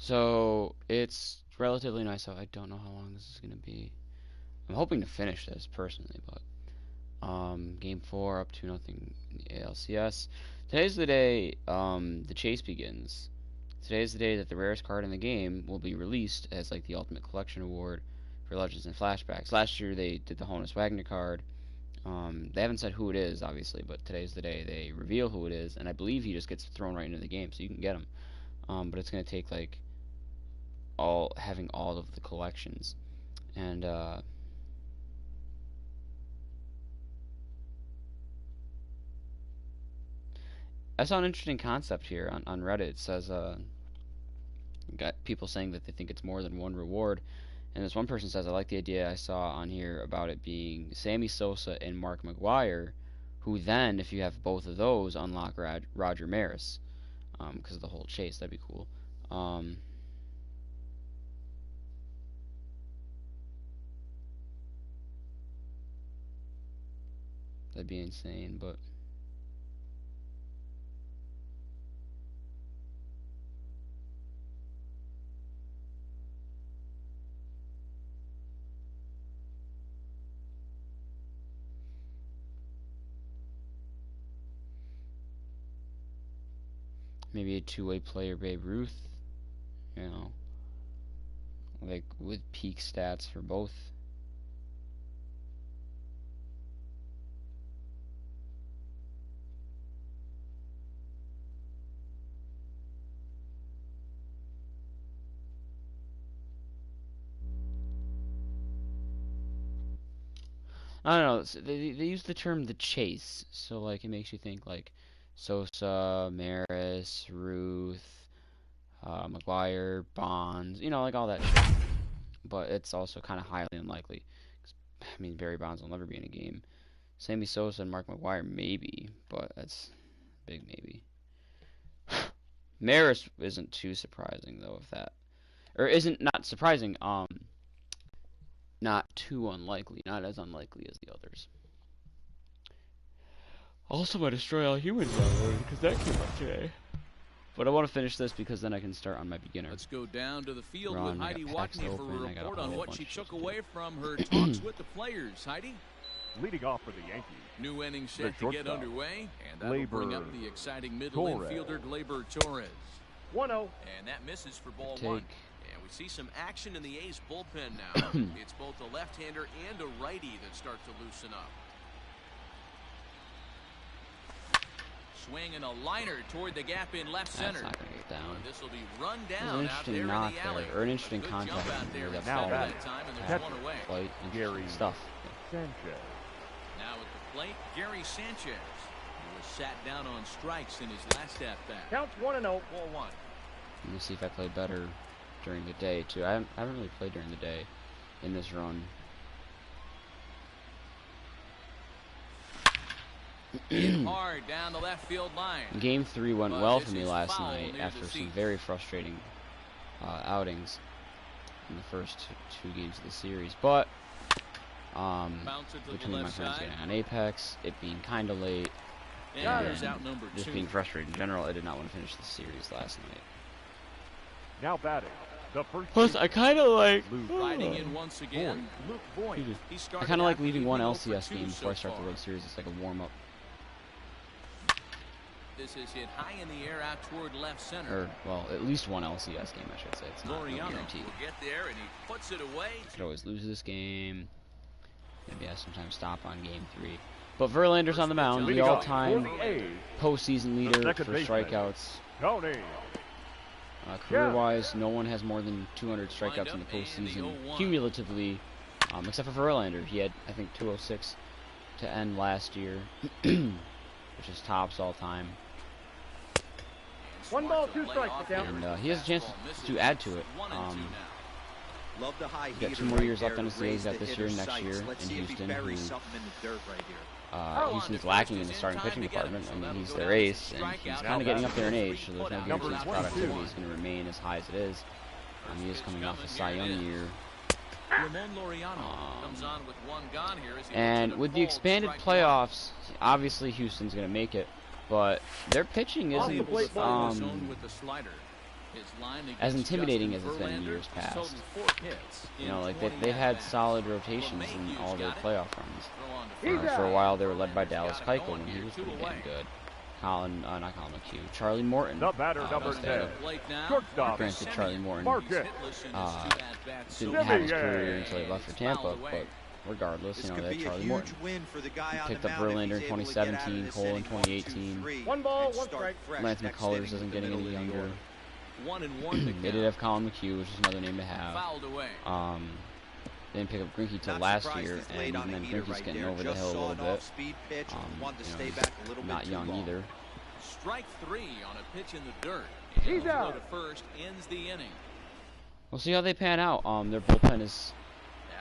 So it's relatively nice out. I don't know how long this is gonna be. I'm hoping to finish this personally, but game 4 up to nothing in the ALCS. Today's the day the chase begins. Today's the day that the rarest card in the game will be released as like the Ultimate Collection Award for Legends and Flashbacks. Last year they did the Honus Wagner card. They haven't said who it is, obviously, but today's the day they reveal who it is, and I believe he just gets thrown right into the game, so you can get him. But it's gonna take like having all of the collections, and I saw an interesting concept here on Reddit. It says got people saying that they think it's more than one reward, and this one person says, I like the idea I saw on here about it being Sammy Sosa and Mark McGwire, who then, if you have both of those, unlock Roger Maris, because of the whole chase. That'd be cool. That'd be insane, but maybe a two-way player, Babe Ruth, you know, like with peak stats for both. I don't know. They use the term the chase, so like it makes you think like Sosa, Maris, Ruth, McGuire, Bonds, you know, like all that shit. But it's also kind of highly unlikely. 'Cause, I mean, Barry Bonds will never be in a game. Sammy Sosa and Mark McGuire maybe, but that's a big maybe. Maris isn't too surprising though, if that, or isn't not surprising. Not too unlikely, not as unlikely as the others. Also, I destroy all humans downloaded because that came up today. But I want to finish this because then I can start on my beginner. Let's go down to the field Run, with Heidi Watney for a report on what she took away from her talks with the players. Heidi? Leading off for the Yankees. New inning set to get underway, and that'll bring up the exciting middle infielder Gleyber Torres. 1-0. And that misses for ball one. And we see some action in the A's bullpen now. It's both a left-hander and a righty that start to loosen up. Swing and a liner toward the gap in left center. That's not gonna get down. This will be run down out there in the alley. Or an interesting contact there. That's now that time, and there's one away. Flight, Gary stuff. Sanchez. Now at the plate, Gary Sanchez. He was sat down on strikes in his last at-bat. Counts 1-0. Ball one. Let me see if I play better during the day too. I haven't really played during the day in this run. Hard down the left field line. Game 3 went well for me last night after some very frustrating outings in the first two games of the series. But between my friends getting on Apex, it being kind of late, and just being frustrated in general, I did not want to finish the series last night. Now batting. The first Plus, I kind of like riding in once again. Luke Boyd. I kind of like leaving one LCS game before I start the World Series. It's like a warm-up. This is hit high in the air out toward left center. Or, well, at least one LCS game, I should say. It's not guaranteed. Will get there, and he puts it away. Could always lose this game. Maybe I sometimes stop on game 3. But Verlander's on the mound, the all-time postseason leader for strikeouts. Tony. Career-wise, no one has more than 200 strikeouts in the postseason cumulatively, except for Verlander. He had, I think, 206 to end last year, which is tops all time. 1 ball, 2 strikes. And he has a chance to add to it. He's got 2 more years left on his deal. He's got this year and next year in Houston. Houston's lacking in the starting pitching department. I mean, he's their ace, and he's kind of getting up there in age, so there's no guarantee his productivity is going to remain as high as it is. He is coming off a Cy Young year. And with the expanded playoffs, obviously Houston's going to make it, but their pitching isn't as intimidating as it's been in years past. You know, like they've had solid rotations in all their playoff runs. For a while, they were led by Dallas Keuchel when he was pretty damn good. Not Colin McHugh. Charlie Morton. The batter, number 10. Shortstop. Granted, Charlie Morton didn't have his career until he left for Tampa, but regardless, you know, that Charlie Morton. He picked up Verlander in 2017, Cole in 2018. One ball, one strike. Lance McCullers isn't getting any younger. They did have Colin McHugh, which is another name to have. They didn't pick up Greinke till last year, and even then Greinke's getting over the hill a little bit. You know, not young either. Strike 3 on a pitch in the dirt. He's out. To first ends the inning. We'll see how they pan out. Their bullpen is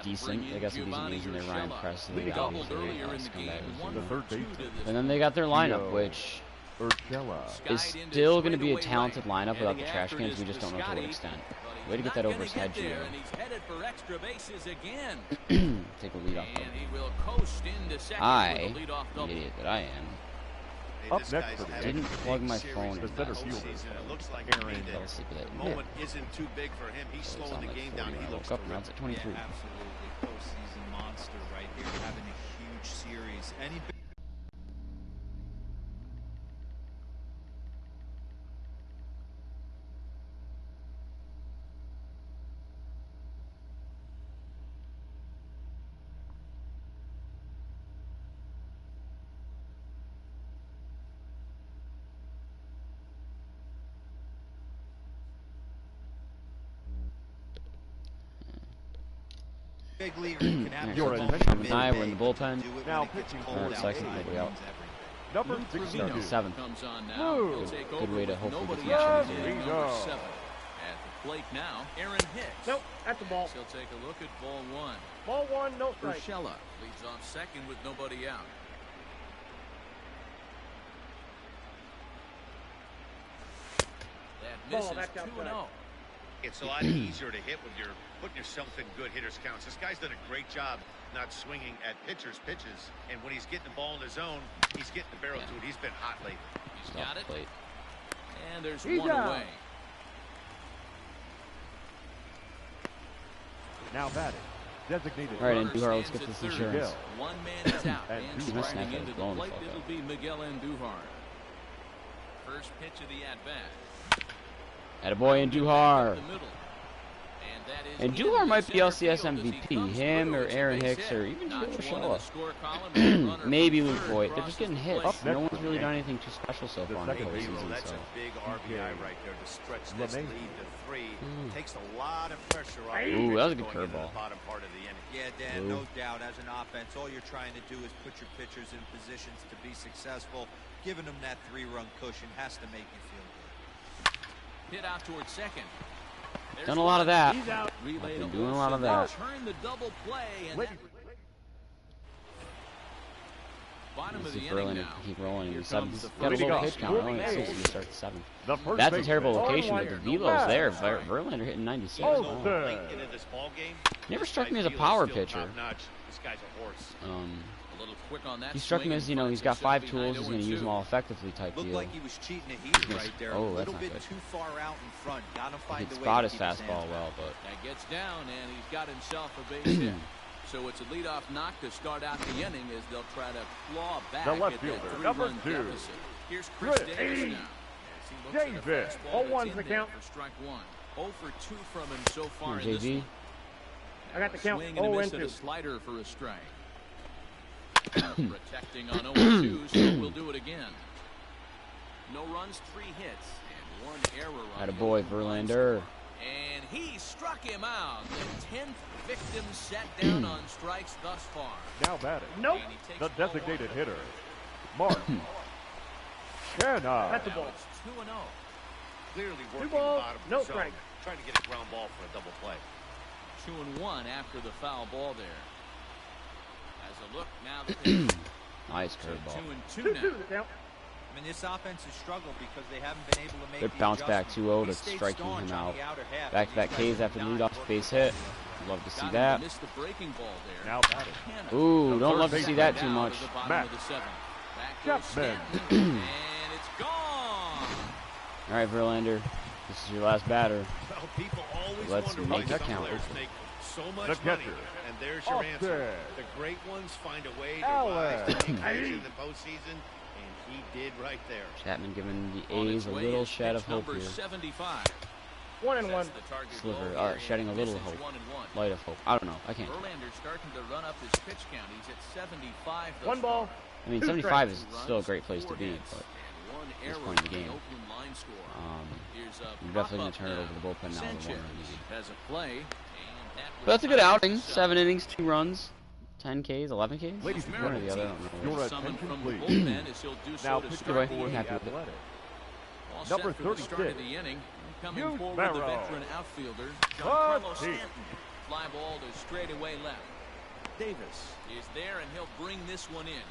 decent. They got some decent names in there. Ryan Presley, obviously, and then they got their lineup, which is still going to be a talented lineup without the trash cans. We just don't know to what extent. Way to get that over his head, Gio. Take a lead off. I, the idiot that I am, Up next for the didn't plug my phone in. The center fielder. Aaron fell asleep with it. Moment isn't too big for him. He's So it's slowing on the like game 40 down. when He I looks woke up, now it's at 23. Absolutely postseason monster right here, having a huge series. Any big leaguer you can have Your yourself attention. a big We're in the day. bullpen. Do it when Now it gets pitching cold for out. second, Big nobody out. games every day. Number Starting 62. seventh. Comes on now. Ooh. He'll take Good over way to with hopefully nobody get some out. chances. There you Number go. 7. At the plate now, Aaron Hicks. Nope, that's a ball. He'll take a look at ball 1. Ball one, no strike. Urshela leads off second with nobody out. That Ball, misses that's outside. 2-0. It's a lot easier to hit when you're putting yourself in good hitters' counts. This guy's done a great job not swinging at pitchers' pitches. And when he's getting the ball in his zone, he's getting the barrel to it. He's been hot lately. He's Off got the it. plate. And there's He's one out. away. Now batting. Designated. All right, Runner Andujar, let's stands get at this third. insurance. One man is out. And And he's missing striding that into the blown plate, fuck it'll up. be Miguel Andujar. First pitch of the at-bat. Attaboy Andujar. The middle. And that is And in Duhar the might be center LCS field as he MVP. comes Him through. or It's a Aaron base Hicks hit. or even Notch Joe one in the Urshela. score column, and the runner Maybe from Luke third Voigt. They're crosses just getting the hits. plate. No one's really done anything too special so The far in the second baseman. postseason. That's So. a big RBI right there to stretch this LeMay. lead to 3. Ooh. Takes a lot of pressure off. Ooh, that was a good going into the curveball. bottom part of the inning. Yeah, Dan, Ooh. no doubt. As an offense, all you're trying to do is put your pitchers in positions to be successful. Giving them that 3-run cushion has to make you feel good. Hit out towards second. There's Done a lot of that. He's out. Relay Been to doing a lot of Olsen. that. Turn the double play. And Ladies. bottom of Let's the see inning Verlander now. keep rolling. Here He's got comes the a leading low off. pitch count. Only at Moving 60 to start the 7th. The first That's a baseman. terrible Oh, location, but one. the velo's there. Verlander hitting 96. Oh, Wow. sir. Late into this ball game, Never this struck guy's me as a velo is power still pitcher. top-notch. This guy's a horse. A little quick on that He struck me swing as, and you know, finds he's got himself 5 behind tools. He's going to 0-2. use them all effectively type Looked deal. like he was cheating the heat right there. Oh, a that's little not bit good. too far out in front. Gotta He find could a way spot to his keep his fastball hands well, but That gets down, and he's got himself a base hit. So it's a leadoff knock to start out the inning as they'll try to claw back The left at fielder, that number 3-run 2. deficit. Here's Chris Chris Davis Davis. now. As he looks at a Davis. fastball 0-1's that's the in there count. for strike 1. 0 for 2 from him so far in this JV. one. I got the count. Swing and a miss 0-2. at a slider for a strike. Protecting on 0-2, so we'll do it again. No runs, 3 hits, and 1 error on the Attaboy, opening line Verlander. score. And he struck him out. The 10th victim set down on strikes thus far. Now batting. Nope. And he takes The ball designated 1. hitter. Mark. Shanna. That's a Now ball. it's 2-0. Clearly working balls, the bottom of no the zone, strike. trying to get a ground ball for a double play. 2-1 after the foul ball there. As a look now, the pitch. Nice So curveball. 2-2 2-2 now. the count. I mean, this offense has struggled because they haven't been able to make Good the bounce back adjustment. 2-0 He to stayed striking staunch him on out. the outer half, Back-to-back and these Ks guys after have leadoff not base worked hit. Love to see Got him that. to miss the breaking ball there. Now batting. Canada. Ooh, The don't third love to see baseman that Now too to much. the bottom Matt of the 7th. Back goes Chapman. Stanton, and it's gone. All right, Verlander. This is your last batter. Well, people always Let's wonder make why it some count. players make so much The money. catcher. And there's your Up answer. there. The great ones find a way to Allen. rise to the occasion in the postseason, and he did right there. Chapman giving the On A's its a way little is shed pitch of hope number here. 75. 1-1. Sets the target Sliver, low here, shedding a and little misses hope. 1-1. Light of hope. I don't know. I can't. Verlander starting to run up his pitch count. He's at 75. thus 1 ball. far. I mean, 75 is still a great place to be, but One this error point in the in game, Oakland line score. Here's a you're definitely going pop-up to turn it now. over to the bullpen now. Sanchez has a play. And that But that's a good was outing. out. 7 innings, 2 runs, 10 Ks, 11 Ks. Ladies and One or the gentlemen, other. I don't know. your Summoned attention, from the please. bullpen as he'll do so Now to pitching start for the the inning. Happy with it. Athletic. All Number set for the start of 36. the inning. Coming Hugh forward, Barrow. the veteran outfielder, Hot Giancarlo seat. Stanton. Fly ball to straightaway left. Davis is there, and he'll bring this one in.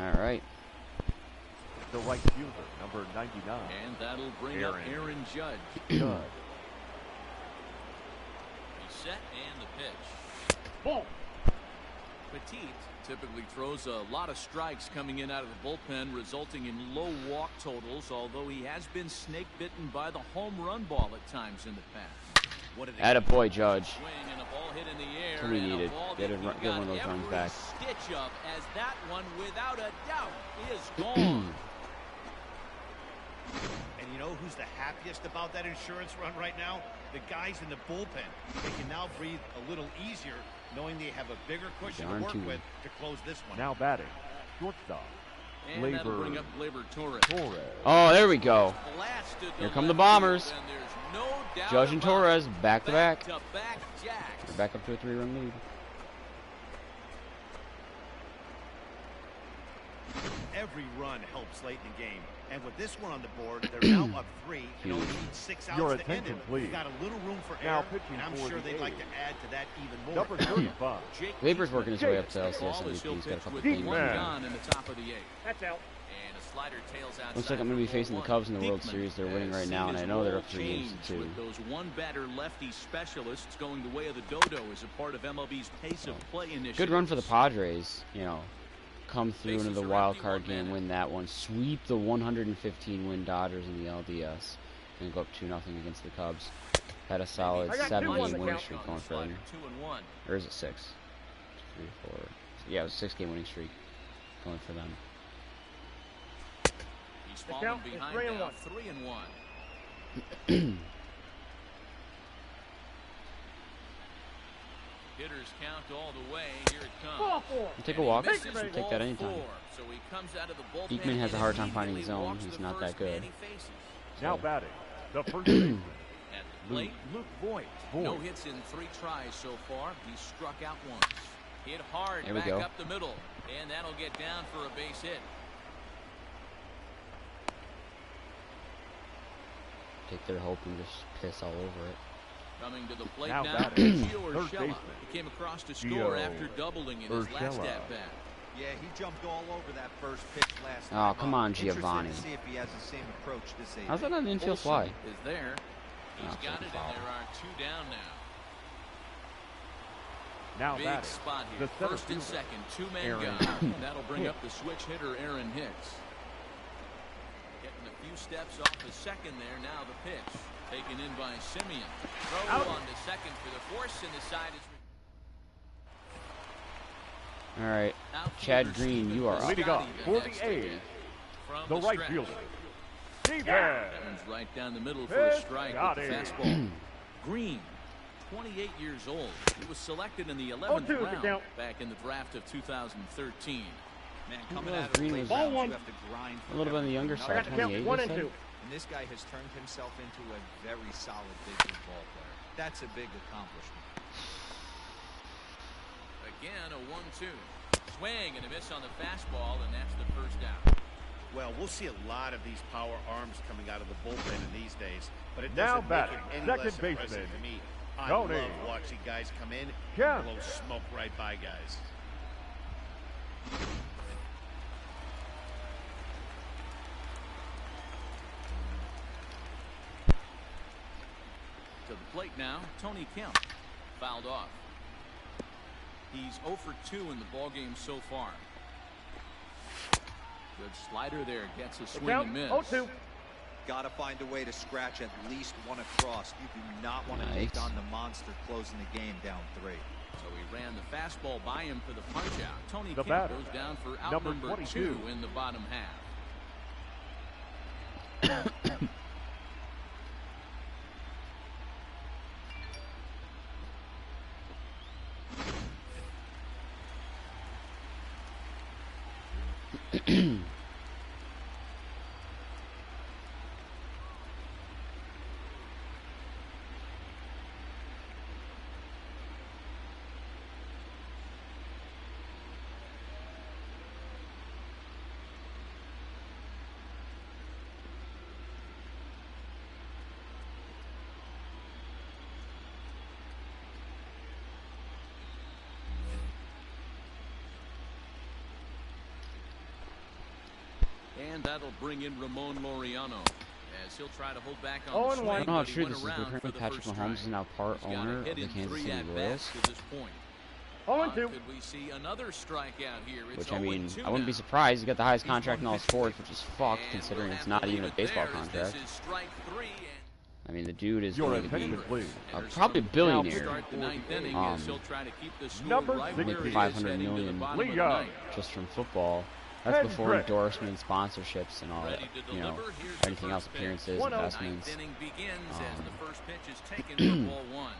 All right. The right fielder, number 99. And that'll bring up Aaron. Aaron Judge. Good. He's set, and the pitch. Ball. Petit typically throws a lot of strikes coming in out of the bullpen, resulting in low walk totals, although he has been snake bitten by the home run ball at times in the past. What did Attaboy, Judge. swing and a ball hit in the air? That's what we and a needed. ball Get that a he run- get one of got those runs every back. Stitch up as that one, without a doubt, is gone. And you know who's the happiest about that insurance run right now? The guys in the bullpen. They can now breathe a little easier knowing they have a bigger cushion to Darn work tootin'. with to close this one. Now batting, shortstop, And that'll Gleyber bring up Gleyber Torres. Torres. Oh, there we go. Blasted Here to come the left Bombers. field, and there's no doubt Judge and about Torres, it. back to back. Back-to-back jacks. We're back up to a 3-run lead. Every run helps late in the game. And with this one on the board, they're now up 3 and only need 6 outs Your to end attention, it. please. Got a little room for Now error, pitching and I'm for sure the they'd like to A's. add to that even more. Number 35. Jake Gleyber's working his way up to Ball LCS is he'll MVP. He's got a pitch couple with games. one man. gone in the top of the 8th. That's out. And a slider tails outside. Looks like I'm going to be for facing the 1. Cubs in the World Diekman Series. They're winning has right seen now, and his I know they're role up 3 games to change 2. with those one-batter lefty specialists going the way of the dodo as a part of MLB's pace of play initiative. Good run for the Padres, you know. Come through into Bases the are wild empty, card 1 game, minute. win that one, sweep the 115-win Dodgers in the LDS, and go up 2-0 against the Cubs. Had a solid I got 2 on 7-game the winning count. streak going for them. 2-1. Or is it 6? 3, 4. Yeah, it was a 6-game winning streak going for them. He's The fallen count is behind 3-1. now, 3-1. Hitters count all the way. Here it comes. Ball 4. We'll take a walk. And he We'll misses take that ball anytime. 4. So he comes out of the bullpen Diekman has a and hard time finding his immediately zone. walks He's the not that first good. man he faces. Now batting, the first baseman, At the plate, Luke Voigt. Voigt. No hits in 3 tries so far. He's struck out once. Hit hard There we back go. up the middle. And that'll get down for a base hit. Take their hope and just piss all over it. Coming to the plate Now now, batting, Gio third Urshela. baseman, He came across to score Gio after doubling in his last Urshela. at-bat. Yeah, he jumped all over that first pitch last Oh, time. come on, Interested Giovanni. to see if he has the same approach this evening. How's that not an infield fly? Is there. He's Oh, got it, and foul. there are 2 down now. now Big batting, spot the here. center First and fielder, second, 2 men Aaron gone. That'll bring up the switch hitter, Aaron Hicks. Getting a few steps off the second there. Now the pitch. Taken in by Simeon. Throw Out. on to second for the force, and the side is... All right, Outfielder Chad Green, Stephen you are up. Leading Piscotty off the for next the to A's, get from the right stretch. fielder, Stephen. That one's right down the middle for a strike with the Piscotty. fastball. Green, 28 years old. He was selected in the 11th 0-2 is the round count. back in the draft of 2013. Man, Who coming knows? out of the Green late was- Ball rounds, 1. you have to grind for A little bit on the younger every I side, got the count. 28, 1 you and said? 2. And this guy has turned himself into a very solid big league ball player. That's a big accomplishment. Again, a 1-2. Swing and a miss on the fastball, and that's the first out. Well, we'll see a lot of these power arms coming out of the bullpen in these days, but it Now doesn't make it batting, any second less impressive baseman, to me. I Tony love watching guys come in Kemp. and blow smoke right by guys. To the plate now, Tony Kemp. Fouled off. He's 0 for 2 in the ballgame so far. Good slider there. Gets a The swing count and miss. 0-2. got to find a way to scratch at least one across. You do not want to take on the monster closing the game down 3. So he ran the fastball by him for the punch out. Tony The Kemp batter, goes down for out number number 22. 2 in the bottom half. And that'll bring in Ramon Laureano as he'll try to hold back on the swing. I don't know how but he true went this is, but around apparently for the Patrick first Mahomes is strike. now part He's got a owner hit of the in Kansas 3 City at-bats Royals. to this point. 0-2. Could we see another strikeout here? It's Which, I mean, 0-2 I wouldn't be now. surprised. He's got the highest He's contract in all won sports, which is fucked And considering we'll it's have not to even a leave it baseball there as contract. This is strike 3 and I mean, the dude is Your going to be attention, please. probably a billionaire. start the 9th inning as he'll try to keep the score Number right where it 60. is 500 heading to the million. bottom of the Leon. ninth. Just from football. That's Ken before Brick. endorsements, sponsorships, and all that. Ready to You know, deliver. Here's the anything else, first pitch. appearances, 1-0. investments. Ninth inning begins as the first pitch is taken for ball 1.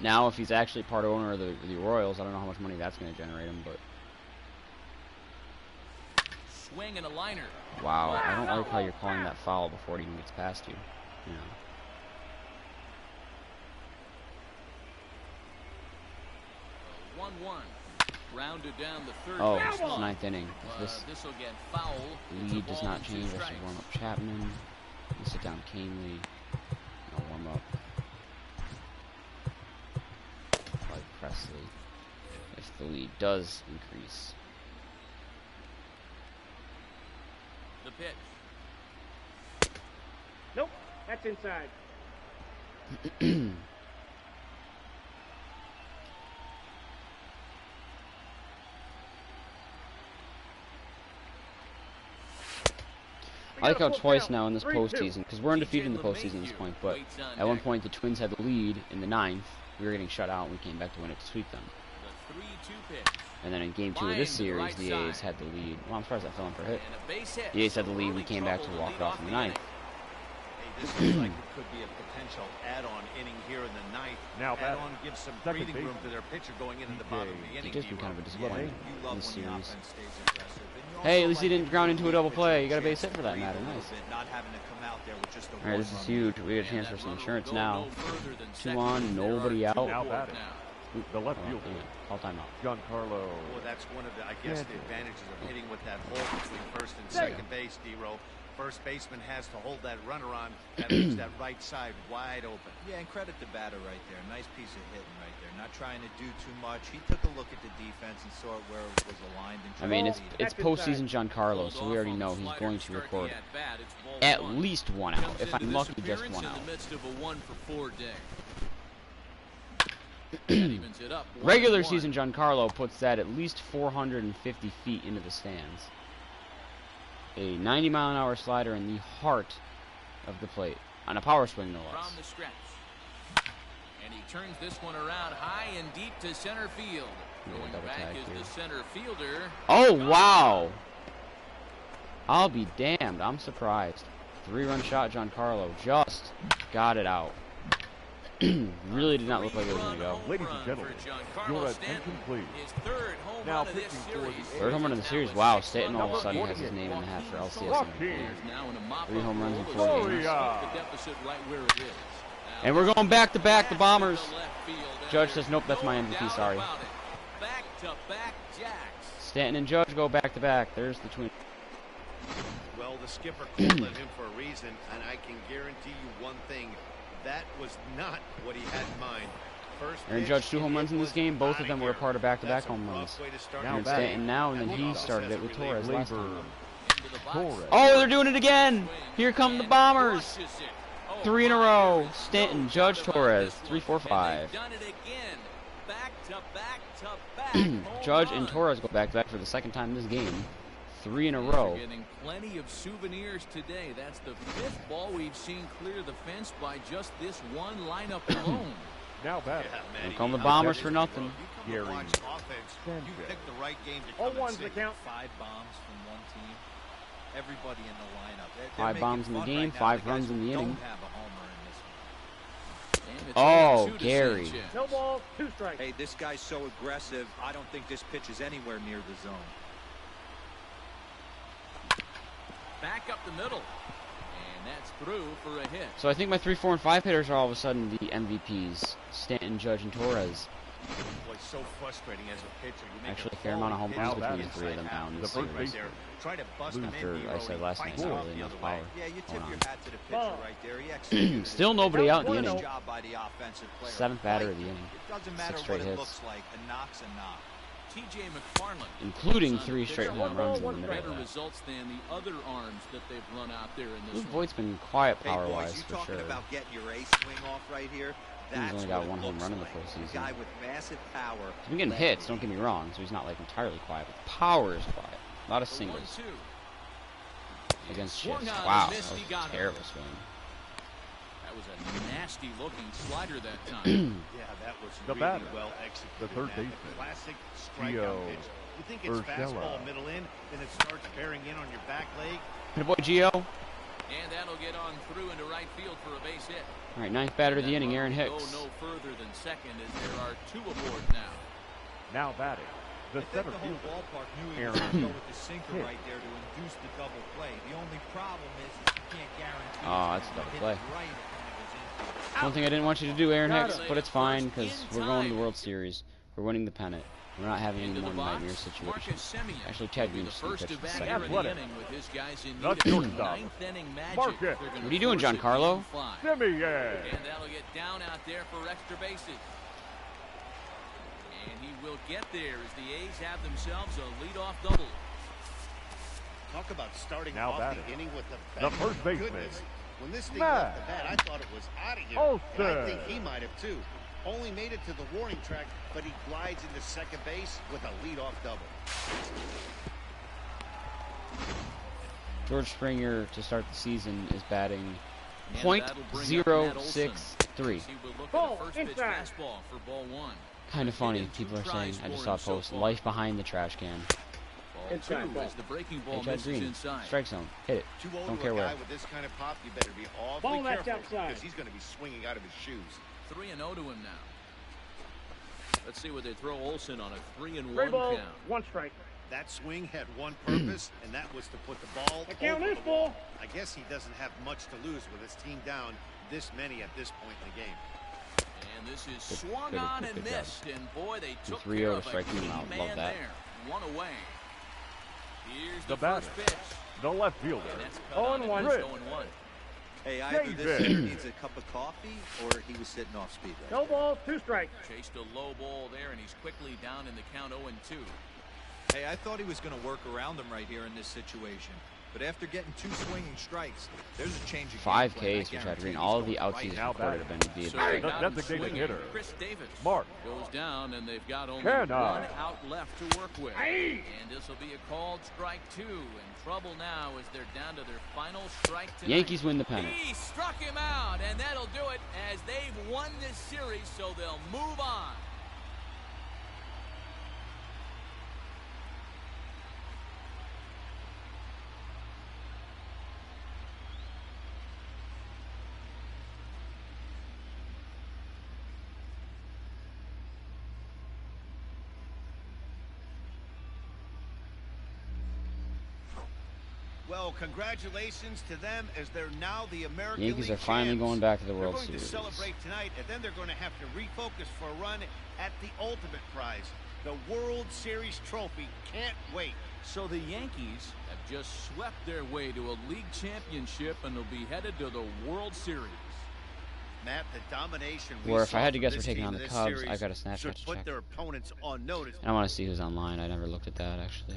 Now, if he's actually part owner of the Royals, I don't know how much money that's going to generate him, but Swing and a liner. wow, I don't like how you're calling that foul before it even gets past you. You know. 1-1. Grounded down the third Oh, baseline. it's the 9th inning. If this This will get foul. It's a lead does ball not and 2 change, I should strikes. warm up Chapman. And sit down Canely. I'll warm up like Presley. If the lead does increase. The pitch. Nope. That's inside. I like how twice now in this 3-2. postseason, because we're undefeated in the postseason at this point, but at one point the Twins had the lead in the 9th. We were getting shut out, and we came back to win it to sweep them. The 3-2 pitch. And then in Game 2 of this series, the A's had the lead. Well, I'm surprised that fell in for a hit. And a base hit. The A's had the lead. We Early came back to trouble walk it lead off in the 9th. inning. Hey, this looks like it could be a potential add-on inning here in the 9th. Now batting. Add-on gives some Second breathing room baseman. to their pitcher going into the DJ. bottom of the It inning. has been kind of a disappointment You in love this when the series. offense stays aggressive. And you Hey, at also least he like didn't it ground when into a the double pitcher play. You got a chance base hit to for that breathe matter. a little Nice. bit, not having to come out there with just a Alright, this is huge. We get a chance for some insurance now. 2 on, nobody out. Now batting. The left Oh, fielder, damn it. Call timeout. Giancarlo. Well, that's one of the, I guess, the Yankees. advantages of hitting with that hole between first and second base, D-Row. First baseman has to hold that runner on. That leaves that right side wide open. Yeah, and credit the batter right there. Nice piece of hitting right there. Not trying to do too much. He took a look at the defense and saw where it was aligned. And I mean, tried to lead it. it's postseason Giancarlo, so we already know he's going to record at least 1 out. If I'm lucky, just 1 out. In the midst of a 1-for-4 day. That evens it up. Regular 1-1. season Giancarlo puts that at least 450 feet into the stands. A 90-mile-an-hour slider in the heart of the plate. On a power swing, no less. From the stretch. And he turns this one around high and deep to center field. Yeah, Going double back tag is here. the center fielder. Oh, wow! I'll be damned. I'm surprised. 3-run shot, Giancarlo. Just got it out. Really did not look like it was going to go. Ladies and gentlemen, your attention, please. His third home Now run of this pitching for the series. Third home run of the series. Wow, Stanton all of a sudden has his name in the hat for LCS Rocky. MVP. There's now in a mop-up 3 home runs in role 4 as games. they keep the deficit right where it is. Now, And we're going back-to-back, the Bombers. to left field, and Judge there's says, nope, that's my no MVP, doubt sorry. about it. Back-to-back jacks. Stanton and Judge go back-to-back. There's the twin. Well, the skipper called on him for a reason, and I can guarantee you one thing. That was not what he had in mind. First Aaron pitch, Judge 2 home and runs it in this was game. Both of outta them were a here. part of back-to-back That's a home rough runs. way to start Now Aaron the batting. Stanton now, and then That he was started it as a with reliever. Torres last Labor. time. Into the box. Torres. Oh, they're doing it again! Here come the Bombers! Crushes it. Oh, 3 in a my, row. there is Stanton, no Judge, doubt about Torres. this one. 3, 4, And 5. they've done it again. Back to back to back. home Judge and runs. Torres go back-to-back for the second time this game. 3 in a They're row. getting plenty of souvenirs today. That's the 5th ball we've seen clear the fence by just this one lineup alone. Now batting. Don't call the Bombers for nothing. You come to watch offense. You picked the right game to come and 0-1's the see. count. 5 bombs from one team. Everybody in the lineup. They're 5 making bombs in the fun game, right now, 5 the guys runs in the who inning. Don't have a homer in this one. And it's Oh, 0-2 to Gary. Sanchez. No balls, 2 strikes. Hey, this guy's so aggressive. I don't think this pitch is anywhere near the zone. Back up the middle. And that's through for a hit. So I think my 3, 4, and 5 hitters are all of a sudden the MVPs. Stanton, Judge, and Torres. Boy, it's so frustrating as a pitcher. You make Actually, a fair amount of home runs Now between the 3 of them now in The this first series. baseman. Try to bust him in, After D-Row, I said he last night, fights not off really the enough other power. way. Yeah, you tip Hold your on. hat to the pitcher Ball. right there. He executed. Still it. nobody out in the One inning. Good job by the offensive player. 7th batter Right. of the inning. It doesn't 6 matter straight what it hits. looks like. A knock's a knock. TJ McFarland. Including Son, 3 they've straight got home runs in the one middle better of that. results than the other arms that they've run out there in Luke this one. Voigt's been quiet Hey, boys, power-wise you for talking sure. about getting your ace swing off right here? That's only got what it 1 home looks run in the like. postseason. A guy with massive power. He's been getting hits, don't get me wrong, so he's not like entirely quiet, but power is quiet. A lot of The singles 1-2. against Swung shifts. on and Wow, that missed. was He got a him. terrible swing. That was a nasty looking slider that time. Yeah, that was The really batter. well executed. The third Matt. baseman. Classic Gio strikeout pitch. You think it's Urshela. fastball middle in, then it starts bearing in on your back leg. Good boy, Gio. And that'll get on through into right field for a base hit. All right, 9th batter of the That inning, run Aaron will Hicks. Go no further than second as there are 2 aboard now. Now batting. The I think center the whole fielder. ballpark knew he Aaron was going to go with the sinker Hicks. right there to induce the double play. The only problem is you can't guarantee. Oh, it's that's a gonna double hit play. Right when it was in. Something I didn't want you to do, Aaron Got Hicks, it. but it's fine because First we're in going to the time. World Series. We're winning the pennant. We're not having any Into more the box, nightmare situations. Marcus Semien Actually, Ted will be the Green's still first to pitched the bat second here in the Athletic. inning with his guys in The need of some shortstop. 9th inning magic. Marcus. They're gonna What are you doing, force it Giancarlo? game 5. Simeon. And that'll get down out there for extra bases. And he will get there as the A's have themselves a leadoff double. Talk about starting Now off batting. the inning with a The bang. first baseman. Goodness. When this thing Matt left the bat, I thought it was out of here. And I think he might have too. Only made it to the warning track, but he glides into second base with a leadoff double. George Springer to start the season is batting And that'll bring up Matt Olson. .063. He will look Ball, at a first pitch inside. fastball for ball 1. Kind of funny. Hit in 2 People are saying, tries I just for saw a him so post, far. life behind the trash can. Ball Inside 2 ball. as the breaking ball Hey, Chad misses Green, inside. strike zone, hit it. Too old Don't to care a where. guy with this kind of pop, you better be awfully Ball, that's careful outside. because he's going to be swinging out of his shoes. 3-0 to him now. Let's see what they throw Olson on a 3-1 Three ball, count. 1 strike. That swing had one purpose, and that was to put the ball The count over is the ball. wall. I guess he doesn't have much to lose with his team down this many at this point in the game. And this is Good- swung good- on good and job. missed. And boy, they took 3-0 care to of a strike him key out. man Love that. there. 1 away. Here's The the first batter. pitch. The left fielder. And that's cut 0 on and 1. and 0-1. Hey, either this David. hitter needs a cup of coffee or he was sitting off speed. Right No there. balls, 2 strikes. Chased a low ball there, and he's quickly down in the count 0-2. Hey, I thought he was going to work around them right here in this situation. But after getting 2 swinging strikes, there's a change of 5 game plan. I Ks for Chad guarantee Green. he's All of going the right outs he's Now recorded have been via So the they the got him designated swinging. hitter. Chris Davis Mark. goes down, and they've got only Canna. 1 out left to work with. Aye. And this will be a called strike 2. In trouble now as they're down to their final strike tonight. Yankees win the pennant. He struck him out, and that'll do it as they've won this series, so they'll move on. Well, congratulations to them as they're now the American Yankees League are finally champs. going back to the They're World going Series. to celebrate tonight, and then they're going to have to refocus for a run at the ultimate prize, the World Series trophy. Can't wait. So the Yankees have just swept their way to a league championship and will be headed to the World Series. Matt, the domination we Or if saw I had to from guess, this we're taking team on in the this Cubs. series I got a Snapchat should to put check. their opponents on notice. I want to see who's online. I never looked at that, actually.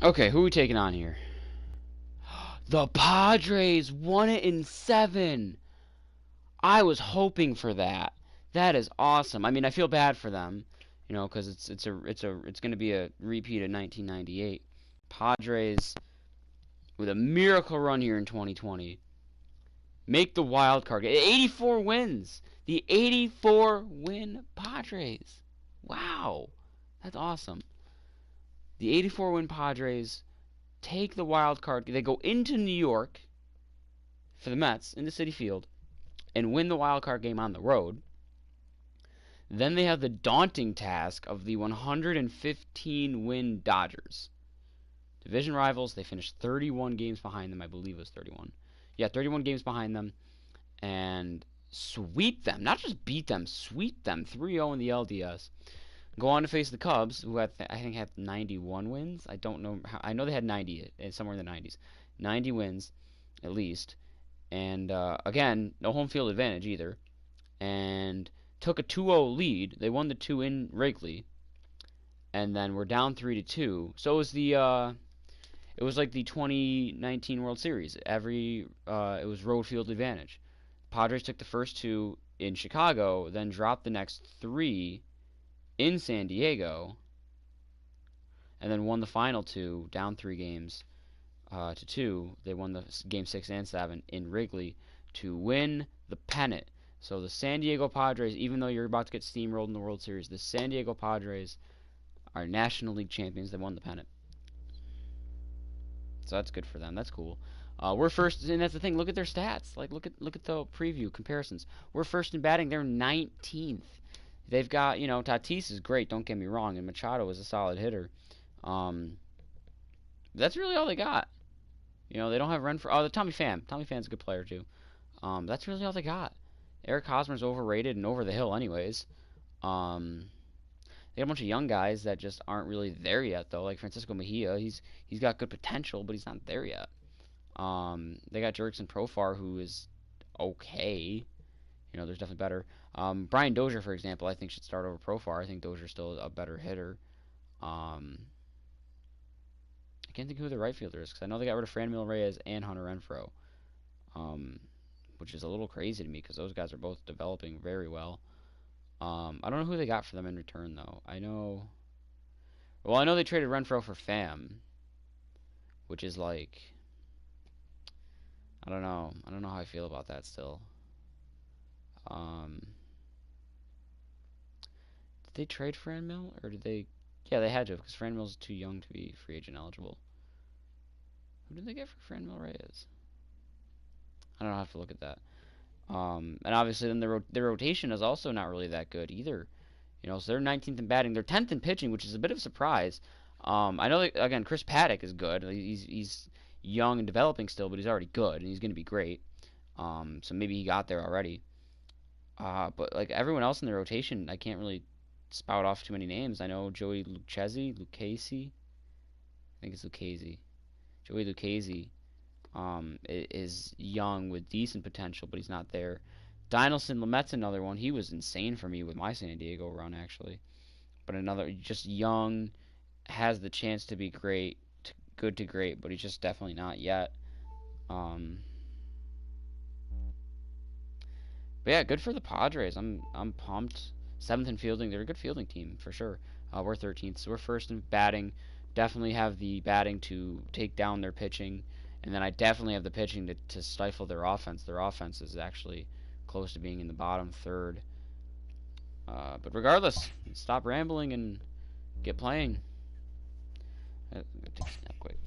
Okay, who are we taking on here? The Padres won it in 7. I was hoping for that. That is awesome. I mean, I feel bad for them, because it's going to be a repeat of 1998. Padres with a miracle run here in 2020 make the wild card game. 84 wins. The 84 win Padres. Wow, that's awesome. The 84 win Padres take the wild card. They go into New York for the Mets in the Citi Field and win the wild card game on the road. Then they have the daunting task of the 115 win Dodgers. Division rivals, they finished 31 games behind them. I believe it was 31. Yeah, 31 games behind them. And sweep them. Not just beat them, sweep them 3-0 in the LDS. Go on to face the Cubs, who I think had 91 wins. I don't know. I know they had 90, somewhere in the 90s. 90 wins, at least. And again, no home field advantage either. And took a 2-0 lead. They won the 2 in Wrigley. And then we're down 3-2. So it was like the 2019 World Series. It was road field advantage. Padres took the first 2 in Chicago, then dropped the next 3 in San Diego, and then won the final 2, down 3 games to 2. They won the game 6 and 7 in Wrigley to win the pennant. So the San Diego Padres, even though you're about to get steamrolled in the World Series, the San Diego Padres are National League champions. They won the pennant. So that's good for them. That's cool. We're first, and that's the thing. Look at their stats. Like look at the preview comparisons. We're first in batting. They're 19th. They've got, Tatis is great. Don't get me wrong, and Machado is a solid hitter. That's really all they got. They don't have Renfroe. Oh, the Tommy Pham. Tommy Pham's a good player too. That's really all they got. Eric Hosmer's overrated and over the hill, anyways. They got a bunch of young guys that just aren't really there yet, though. Like Francisco Mejia, he's got good potential, but he's not there yet. They got Jurickson Profar, who is okay. There's definitely better. Brian Dozier, for example, I think should start over Profar. I think Dozier's still a better hitter. I can't think of who the right fielder is because I know they got rid of Franmil Reyes and Hunter Renfroe, which is a little crazy to me because those guys are both developing very well. I don't know who they got for them in return though. I know they traded Renfroe for Pham, which is like, I don't know. I don't know how I feel about that still. Did they trade Franmil or did they? Yeah, they had to because Franmil's too young to be free agent eligible. Who did they get for Franmil Reyes? I don't know. I have to look at that. And obviously then their rotation is also not really that good either. So they're 19th in batting. They're 10th in pitching, which is a bit of a surprise. I know that, again, Chris Paddock is good. He's young and developing still, but he's already good and he's going to be great. So maybe he got there already. But like everyone else in the rotation, I can't really spout off too many names. I know Joey Lucchesi. I think it's Lucchesi. Joey Lucchesi is young with decent potential, but he's not there. Dinelson Lamet's another one. He was insane for me with my San Diego run, actually. But another, just young, has the chance to be great, good to great, but he's just definitely not yet. But yeah, good for the Padres. I'm pumped. 7th in fielding. They're a good fielding team for sure. We're 13th, so we're first in batting. Definitely have the batting to take down their pitching, and then I definitely have the pitching to stifle their offense. Their offense is actually close to being in the bottom third. But regardless, stop rambling and get playing. I'm gonna take a snap quick.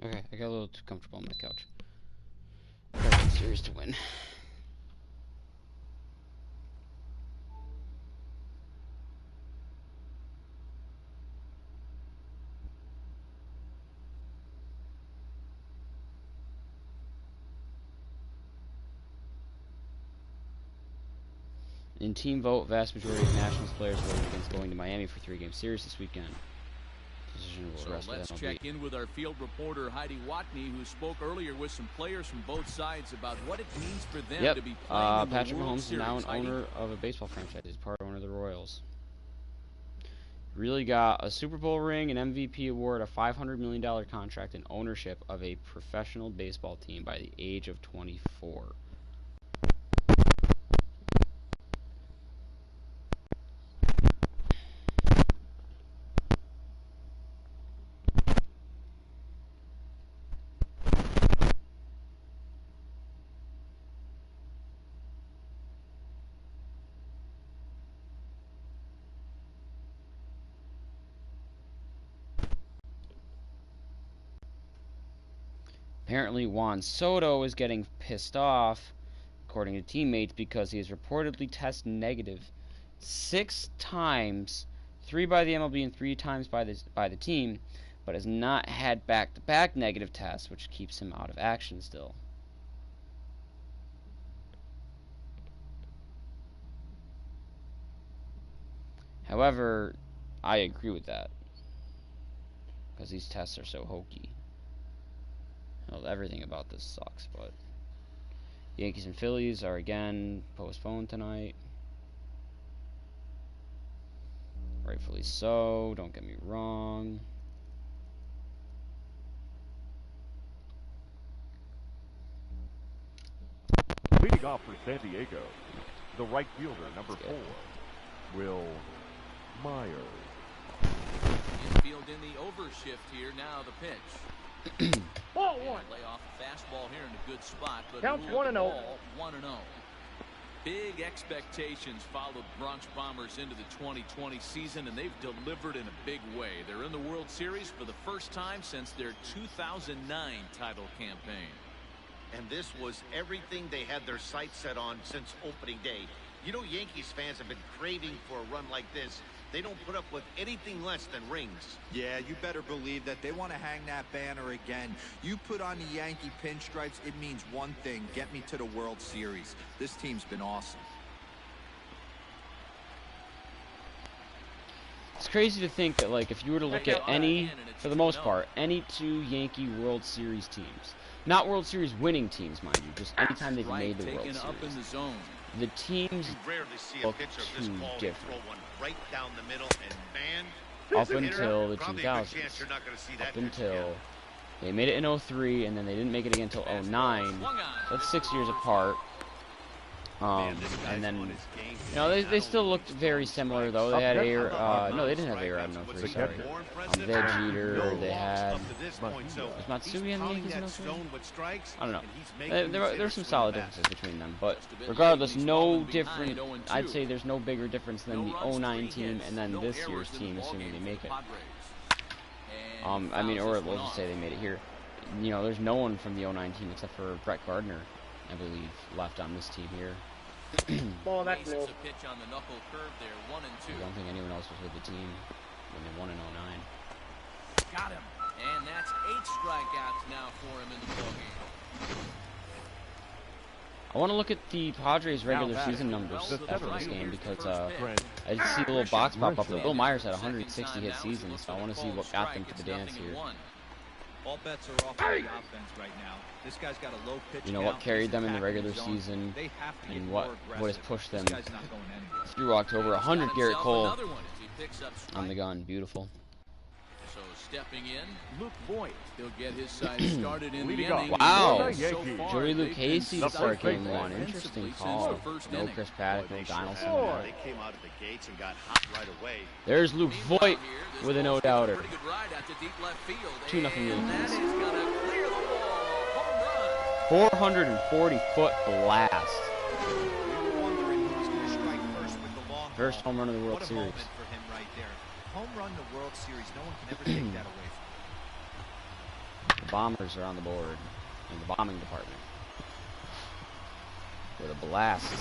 Okay, I got a little too comfortable on my couch. American Series to win. In team vote, vast majority of Nationals players voted against going to Miami for 3-game series this weekend. So let's check in with our field reporter Heidi Watney, who spoke earlier with some players from both sides about what it means for them to be playing in the Patrick World Mahomes Series. is now an owner of a baseball franchise. He's part owner of the Royals. Really got a Super Bowl ring, an MVP award, a $500 million contract, and ownership of a professional baseball team by the age of 24. Apparently, Juan Soto is getting pissed off, according to teammates, because he has reportedly tested negative 6 times, 3 by the MLB and 3 times by the team, but has not had back-to-back negative tests, which keeps him out of action still. However, I agree with that, because these tests are so hokey. Well, everything about this sucks, but Yankees and Phillies are again postponed tonight. Rightfully so, don't get me wrong. Leading off for San Diego, the right fielder, number 4, Will Myers. Infield in the overshift here. Now the pitch. Ball And one. lay off a fastball here in a good spot, but Counts ruled 1-0. the ball 1-0. Big expectations followed Bronx Bombers into the 2020 season, and they've delivered in a big way. They're in the World Series for the first time since their 2009 title campaign. And this was everything they had their sights set on since opening day. You know, Yankees fans have been craving for a run like this. They don't put up with anything less than rings. Yeah, you better believe that they want to hang that banner again. You put on the Yankee pinstripes, it means one thing: get me to the World Series. This team's been awesome. It's crazy to think that, like, if you were to look at any, for the most part, any 2 Yankee World Series teams, not World Series winning teams, mind you, just anytime they've made the World Up in the Series, zone. the teams You rarely see a look pitcher of this too quality different. throw one right down the middle, and man, up hitter, until the probably a good 2000s. chance you're not going to see that Up pitch until again. they made it in 03, and then they didn't make it again until 09. So that's 6 years apart. And then, you know, they still looked very similar, though. They had no, they didn't have A-Rod in 03, sorry. They had Jeter, they had, was Matsui in the Yankees in 03? I don't know. There were some solid differences between them, but regardless, no different, I'd say there's no bigger difference than the 09 team and then this year's team, assuming they make it. I mean, or we'll just say they made it here. You know, there's no one from the 09 team except for Brett Gardner, I believe, left on this team here. Ball, that's low. A pitch on the knuckle curve there, 1-2. I don't think anyone else was with the team when they won in 09. Got him. And that's 8 strikeouts now for him in the ballgame. I want to look at the Padres' regular season numbers after this game because I did see the little box pop up that Bill Myers had 160 hit seasons, so I want to see what got them to the dance here. All bets are off on the offense right now. This guy's got a low pitch. You know, what carried them in the regular season and what has pushed them through October. 100 Garrett Cole on the gun. Beautiful. So stepping in, Luke Voigt. He'll get his side started in the inning. Wow. So far, Joey they've Lucchese been to start game successful 1. Interesting since call. the first No inning. Chris Paddock, no Donaldson. They came out of the gates and got hot right away. There's Luke Voigt with a no-doubter. 2-0 Yankees. Yankees. 440-foot 440-foot blast. We were wondering who's going to strike first with the long First ball. home run of the World What a Series. moment for him right there. Home run the World Series. No one can ever take that away from him. The Bombers are on the board in the bombing department with a blast.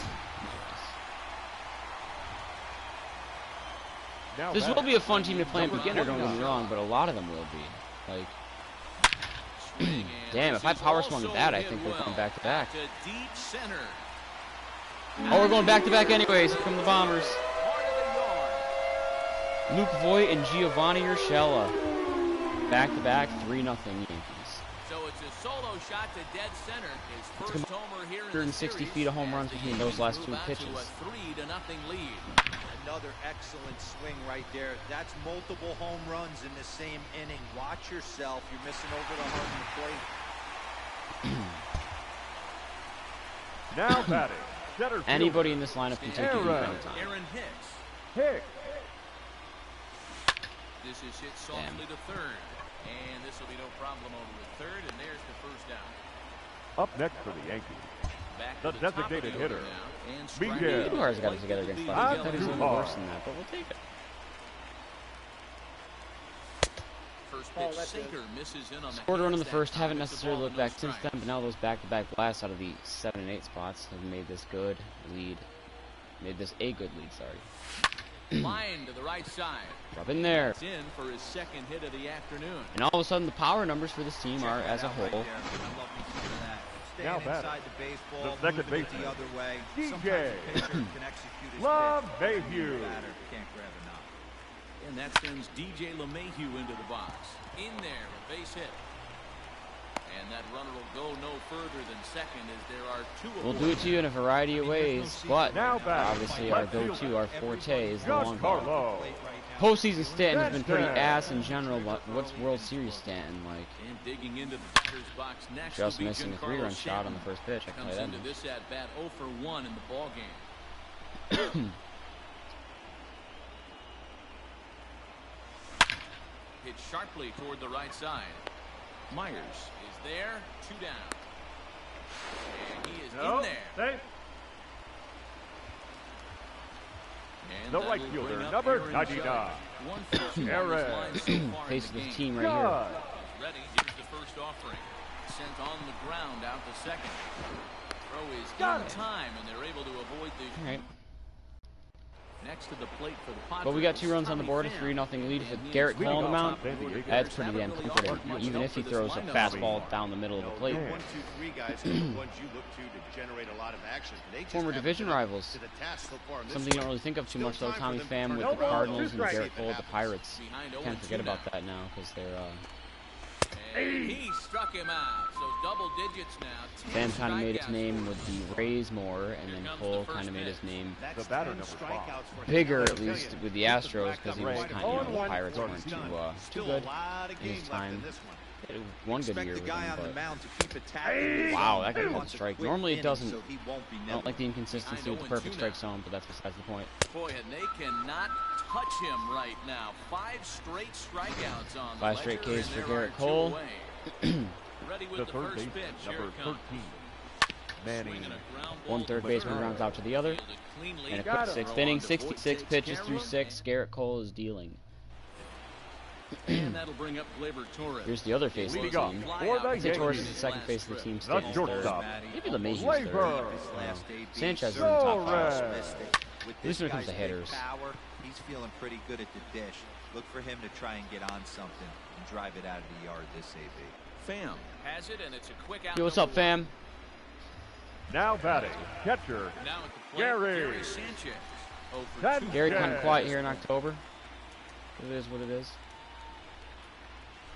Now This will batting. be a fun team to play in beginner, don't get me wrong, but a lot of them will be. Like, damn, if I power swung that, I think we're going back to back. To deep center. Oh, we're going back to back anyways. Here come the Bombers. Part of the yard. Luke Voigt and Giovanni Urshela. Back to back, 3-0 Yankees. So it's a solo shot to dead center. His first homer here in the 160 series feet of home runs as the between those last Yankees two move out pitches. to a 3-0 lead. Another excellent swing right there. That's multiple home runs in the same inning. Watch yourself. You're missing over the heart of the plate. Now batting. Center fielder. Anybody in this lineup can take it anytime. Aaron Hicks. Hicks. This is hit softly to third. And this will be no problem over at third. And there's the first down. Up next for the Yankees. Back The to the top of designated the hitter, order now. And Miguel. striking Duhar's got it together against Bucks. I thought he was a little Duhar. worse than that, but we'll take it. First Oh, pitch that's sinker misses in on the Scored a run in the hands. first, That haven't time, it's the necessarily ball looked and no back since strike. then, but now those back-to-back blasts out of the 7 and 8 spots have made this good lead. Made this a good lead, sorry. Line to the right side. Rub in there. It's in for his second hit of the afternoon. And all of a sudden, the power numbers for this team are, Check as a that out right whole, there. I love me some of that. Now Staying batting. inside the baseball, The second moving it baseman, the other way. DJ. Sometimes a pitcher can execute his Love pitch. Mayhew. Batter can't grab enough. And that sends DJ LeMahieu into the box. In there, a base hit. And that runner will go no further than second as there are two we'll aboard. do it to you in a variety of ways, but Now batting. obviously our Left go-to, fielder. our forte is the long ball. Giancarlo. Postseason Stanton has been pretty Stanton. ass in general, but what's World Series Stanton like? And digging into the batter's box next Just will be missing a Giancarlo 3-run shot on Stanton. the first pitch, I can Comes tell you into that this at bat 0 for 1 in the ball game. Hit sharply toward the right side. Myers is there, 2 down. And he is in there. Safe. And The that right will fielder, bring up number Aaron 99. Judge. 1 for 2 on his Aaron. line so far in Face the of the game. team right here. Judge. Ready, here's the first offering. Sent on the ground out to second. Throw is Got in it. time, and they're able to avoid the All right. next to the plate for the Padres. But we got 2 runs on the board, a 3-0 lead with Garrett Cole on the mound. That's pretty damn comforting, even if he throws a fastball down the middle of the plate. 1, 2, 3 guys are the ones you look to generate a lot of action. They just Former haven't division been up rivals. to the task so far in this Something you one. don't really think of too Still much though. time for Tommy them to Pham turn with it the around. Cardinals and 2 strikes. Garrett Cole with the Happens. Pirates. Behind Can't 0-2 forget about now. that now because they're And he struck him out. So double digits now. 10 Pham kind of made his strikeouts name for with him. the Rays more, and Here then comes Cole the kind of first made his pitch. name The batter number 5. bigger, at I'll tell least you, with the keep Astros, black because he on was white. kind of, you know, the 0-1 Pirates start. weren't too Still good a lot of in his game left time. in this one. One good Expect year the with guy him, on the but mound to keep attacking. wow, that got He called wants a strike. quick Normally it inning, doesn't. so he won't be I don't like the nimble. inconsistency with the perfect strike zone, but that's besides the point. Boy, and they cannot touch him right now. 5 straight strikeouts on the 5 straight ledger, Ks and for there Garrett are 2 Cole. away. Ready with The the third first baseman, pitch. Here number it comes. 13. Manning. Swinging a ground ball One to third the baseman third. rounds out to the other. Fielded cleanly. And a Got quick it. 6th Throw inning, on to 66 Voigt, pitches takes through care of 6. him, Garrett Cole is dealing. and that'll bring up Gleyber Torres. Here's the other face of the Leading off team. for the I say Torres is Yankees. the second face of the team. The Stanton's third. shortstop. Maybe LeMahieu's Gleyber. third. His last AB. Sanchez is in So the top Torres. 5. optimistic. With At least this when it comes guy's to hitters. big power, he's feeling pretty good at the dish. Look for him to try and get on something and drive it out of the yard this AB. Pham has it, and it's a quick out. Yo, what's up, fam? Now batting, catcher, Now at the plate, Gary. Sanchez. 0 for Sanchez. 2. Gary kind of quiet here in October. It is what it is.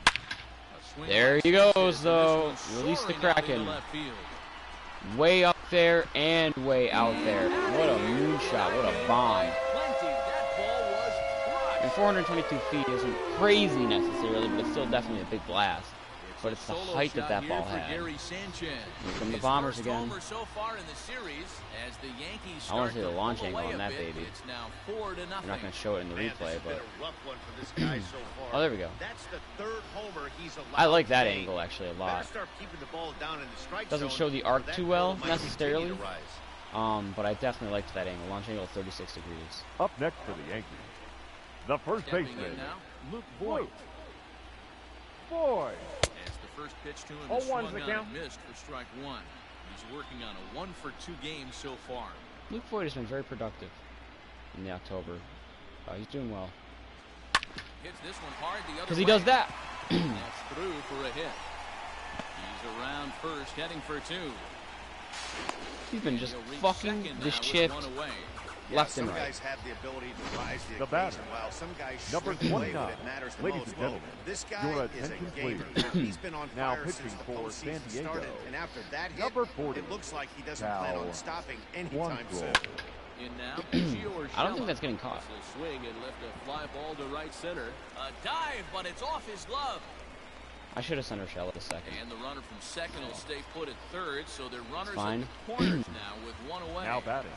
A swing There by he Sanchez, goes, and though. this one Release the soaring out into Kraken. left field. Way up there and way out there. What a moonshot. What a bomb. Plenty. That ball was crushed. And 422 feet isn't crazy necessarily, but it's still definitely a big blast. But a it's the solo height that shot that here ball for had. Gary Sanchez. Here come the His Bombers first again. homer so far in the series as the Yankees I wanna start see the to launch pull angle away on a that bit. baby. It's now 4-0. We're not going to show it in the Man, replay, this has but been a rough one for this guy so far. oh, there we go. That's the 3rd homer he's allowed I like that to make. angle actually a Better lot. start keeping the ball down in the strike Doesn't zone, show the or arc that too ball well might continue necessarily. to rise. But I definitely liked that angle. Launch angle 36 degrees. up next for the Yankees. The first Stepping baseman, in now, Luke Voigt. Voigt. Boy. As the first pitch to him. 0-1's Swung the on count. and missed for strike one. He's working on a 1-for-2 game so far. Luke Voigt has been very productive in the October. He's doing well. Hits this one hard the other Because he way. does that. That's through for a hit. He's around first, heading for two. He's been just He'll reach fucking second this now with shift one away. left and some right. guys have the ability to rise the The occasion, batter, while some guys number shrink away 29. when it matters the Ladies most. and gentlemen, Well, this guy your is a attention, gamer. please. He's been on Now fire pitching since the for San postseason Diego, started, and after that hit, number 40, it looks like he doesn't plan on Cal stopping anytime soon. Quantrill. In now, Gio Urshela. I don't think that's getting caught. He'll swing and lift a fly ball to right center. A dive, but it's off his glove. I should have sent Urshela a second. And the runner from second will stay put at third, so they're runners Fine. at the corners now with one away. Now batting.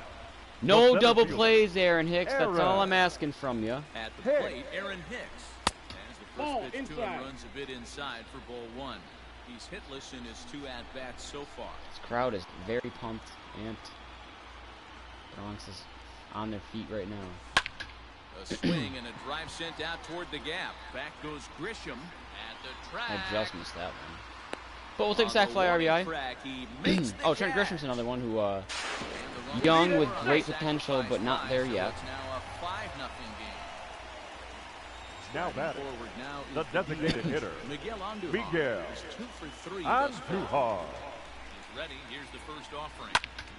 No center double fielder, plays, Aaron Hicks. That's Aaron. all I'm asking from you. At the Hicks. plate, Aaron Hicks. As the Ball first pitch to him inside. runs a bit inside for ball one. He's hitless in his 2 at-bats so far. This crowd is very pumped. Amped. Bronx is on their feet right now. A swing and a drive sent out toward the gap. Back goes Grisham at the track. I just missed that one. But we'll take a On sack the fly warning RBI. track, he makes the Oh, Trent catch. Grisham's another one who, And the run young leader with runs. great potential, but not there So yet. It's now a 5-0 game. Now Batting batting. forward now The is designated hitter, Miguel Andujar. Miguel He's 2 for 3 thus far. Andujar. He's ready. Here's the first offering.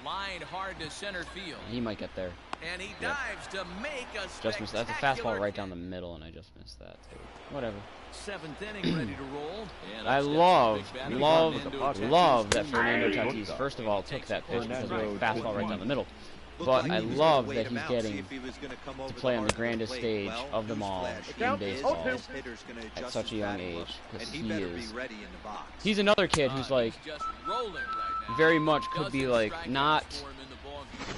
Line hard to center field. he might get there. And he Yep. dives to make a Just missed that. That's a spectacular fastball right down catch. the middle, and I just missed that, too. Whatever. 7th inning, ready to roll. And I up steps the love big batter, love Fernando Tatis. that Fernando Hey. Tatis, first of all, took that pitch because of a Fernando fastball right down the middle. Looked But like I he was love gonna that wait him he's out, see getting if he was gonna come over to play on the hard grandest plate. stage Well, of them all newsflash, in his baseball best hitter's gonna at adjust such a his young batting look, age, and because he he better is. be ready in the box. He's another kid who's like He's just rolling right now. very much could Dozen be like strikeouts not. for him in the ballgame.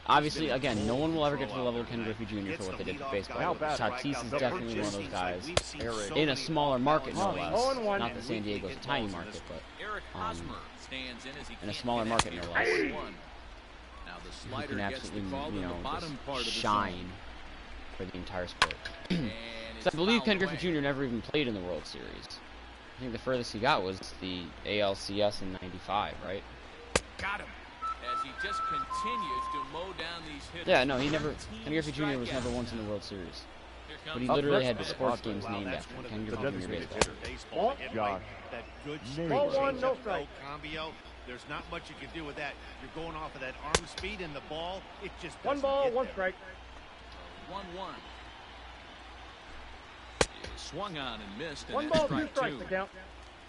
Obviously, again, no one will ever get to the level of Ken Griffey Jr. for what they did for baseball. Now But batting. Tatis is definitely one of those guys Eric. in a smaller market, no less. 0-1. Not that San Diego's a tiny market, but Eric Um, Hosmer stands in as he in a can't smaller connect market, no here. less. 0-1. Now the he slider can gets the absolutely, call in the bottom just part of the shine zone. for the entire sport. And So I believe it's Ken fouled Griffey away. Jr. never even played in the World Series. I think the furthest he got was the ALCS in '95, right? Got him. As he just continues to mow down these hitters. Yeah, no, he never. 13 Ken Griffey Jr. was never strikeouts once in the now. World Series, Here but comes he Up literally next had is sports Padres. games Wow, named that's after one him. of Ken the Griffey Jr. designated baseball. hitter. Baseball to get Josh right. That good Naylor. straight 0-1, no changeup, strike. Cambio. There's not much you can do with that. You're going off of that arm speed and the ball. It just One doesn't ball, get one there. strike. 1-1. Swung on and missed. And One that's ball, 2 strike strikes two. to count.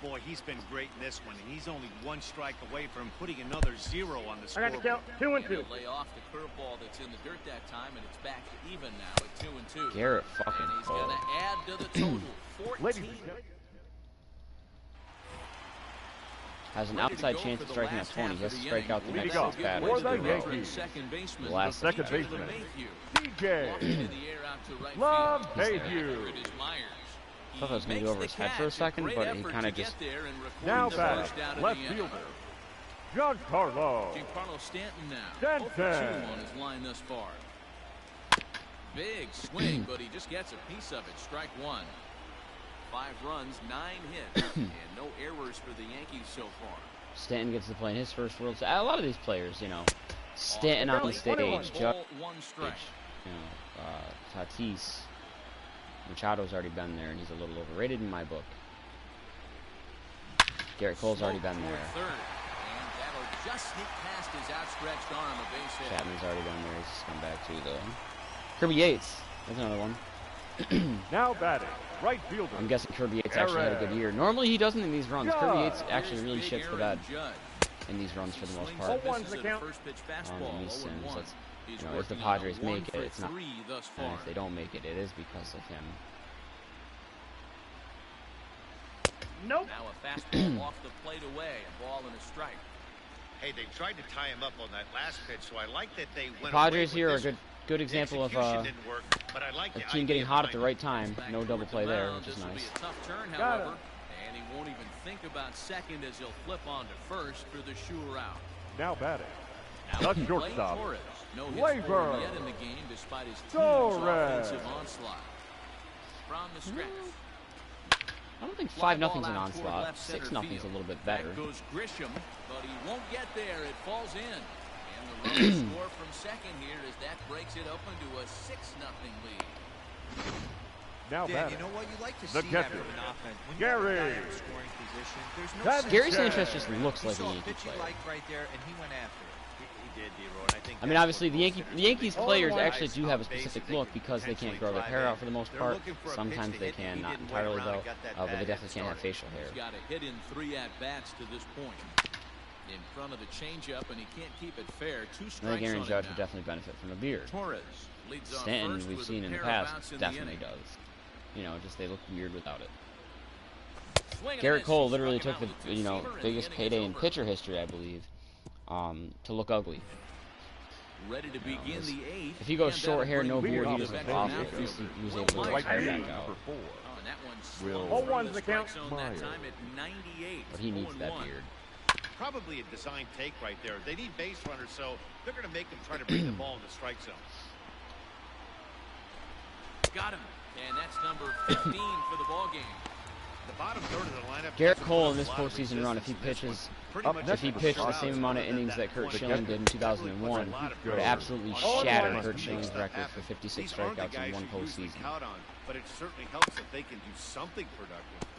Boy, he's been great in this one, and he's only 1 strike away from putting another 0 on the I scoreboard. got to count 2 and 2. He'll lay off the curveball that's in the dirt that time, and it's back to even now at 2-2. Garrett fucking And he's Cole. going to add to the total. 14. Ladies and gentlemen, Has an Ready to outside go chance for of the striking out last 20. half He has of to the strike inning. out the Leading next off 6 batters. for to the do well. Yankees. Second baseman. The last second Taylor baseman, Mayhew. DJ Lofted in the air out to right Love field. Mayhew. It is Myers. I thought that was gonna He go over makes his the head for a catch. second, Great but he effort kinda to get just- there and record now the batting, first out of left the inning. fielder, Giancarlo Giancarlo Stanton now. Stanton. 0 for 2 on his line thus far. Big swing, but he just gets a piece of it. Strike one. 5 runs, 9 hits, and no errors for the Yankees so far. Stanton gets to play in his first World Series. A lot of these players, you know, Stanton on the Belly, 21. stage, Judge, Ball, 1 strike. you know, Tatis, Machado's already been there, and he's a little overrated in my book. Garrett Cole's already been Toward there. third, and that'll just sneak past his outstretched arm, a base hit. Chapman's already been there. He's just come back too, though. Kirby Yates, that's another one. now batting, right fielder, I'm guessing Kirby Yates actually had a good year. Normally he doesn't in these runs. Yeah. Kirby Yates actually Here's really big shits the Aaron bed Judge. in these runs for the most Swings part. and 0-1's misses the at a count. first pitch fastball, And these 0-1. Sims, that's, He's you know, if the working on a Padres 1 make it, for it's not. 3 thus And far. if they don't make it, it is because of him. Now Nope. a fastball off the plate away, a ball and a strike. Hey, they tried to tie him up on that last pitch, so I like that they went Padres away here are with a this good example of Execution didn't work, but I like a the team idea getting hot at the behind right time. Back No double toward play the there, mound. which is This will nice. be a tough turn, Got however, and he won't even think about second as he'll flip on to first for the sure out. now batting, Now the Blaine shortstop, Torres. No hits Labor. for him yet in the game despite his team's Torres. offensive onslaught. From the stretch. I don't think Fly 5-0's ball an out toward onslaught. left center 6-0's a field. little bit better. Back goes Grisham, but he won't get there. It falls in. And the runner score from second here as that breaks it open to a 6-0 lead. Now Dan, batting. you know what? You like to The see that catcher, from an offense. When Gary. you have a guy in scoring position, there's no That's sense. Gary Sanchez. Sanchez just looks He like a saw a Yankee pitch he player. liked right there, and he went after it. He did, D-Roy, and I think I mean, that's obviously, what the most hitters Yankees do. players Guys actually do have a on base specific that they look can because they can't potentially grow their drive hair in. out for the most They're part. looking for a Sometimes pitch to they hit, can, and he not didn't wait entirely around and though. got that But they bat definitely can't have started. facial hair. He's got a hit in 3 at-bats to this point. In front of the changeup, and he can't keep it fair. 2 strikes I think Aaron on Judge him would now. definitely benefit from a beard. Torres leads off Stanton, first we've with seen a in the pair of past, outs in the definitely inning. does. You know, just they look weird without it. Swing and a Garrett miss. Cole He literally struck took him the out with a two-seamer, and biggest the inning is payday in over. pitcher history, I believe, to look ugly. Ready to begin the 8th. If he goes and short that'll hair, bring no the beard, he ball just back looks to awful. the At least outfield. he was Will able to Myers. Right retire field, back out. number 4. Oh, and that one Will slows Myers. in the strike zone that Myers. time at 98. But he needs that 0-1. beard. Probably a design take right there. They need base runners, so they're going to make them try to bring the ball in the strike zone. Got him. And that's number 15 for the ball game. The bottom third of the lineup. Garrett hasn't Cole put in this a lot of postseason run, if he resistance in this pitches, one. Pretty Up much next if he is pitched the Strauss. same amount of innings that Kurt Schilling did in 2001, he would absolutely shatter Kurt Schilling's record for 56 These aren't the strikeouts in guys one you usually postseason. count on, but it certainly helps if they can do something productive.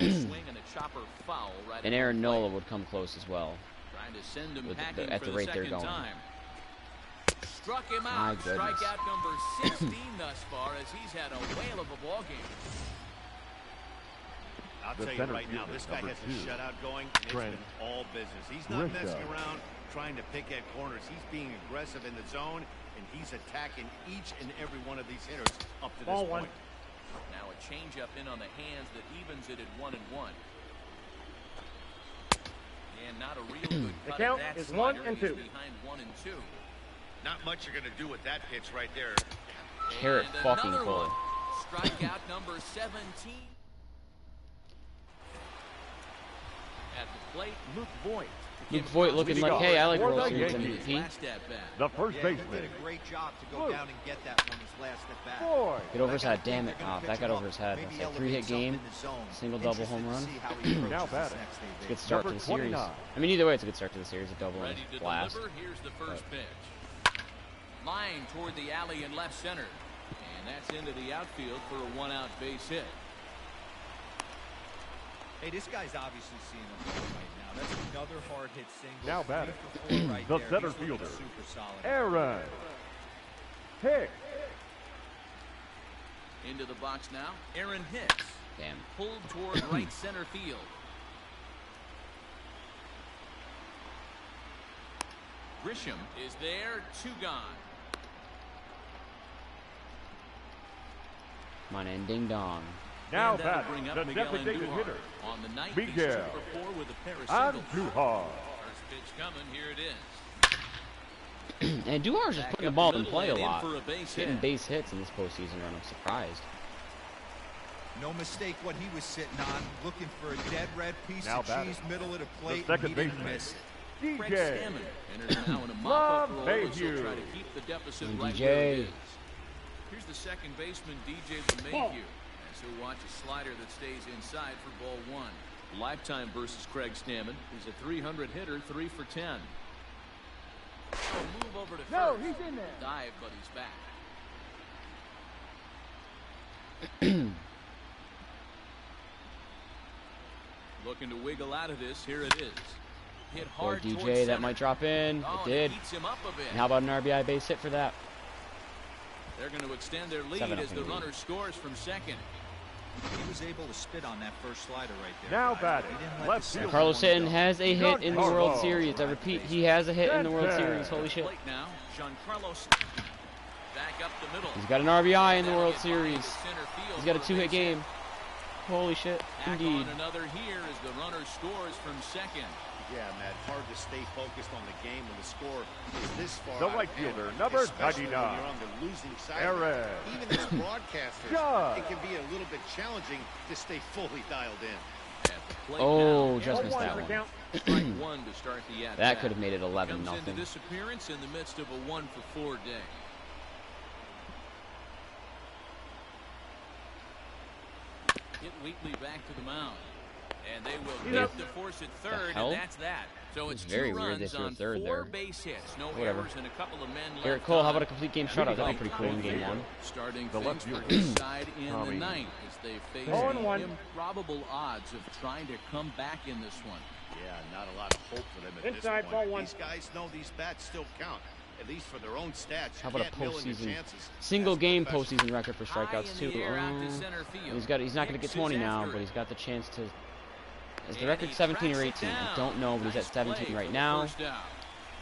Now a swing and a chopper foul right And at Aaron the plate. Nola would come close as well. Trying to send him With the- packing at for the the rate they're second going. time. Struck him My out. goodness. Strikeout number 16 thus far as he's had a whale of a ball game. I'll The tell you center right now, fielder, this guy number has a 2, shutout going, and it's Trent been all business. He's not Grisham. messing around trying to pick at corners. He's being aggressive in the zone, and he's attacking each and every one of these hitters up to this Ball one. point. Now a changeup in on the hands that evens it at 1-1. And not a real good The cut count at that is 1 slider. and He's 2. behind 1 and 2. Not much you're going to do with that pitch right there. Garrett And fucking another Cole. one. Strikeout number 17. At the plate, Luke Voigt. Luke Voigt looking like, hey, I like For World the Series Yankees. MVP. Last at bat. The first Yeah, he baseman. did a great job to go Luke. down and get that one his last at bat. Boy. Get over his I gotta head, damn think it. they're gonna Oh, pitch that got him over up, his head. maybe That's a elevate 3-hit something game. in the zone. Single double Interested home to run. see how he approaches Now this batting. next day, Good Dave. start to Number the series. 29. I mean, either way, it's a good start to the series. A double and Ready to a blast. deliver. Here's the first pitch. Line toward the alley in left center. And that's into the outfield for a 1-out base hit. Hey, this guy's obviously seeing a ball right now. That's another hard hit single. Now batting. 3 for 4 right The there. center He's looking fielder, super solid. Aaron Hicks. Into the box now. Aaron Hicks. Damn. Pulled toward right center field. Grisham is there. 2 gone. Come on in, ding dong. Now And that'll batting. bring up The Miguel designated Andujar. hitter, On the night, he Miguel struck for 4 with a pair of singles. Andujar. First pitch coming. Here it is. And Duhar's just Back putting the up ball the in middle play a and in lot. for a base Getting hit. base hits in this postseason run. I'm surprised. No mistake what he was sitting on, looking for a dead red piece Now of batting. cheese middle of the plate, The and he second didn't baseman, miss it. Craig DJ Stammen enters now in a mop-up role as he'll LeMahieu. try to keep the deficit And right DJ. where it is. Here's the second baseman, DJ LeMahieu, as he'll watch a slider that stays inside for ball 1. Lifetime versus Craig Stammen. He's a 300 hitter, 3 for 10. Move over to first. he's in there. Dive, but he's back. Looking to wiggle out of this. Here it is. Hit Or hard towards DJ, that center. might drop in. Oh, It and did. heats him up a bit. And how about an RBI base hit for that? They're going to extend their lead 7-0 as the lead. runner scores from second. He was able to spit on that first slider right there. Now guys. batting. He didn't let Left the fielder. second Carlos one Stanton go. has a hit in the World Giancarlo. Series. I repeat, he has a hit in the World Stanton. Series. Holy shit. Plate now. Giancarlo Stanton. Back up the middle. He's got an RBI in the That'll World get by Series. into center field He's got a for 2-hit base hit. game. Holy shit. Back Indeed. on another here as the runner scores from second. Yeah, Matt, hard to stay focused on the game when the score is this far The out right of hand, fielder, number especially when 99, you're on the losing side. Aaron Even as broadcasters, Judge. it can be a little bit challenging to stay fully dialed in. At the plate Oh, now. just And missed that the one. count. Strike 1 to start the at-bat. That could have made it Comes 11-0. into this appearance in the midst of a 1-for-4 day. Hit weak quickly back to the mound. And they will He's get up. to force it third, hell? and that's that. So it's very 2 weird they runs threw a on third 4 there. base hits. No Whatever. errors and a couple of men Garrett left Cole, how on. about a complete game shutout? That'd be pretty cool in game 1. Starting The left things for fielder. his side in the Tommy. 9th as they face 0-1. improbable odds of trying to come back in this one. Yeah, not a lot of hope for them at Inside, this ball point. 1. These guys know these bats still count, at least for their own stats. How about a You can't mill in your postseason, chances. single That's game professional. postseason record for strikeouts High in too? the air out to center field. He's not going to get Hicks 20 is now, after but it. he's got the chance to. Is the And record he 17 or tracks it 18? I down. don't know, but he's at Nice play 17 for right the now. first out.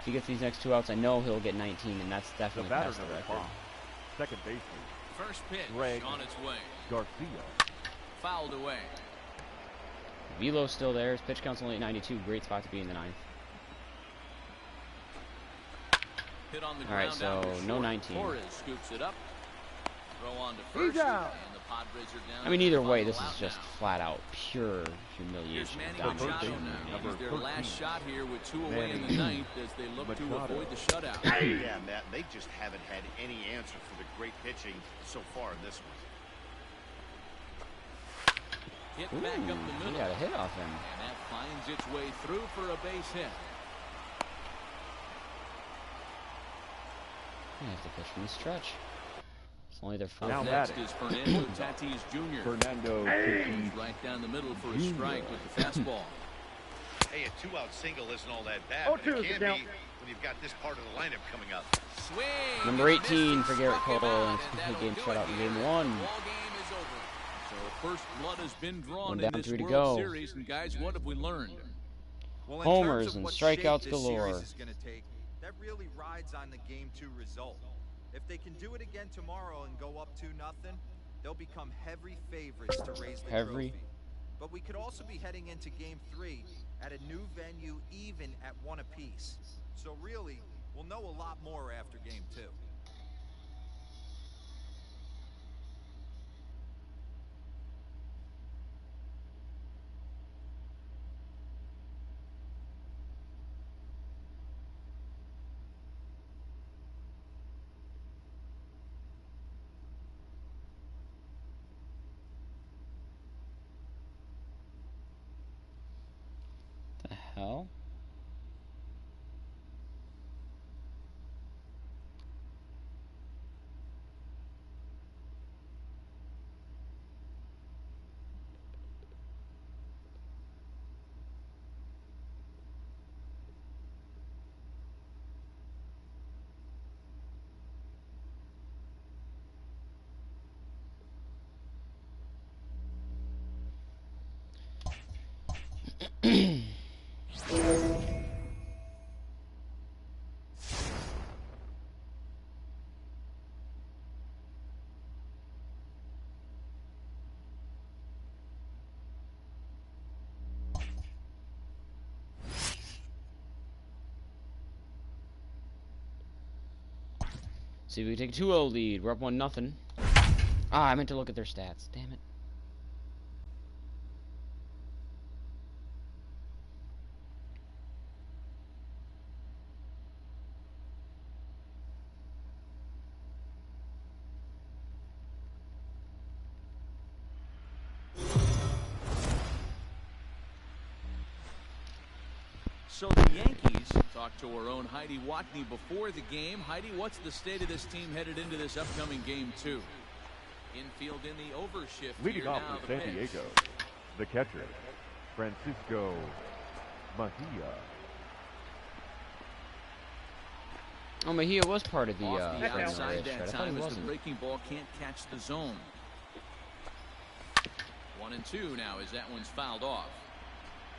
If he gets these next 2 outs, I know he'll get 19, and that's The definitely batter, past the number record. 5, second baseman, First pitch Greg on its way. Garcia. Fouled away. Velo's still there. His pitch count's only at 92. Great spot to be in the 9th. Hit on the All right, ground so out to no short. 19. Torres scoops it up. Throw on to first. He's out. And the Padres are down. I mean, to either the way, final this is out just now. flat out pure Here's humiliation. Manny Domination. first Machado baseman, now. number He's their 13. last shot here with 2 away in the Manny 9th as they look to Machado. avoid the shutout. Yeah, Matt, they just haven't had any answer for the great pitching so far in this one. Hit Ooh, back up the he middle. got a hit off him. And that finds its way through for a base hit. I have to pitch from the stretch. It's only their fourth. Now hit. that Next is Fernando Tatis Jr. Fernando He's Tatis. right down the middle for a strike with the fastball. Hey, a 2-out single isn't all that bad, Oh, but two it is the can be count. when you've got this part of the lineup coming up. Swing. Number and 18 misses, for Garrett struck him Cole, out, and and complete that'll game do shutout it in here. game The 1. ball game is over. So first blood has been drawn One in down, this 3 to World go. Series, and guys, what have we learned? Well, in Homers terms of and what strikeouts shape this galore. series is going to take, that really rides on the Game 2 result. If they can do it again tomorrow and go up 2-0, they'll become heavy favorites to raise the Heavy? trophy. But we could also be heading into Game 3 at a new venue, even at 1 apiece. So really, we'll know a lot more after Game 2. The hell? See if we can take a 2-0 lead. We're up 1-0. Ah, I meant to look at their stats. Damn it. So the Yankees talked to our own Heidi Watney before the game. Heidi, what's the state of this team headed into this upcoming Game 2? Infield in the overshift Leading here off now, for the San pitch. Diego, the catcher, Francisco Mejia. Oh, Mejia was part of the Off the Framing outside Ridge, that right? I thought he time as the wasn't. breaking ball can't catch the zone. 1-2 now as that one's fouled off.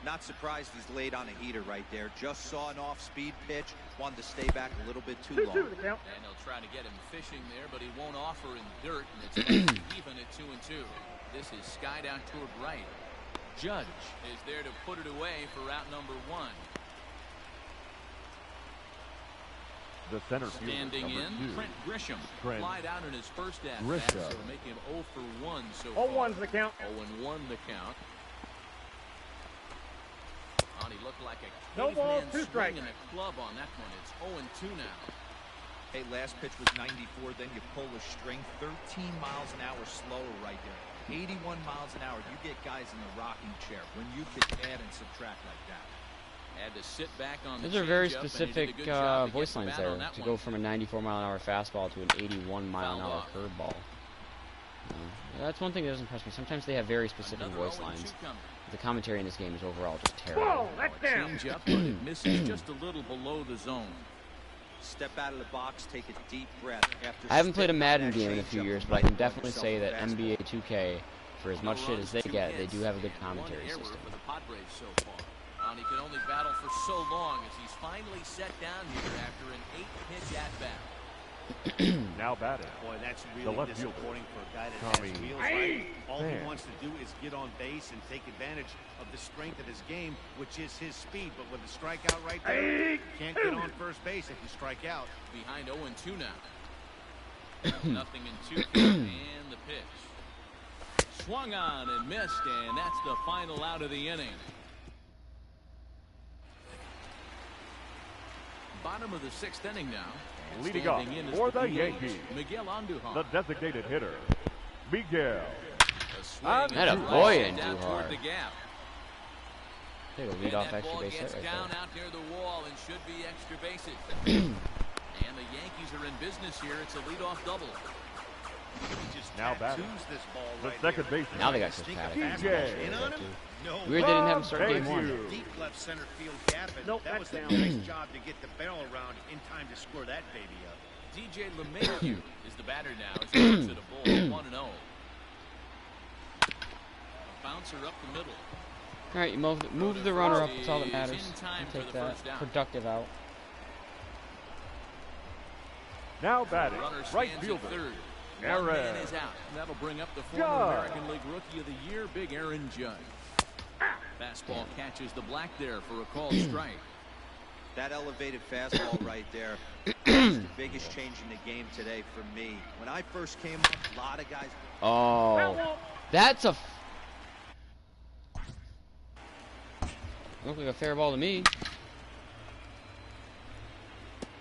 Not surprised he's laid on a heater right there. Just saw an off-speed pitch. Wanted to stay back a little bit too 2-2 long. the count. And they'll try to get him fishing there, but he won't offer in the dirt, and it's even at 2-2. This is skied out toward right. Judge is there to put it away for route number 1. The center fielder, Standing number in, 2. Trent Grisham. Trent Flied out in his first at-bat, Grisham. so making him 0 for 1 so far. 0-1's the count. 0-1 the count. Oh, he looked like a No ball, caveman 2 strikes. swinging a club on that one. It's 0-2 now. Hey, last pitch was 94, then you pull the string 13 miles an hour slower right there. 81 miles an hour. You get guys in the rocking chair when you can add and subtract like that. Had to sit back on the Those are very changeup, and he specific did a good job to voice get the lines bat there on that to one. go from a 94-mile-an-hour fastball to an 81-mile-an-hour Fouled off. curveball. That's one thing that doesn't impress me. Sometimes they have very specific Another voice 0-2 lines. coming. The commentary in this game is overall just terrible. Whoa, that's down. Changeup, but it misses just a little below the zone. Step out of the box, take a deep breath. After I haven't played a spitting Madden on that game in a few changeup, years, you but I might can find definitely yourself say a that fastball. NBA 2K, for as much shit as they get, they do have a good One commentary error system. for the Padres so far. And he can only battle for so long as he's finally set down here after an 8-pitch at-bat. Now batting. Boy, that's The really left fielder, disappointing for a guy that Tommy has wheels. Right? All he Pham. wants to do is get on base and take advantage of the strength of his game, which is his speed. But with the strikeout right there, you can't get on first base if you strike out. Behind 0-2 now. Nothing in 2 and the pitch. Swung on and missed, and that's the final out of the inning. Bottom of the 6th inning now. And Leading off standing in is for the DH, Yankees, Miguel Andujar. the designated hitter, Miguel. A swing That and a drive boy it in down too toward hard. the gap. Take a And lead-off that extra ball base hit gets right down there. out near the wall and should be extra bases. And the Yankees are in business here. It's a leadoff double. He just Now batting. tattoos this ball The right second here. baseman. Now they got Chris Sneak a Paddock. fastball in on him? No. Weird they didn't have him start Thank game one. you. Deep left center field gap, and Nope, that was that's a down. nice job to get the barrel around in time to score that baby up. DJ LeMahieu is the batter now as he looks at a ball 1-0. Bouncer up the middle. All right, you move the runner up. That's all that matters. In time You for take the that first down. productive out. Now batting, Runner right stands at fielder, third. Aaron. One man is out. That'll bring up the former Judge. American League Rookie of the Year, Big Aaron Judge. Fastball catches the black there for a called strike. That elevated fastball right there is the biggest change in the game today for me. When I first came up, a lot of guys. Oh, that's a. Looked like a fair ball to me.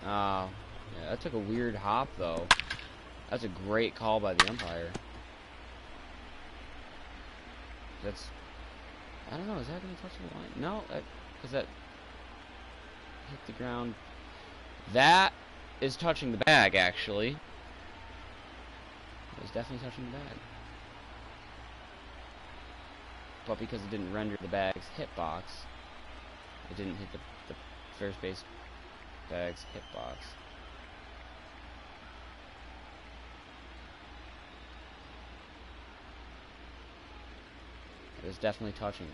Oh, yeah, that took a weird hop though. That's a great call by the umpire. That's. I don't know. Is that going to touch the line? No, because that hit the ground. That is touching the bag, actually. It was definitely touching the bag. But because it didn't render the bag's hitbox, it didn't hit the first base bag's hitbox. It was definitely touching.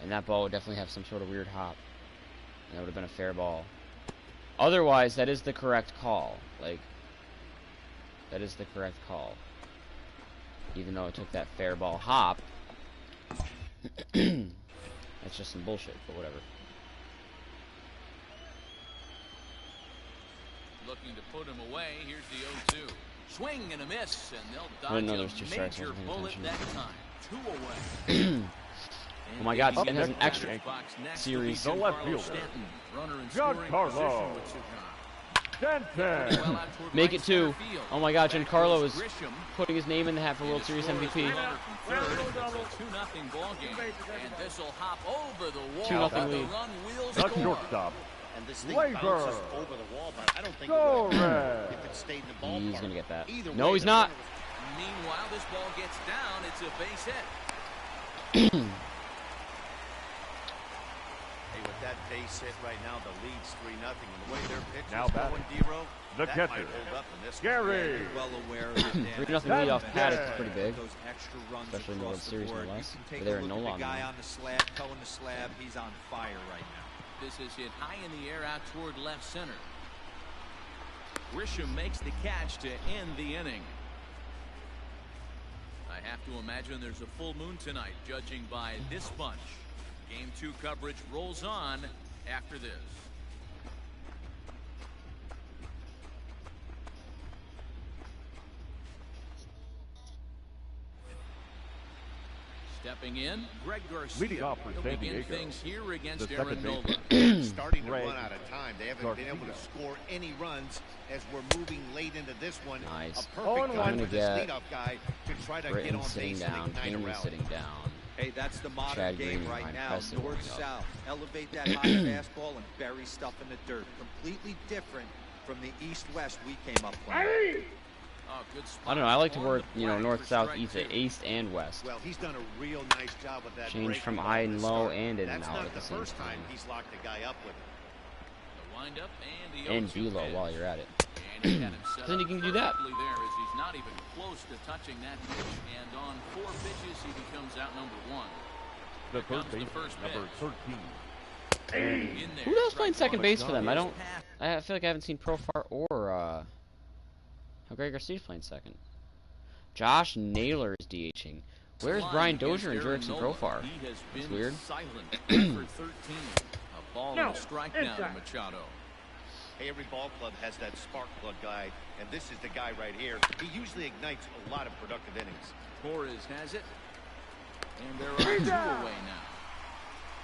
And that ball would definitely have some sort of weird hop. And that would have been a fair ball. Otherwise, that is the correct call. Like, that is the correct call. Even though it took that fair ball hop. That's just some bullshit, but whatever. Looking to put him away. Here's the 0-2. Swing and a miss, and they'll I didn't know dodge there was two a strikes. I major wasn't paying bullet attention. that time. 2 away. Oh my God, Stanton Stanton has an extra series. The left fielder, Giancarlo Stanton. Make it 2. Oh my God, Giancarlo is putting his name in the hat for World Series MVP. 2-0 ball game, and this will hop over the wall. 2-0 but the lead. run will The score. shortstop, And this thing Labor. bounces over the wall, but I don't think it would have Torres. if it stayed in the ballpark. He's gonna get that. Either No, way, he's the not. runner was- Meanwhile, this ball gets down. It's a base hit. Hey, with that base hit right now, the lead's 3-0. And the way their pitch Now is batting. going, D-Row, The that catcher, might hold up in this one. Gary. You're well aware of it, Dan. 3-0 lead off Paddock is pretty big. Those extra runs Especially in the across World Series, no board. less. You can But take they're a in look no at long the guy now. on the slab, towing the slab. He's on fire right now. This is hit high in the air out toward left center. Grisham makes the catch to end the inning. I have to imagine there's a full moon tonight, judging by this bunch. Game 2 coverage rolls on after this. Stepping in, Greg Garcia. Leading off for He'll San begin Diego, things here against the Aaron second Nola. baseman. Starting to Greg run out of time. They haven't been able to Garcia. score any runs as we're moving late into this one. Nice. A Oh, perfect and time one. for this Gonna get leadoff guy to try to get Britton on sitting base down, and ignite a Keenan rally. sitting down. Hey, that's the modern Chad game Green right behind now. Preston warming up. North-south. Elevate that high fastball and bury stuff in the dirt. Completely different from the east-west we came up playing. Hey! Oh, good spot. I don't know. I like to On work, the you know, flag north, for south, strike east, two. and west. Well, he's done a real nice job with that. Change breaking from ball high to and start. low and in and That's out not at the the same first time time. he's locked a guy up with it. The windup and the And 0-2 below pitch. while you're at it. And he had him set Then you up can do that. perfectly there as he's not even close to touching that pitch. And on 4 pitches, he becomes out number 1. The Here third comes the baseman, first number pitch. 13. In there, Who else playing strike second one. base for them? I don't. Pass. I feel like I haven't seen Profar or Greg Garcia's playing second. Josh Naylor is DHing. Where's Brian Dozier and Jurickson Profar? He has It's been weird. silent for 13. A ball No, and a strike now to inside. Machado. Hey, every ball club has that spark plug guy, and this is the guy right here. He usually ignites a lot of productive innings. Torres has it. And they're on 2 away now.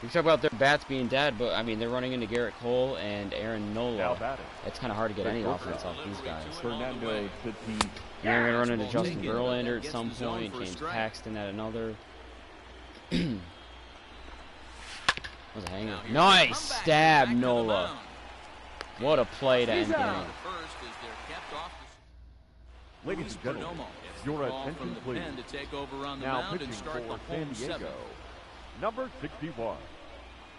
We talk about their bats being dead, but I mean they're running into Garrett Cole and Aaron Now Nola. batting, It's kind of hard to get any offense off these guys. Fernando Tatis. And they're gonna run into Fastball Justin taken. Verlander at Gets some the zone point. for a James strike. Paxton at another. Was a hanger. Now here's the Nice comeback. stab, Back to the Nola. mound. What a play to end He's the out. inning. The first is they're kept off. Ladies and gentlemen, Perdomo gets your the ball attention from the please. pen to take over on the Now mound pitching and start for the San home Diego, 7th. number 61,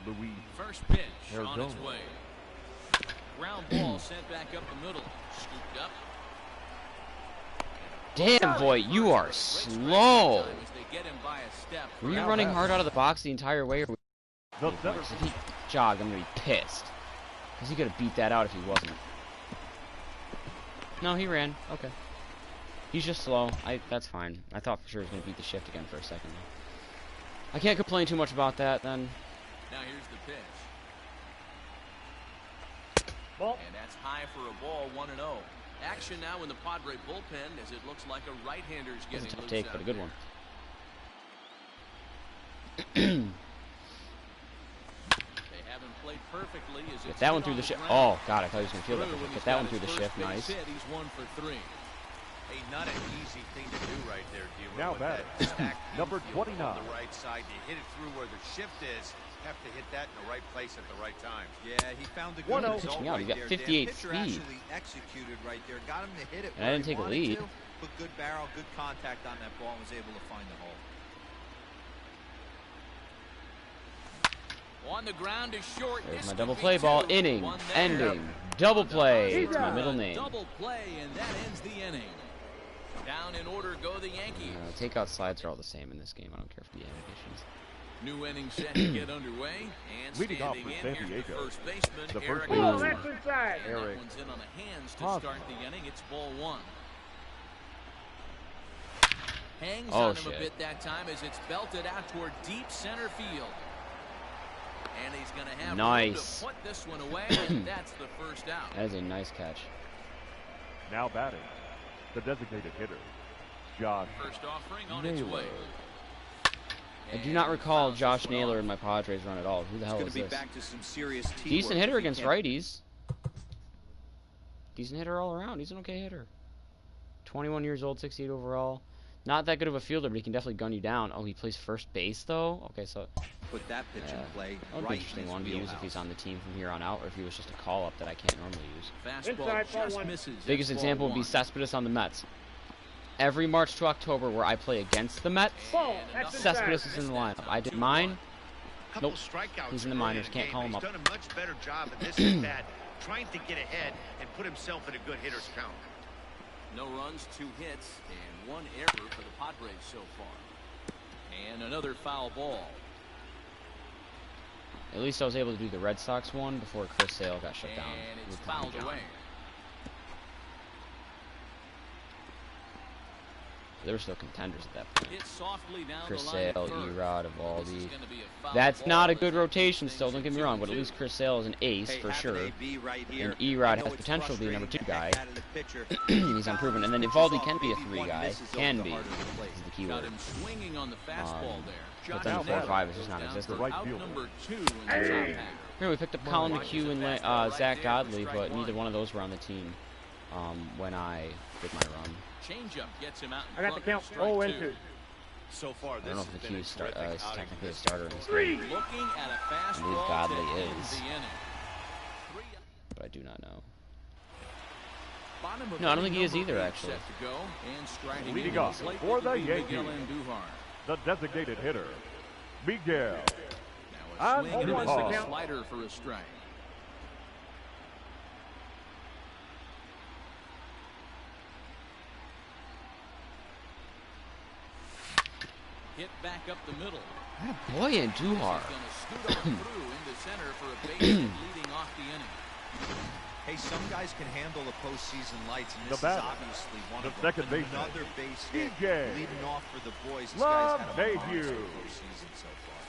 Luis. First pitch on its Perdomo. way. Ground ball sent back up the middle. Scooped up. Damn, boy, you are slow. As they get him by a step. Were you Now running batting. hard out of the box the entire way, or The center if he jogged, I'm gonna be pissed. Cause he could have beat that out if he wasn't. No, he ran. Okay. He's just slow. That's fine. I thought for sure he was gonna beat the shift again for a second. I can't complain too much about that then. Now here's the pitch. Ball. And that's high for a ball, 1-0. Action now in the Padre bullpen as it looks like a right-hander's That's getting a tough loose take, out but a good there. one. They haven't played perfectly as Get it's that one hit through on the shift. ground. Oh God, I thought he was gonna field that. Through, Perfect. and Get he's that got one his through the first shift. base Nice. hit. He's 1 for 3. Hey, not an easy thing to do right there, D. Now with that batting, stacked number infield 29. on the right side. You hit it through where the shift is. Have to hit that in the right place at the right time. Yeah, he found a good 1-0. result Pitching out, right he's got there. 58 Dan. Pitcher speed. actually executed right there. Got him to hit it And I where didn't he take a wanted lead. to, Put good barrel, good contact on that ball, and was able to find the hole. On the ground is short. There's This my could double be play ball. 2. Inning. One there. Ending. Double play. He's It's my out. middle name. Double play, and that ends the inning. Down in order go the Yankees. Takeout slides are all the same in this game. I don't care for the animations. New inning set to get underway. And Leading off standing for in, San here's the Diego, first baseman, the first Eric baseman. Oh, Hosmer. that's inside. And that Eric one's in on the hands to Hosmer. start the inning. It's ball 1. Hangs Oh, on him shit. a bit that time as it's belted out toward deep center field. And he's going to have room Nice. to put this one away, and that's the first out. That is a nice catch. Now batting, the designated hitter, Josh First offering on its Naylor. way. I do not And recall fouls this Josh one Naylor off. in my Padres run at all. Who the hell Going is to be this? back to some serious teamwork. Decent hitter If he against can't- righties. Decent hitter all around. He's an okay hitter. 21 years old, 68 overall. Not that good of a fielder, but he can definitely gun you down. Oh, he plays first base though? Okay, so Put that pitch Yeah. in play. that would be Right an interesting in his one to use if wheelhouse. he's on the team from here on out, or if he was just a call-up that I can't normally use. Fastball Inside, ball just 1. misses. Biggest That's example ball would be 1. Cespedes on the Mets. Every March to October where I play against the Mets, Ball. And That's another inside. Cespedes is in the lineup. I did mine. Couple Nope. strikeouts He's in the early minors. the Can't game. call him He's up. done a much better job in this at bat, trying to get ahead and put himself in a good hitter's count. No runs, 2 hits, and 1 error for the Padres so far. And another foul ball. At least I was able to do the Red Sox one before Chris Sale got shut down. And it's with Tommy fouled John. away. they were still contenders at that point. Hit softly down Chris the line at Sale, first. Erod, This is Evaldi. gonna be a foul That's ball not a as good it rotation keeps still, don't things get me at wrong, but at 2-2. least Chris Sale is an ace Hey, for have an sure. AB right here. And Erod I has know it's potential to be a number 2 frustrating guy. the heck out of the pitcher. He's unproven. And then Pitches Evaldi off, can be a maybe 3 one guy. misses over Can the be. heart of the plate. Is the key Got word. him swinging on the fastball there. But Josh then Now 4-5 is just Naylor non-existent. down Right for out fielder. number 2 in the top half. Here we picked up Colin McHugh and Zach Godley, but neither one of those were on the team when I did my run. Changeup gets him out in I got the front count. for strike 0-2. 2. So far, I this don't know has if been a McHugh is terrific outing technically for a this starter in this Three. game, Looking at a fastball Godley to end is. the inning. but I do not know. Bottom of No, I don't think he is number either, 8 actually. set to go, and striking Leading into off the plate for the will be Yankees. Miguel Andujar. The designated hitter, Miguel. Now a And swing and a one miss ball. with a slider for a strike. Hit back up the middle. Boy, Andujar. He's gonna scoot on through into center for a base hit leading off the inning. Hey, some guys can handle the postseason lights, and The this is batter, obviously one the of them. second baseman, Another base hit DJ leading off for the boys. This guy's had a LeMahieu. monster postseason so far.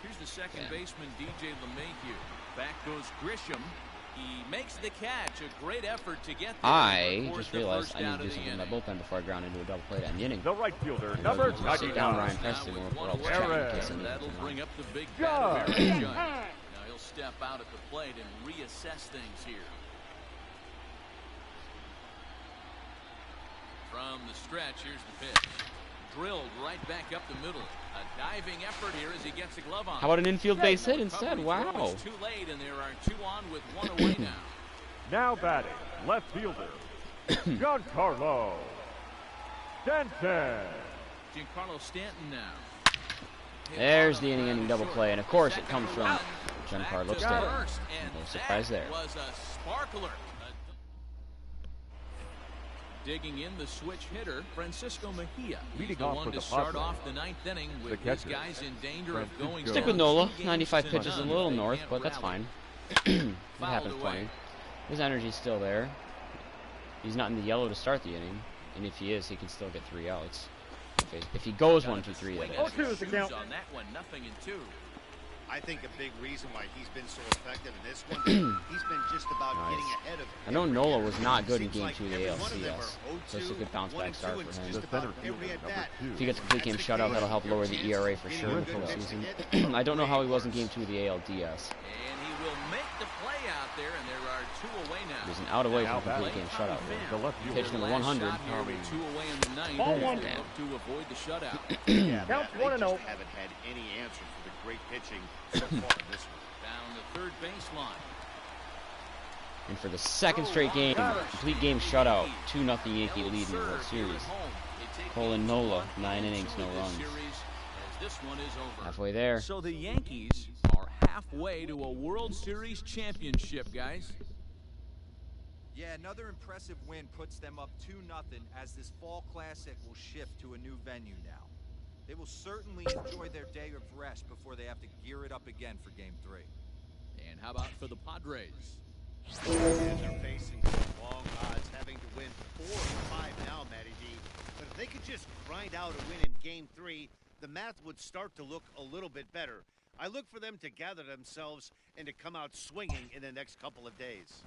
Here's the second Yeah. baseman, DJ LeMahieu. Back goes Grisham. He makes the catch. A great effort to get there. I Records just the realized first I need out to of do the something in my inning. bullpen before I ground into a double play to end the inning. The right fielder, I number was just sit down 99. Ryan Preston Now with or one else away, check in Aaron. case I need that'll to bring up the big Judge. bat of Aaron Judge. Now he'll step out at the plate and reassess things here. From the stretch, here's the pitch. Drilled right back up the middle. A diving effort here as he gets a glove on. How about an infield base hit The instead? recovery throw Wow. is too late, and there are 2 on with 1 away now. Now batting, left fielder, Giancarlo Stanton. Giancarlo Stanton now. There's the inning-ending double play, and of course it comes from Giancarlo Back to Stanton. first, and No surprise that there. was a sparkler. Digging in the switch hitter, Francisco Mejia. He's Leading the off one for to the start Padres. off the 9th inning with The his catcher, guys in danger of going Francisco. Stick with down Nola. 2 games 95 to pitches, a none little if they north, can't but that's rally. fine. It Fouled happens away. plenty. His energy's still there. He's not in the yellow to start the inning, and if he is, he can still get 3 outs. If he goes 1, 2, 3, that Swing is. and a 0-2 is the shoes count. on that one, 0-2. I think a big reason why he's been so effective in this one, he's been just about Nice. getting ahead of. I know Nola was not good in Seems Game like 2 of the every one of them ALCS, are so it's a good bounce 0-2, back start 1-2 for in him. just The center about fielder, every at number bat. 2. If he gets a complete game shutout, that'll help lower the ERA for sure in the postseason. I don't know how he was in Game 2 of the ALDS. And he will make the play out there, and there are 2 away now. He's an out away Now from a complete batting, game shutout. the left Pitch fielder, number Last 100. shot here with 2 away in the 9th. Ball as one. they look to avoid the shutout. Yeah, Count man, 1-0. they just haven't had any answer for the great pitching so far in this one. Down the third baseline. And for the second straight game, complete game shutout, 2-0 Yankee They'll lead in the serve World here Series. at home. They take Colin game Nola, 1 9 and innings, 2 no of this runs. series as this one is over. Halfway there. So the Yankees are halfway to a World Series championship, guys. Yeah, another impressive win puts them up 2-0 as this fall classic will shift to a new venue now. They will certainly enjoy their day of rest before they have to gear it up again for Game 3. And how about for the Padres? And they're facing some long odds, having to win 4 or 5 now, Matty D. But if they could just grind out a win in Game 3, the math would start to look a little bit better. I look for them to gather themselves and to come out swinging in the next couple of days.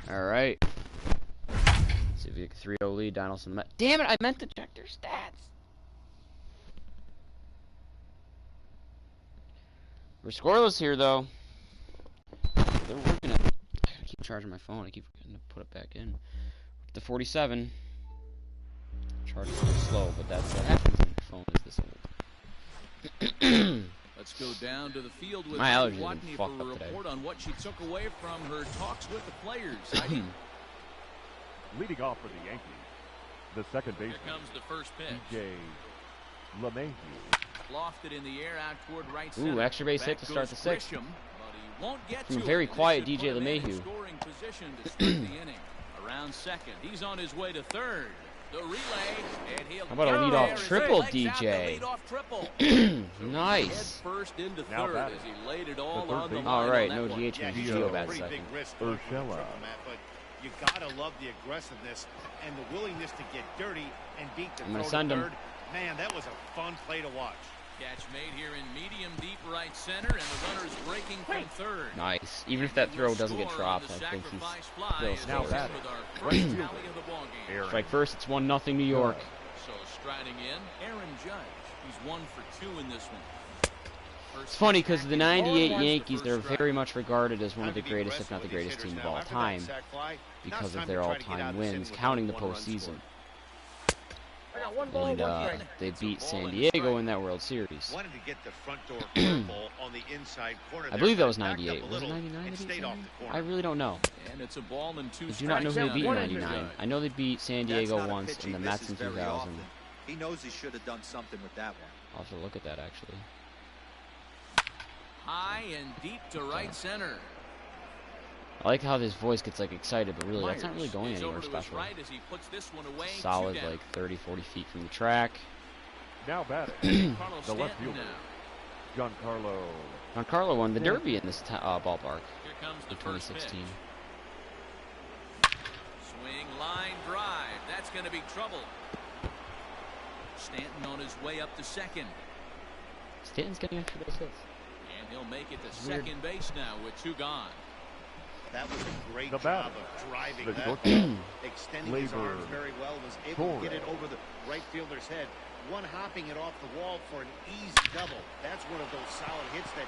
All right. See if you get a 3-0 lead. Donaldson. Damn it! I meant to check their stats. We're scoreless here, though. They're working it. I gotta keep charging my phone. I keep forgetting to put it back in. The 47. Charging so slow, but that's what happens when your phone is this old. Let's go down to the field with My allergies Watney have been for fucked a up today. report on what she took away from her talks with the players. Heidi? Leading off for the Yankees, the second Here baseman, comes the first pitch. DJ LeMahieu. Lofted in the air out toward right Ooh, center. extra base hit Back to start goes the sixth. Grisham, but he won't get From to very it. quiet This DJ should put him in LeMahieu. scoring position to start the inning. Around second, he's on his way to third. The relay, and he'll How about a get leadoff there as he triple, legs out the DJ? leadoff triple. Nice. Head first into Now third batting. as he laid it all The third on the baseman. line. All right, on no that one. GH Yeah, and he's Gio Gio a bad pretty second. big risk going for the Urshela. triple, Matt, but you gotta love the aggressiveness and the willingness to get dirty and beat the I'm gonna throw send to him. third. Man, that was a fun play to watch. Catch made here in medium deep right center, and the runner's breaking from third. Nice. Even if that throw doesn't get dropped, I think he's still Now scoring. batting. First Right tally fielder, of the ball game. Aaron. Strike first, it's 1-0 New York. So striding in, Aaron Judge. He's 1 for 2 in this one. It's funny because the 98 Yankees, they're very much regarded as one of the Time to be greatest, if aggressive not the with these greatest team hitters of now. all After that time sac fly, now because it's of time their to try to get out all-time of this inning wins, with counting only the one run postseason. scored. I got one ball, And one strike. they beat It's a San ball and a Diego strike. in that World Series. Wanted to get the front door curveball on the inside corner. I there, believe that but was it backed up 98. a Was it little 99 and they beat stayed San off Diego? the I corner. really don't know. And it's a ball and 2 I do not know who they strikes beat in now. 99. I know they beat San That's Diego not a once pitching and the miss Mets in very 2000. often. He knows he should have done something with that one. I'll have to look at that actually. High and deep to right center. I like how this voice gets like excited, but really that's not really Myers going is anywhere over to his special. right as he puts this one away. Solid 2 down. like 30-40 feet from the track. Now batting, Carlos the left Stanton fielder, now. Giancarlo. Giancarlo won the Derby in this ballpark Here comes the in first 2016. pitch. Swing, line, drive. That's going to be trouble. Stanton on his way up to second. Stanton's getting extra base hits. And he'll make it to Weird. second base now with 2 gone. That was a great The job batter, of driving the that shortstop, ball, extending his Labor arms very well, was able to get it Torres. over the right fielder's head, one hopping it off the wall for an easy double. That's one of those solid hits that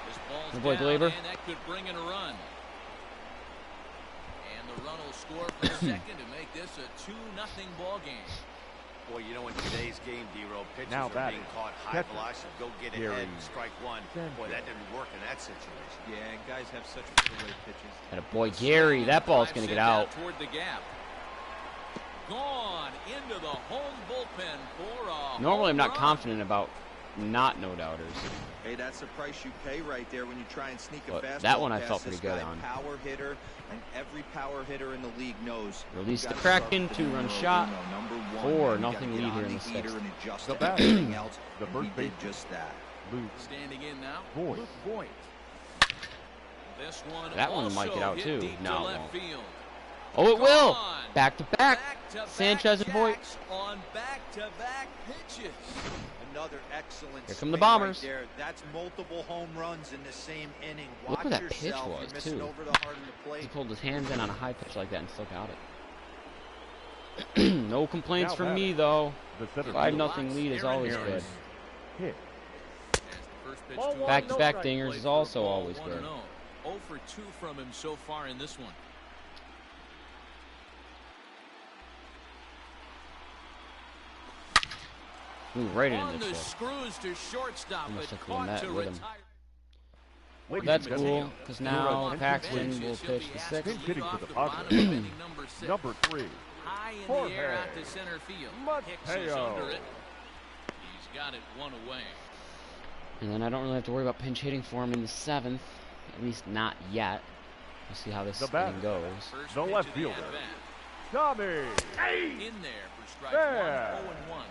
This ball's Good boy, down, Glaber. and that could bring in a run. And the run will score for second to make this a 2-0 ball game. boy, you know, in today's game, D-Row, pitchers Now are batting, being caught high catcher, velocity. Go get Gary ahead and strike one. Boy, that didn't work in that situation. Yeah, and guys have such put away pitches. And a boy Gary, that ball's gonna get out. Toward the gap. Gone into the home bullpen for a Normally I'm home not run. confident about not no-doubters. Hey, that's the price you pay right there when you try and sneak a But fastball. that one I past felt pretty this good guy. on. Power hitter, and every power hitter in the league knows. Release you the gotta Kraken, start 2-run from shot. number 1. 4-0 You gotta get lead on here in the heater sixth. and adjust The to batter, everything else. the and first he did baseman, just that. Luke Standing in now. Voigt. Luke Voigt. This one That one might also get out, hit too. deep to No, it left won't. field. Oh, it will! Gone. Back-to-back. Back-to-back Sanchez and Voigt. jacks on back-to-back pitches. Another excellent Here come the swing Bombers. Right there. That's multiple home runs in the same inning. Look Watch where that pitch yourself. was, You're missing too. over the heart of the He plate. pulled his hands in on a high pitch like that and still got it. No complaints Now from me, batting, though. the center 5-0 fielder, lead is Aaron always Harris. good. hit. As the first pitch Ball to one, Back-to-back no strike. dingers Played is for a also ball, always 1-0. good. 0 for 2 from him so far in this one. Ooh, right in On the the chip. screws to shortstop, Almost but took the caught net to with him. retire. Ladies That's and cool, gentlemen, because your now attention, Paxton please. will pitch the sixth. Pinch hitting for the bottom Padres. of inning number 6. Number 3, High in Jorge the air out to center field. Hicks is Mateo. under it. He's got it 1 away. And then I don't really have to worry about pinch hitting for him in the 7th. At least not yet. We'll see how this The inning batter. goes. First The pitch left of the fielder. at-bat. Tommy. In there for strike There. 1, 0-1.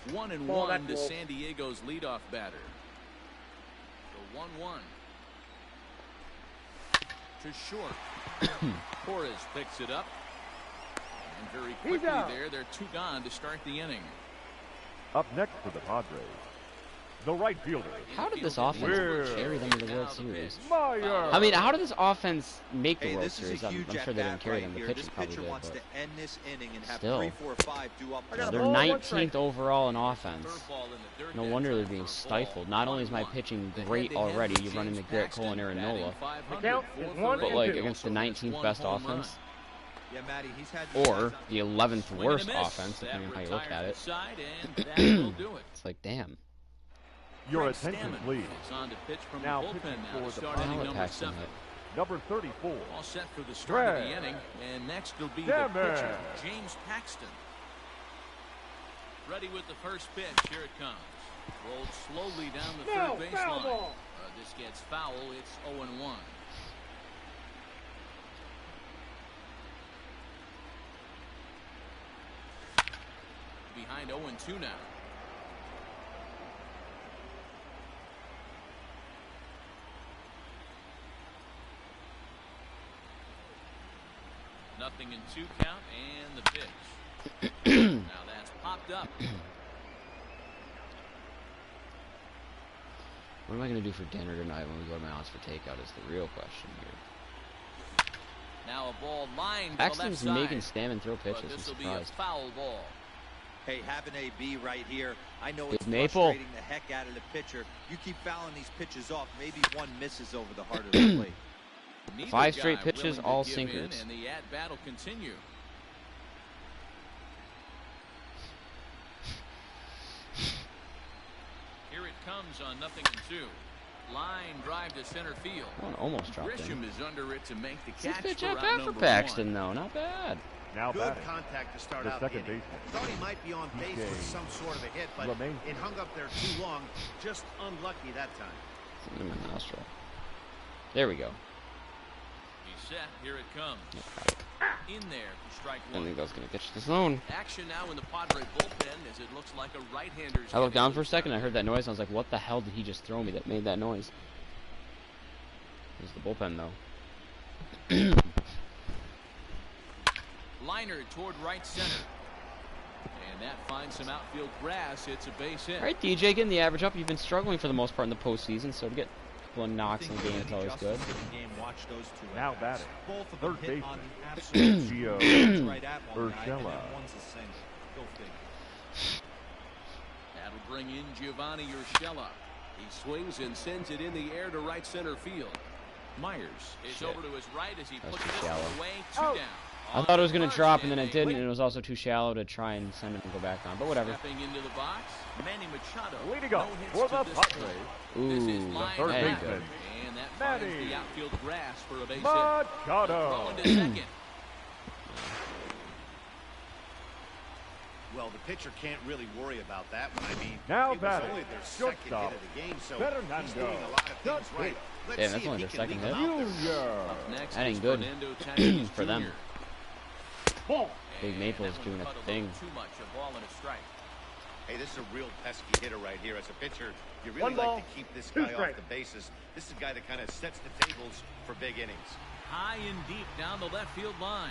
1-1 Ball that to wolf. San Diego's leadoff batter. The 1-1. To short. Torres picks it up. And very He's quickly out. there, they're 2 gone to start the inning. Up next for the Padres, The right fielder. How did this offense Will carry them to the World Series? Meyer. I mean, how did this offense make the Hey, World this is Series? a I'm huge sure they didn't at-bat carry right them. The here. pitching This probably pitcher did, wants but to end this inning and have still. 3, 4, 5 due up. I got a they're ball, 19th overall in offense. No wonder they're being stifled. Not only is my pitching great already, you're running the Garrett Cole and Aaron Nola, The count is 1 but and like 2. against the 19th best offense, Yeah, Matty, he's had or the 11th worst offense, depending on how you look at it. It's like, damn. Your attention, please. On to pitch from Now the bullpen pitching now to for the start Pirates. inning Now it number packs 7. them hit. Number 34. All set for the start of the Drag. inning, and next will be Damn the pitcher, it. James Paxton. Ready with the first pitch. Here it comes. Rolled slowly down the No, third foul baseline. ball. This gets foul. It's 0-1. Behind 0-2 now. Nothing in 2 count, and the pitch. Now that's popped up. What am I gonna do for dinner tonight when we go to my aunt's for takeout? Is the real question here. Now a ball lined to the left Paxton's side. making Stammen throw pitches. I'm This will be a surprised. foul ball. Hey, have an AB right here. I know Good it's Maple. frustrating the heck out of the pitcher. You keep fouling these pitches off. Maybe one misses over the heart of the plate. Neither 5 straight guy pitches, willing to all give in, sinkers. and the at-bat will continue. Here it comes on 0-2. Line drive to center field. One almost dropped Grisham in. is under it to make the This catch pitch for at out bat for number Paxton, 1. though. Not bad. Now Good batting. contact to start The out the second inning. baseman. Thought he might be on base with some sort of a hit, but Remain. it hung up there too long. Just unlucky that time. It's in my nostril. There we go. He's set. Here it comes. In there for strike I 1. think I was gonna catch the zone. Action now in the Padre bullpen as it looks like a right-hander's I looked down getting for a loose second. out I heard that noise. I was like, "What the hell did he just throw me that made that noise?" It was the bullpen, though. Liner toward right center. And that finds some outfield grass. It's a base hit. All right, DJ, getting the average up. You've been struggling for the most part in the postseason, so to get a couple of knocks in the game is always good. Now batting. Both of Third them hit baseman. on the absolute Gio edge right at one guy, and Urshela. then one's a single. Go figure. That'll bring in Giovanni Urshela. He swings and sends it in the air to right center field. Myers is Shit. over to his right as he That's puts too it shallow. away. 2 Out. down. I thought it was going to On drop, and then it standing. didn't, and it was also too shallow to try and send it and go back on. But whatever. Stepping into the box, Manny Machado. Leading up No hits for to the this Padres. point. This is Ooh, line third there you drive. go. baseman. And that finds Manny the outfield grass for a base hit. Machado. Throwing to second. Well, the pitcher can't really worry about that one. I mean, Now it was batting. only their second hit Shortstop. of the game, so Fernando. he's doing a lot of things Third right. base. Let's Damn, see that's if only he their can second leave hit. them out there. Junior. Up next That ain't is good Fernando Tatis for them. Jr. Ball. Big And Maple that is one doing a cut thing. little Too much, a ball and a strike. Hey, this is a real pesky hitter right here. As a pitcher, you really One ball, like to keep this two guy off strikes. the bases. This is a guy that kind of sets the tables for big innings. High and deep down the left field line.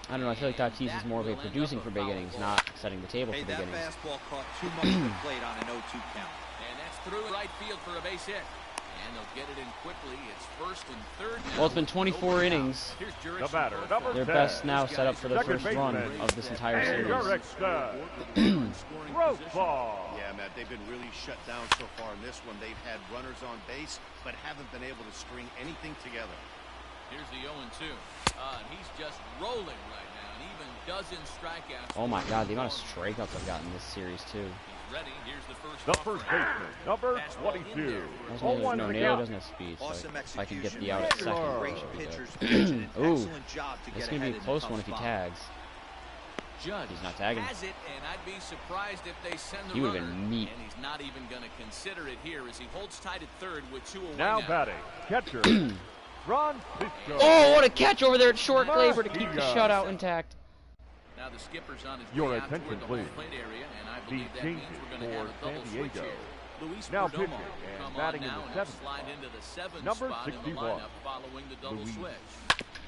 I don't know. I feel like Tatis is more of a producing for big innings, not setting the table Hey, for big that innings. fastball caught too much of the plate on an 0-2 count. And that's through right field for a base hit. And they'll get it in quickly. It's first and third now. Well, it's been 24 innings. Here's The batter, number Their 10. best now set up for the Second first run baseman. of this entire And series. your extra. Road ball. Yeah, Matt, they've been really shut down so far in this one. They've had runners on base, but haven't been able to string anything together. Here's the 0-2. He's just rolling right now. And even dozens strikeouts. Oh my God, the amount of strikeouts I've gotten this series too. He's ready. Here's the first. The offering. first baseman, number 22. No, the Naylor count. doesn't have speed, so Awesome if I can get execution. the out at second, Regular. that Great should be pitchers good. pitch an Ooh, excellent job to it's get gonna ahead be a in close tough one if he spot. tags. Judge He's not tagging. has it, and I'd be surprised if they send the He would've runner. been neat. And he's not even going to consider it here as he holds tight at third with 2 away Now now. batting, catcher, Francisco. Oh, what a catch over there at short labor to keep the Marquez. shutout intact. Now the skipper's on his Your way out attention, toward the home please. plate area, and I The believe that means changes we're going to have a for double San switch Diego. here. Luis Now Perdomo pitching will and come batting on in now the and seventh slide spot. into the 7th Number spot in the 61. lineup following the double Luis switch.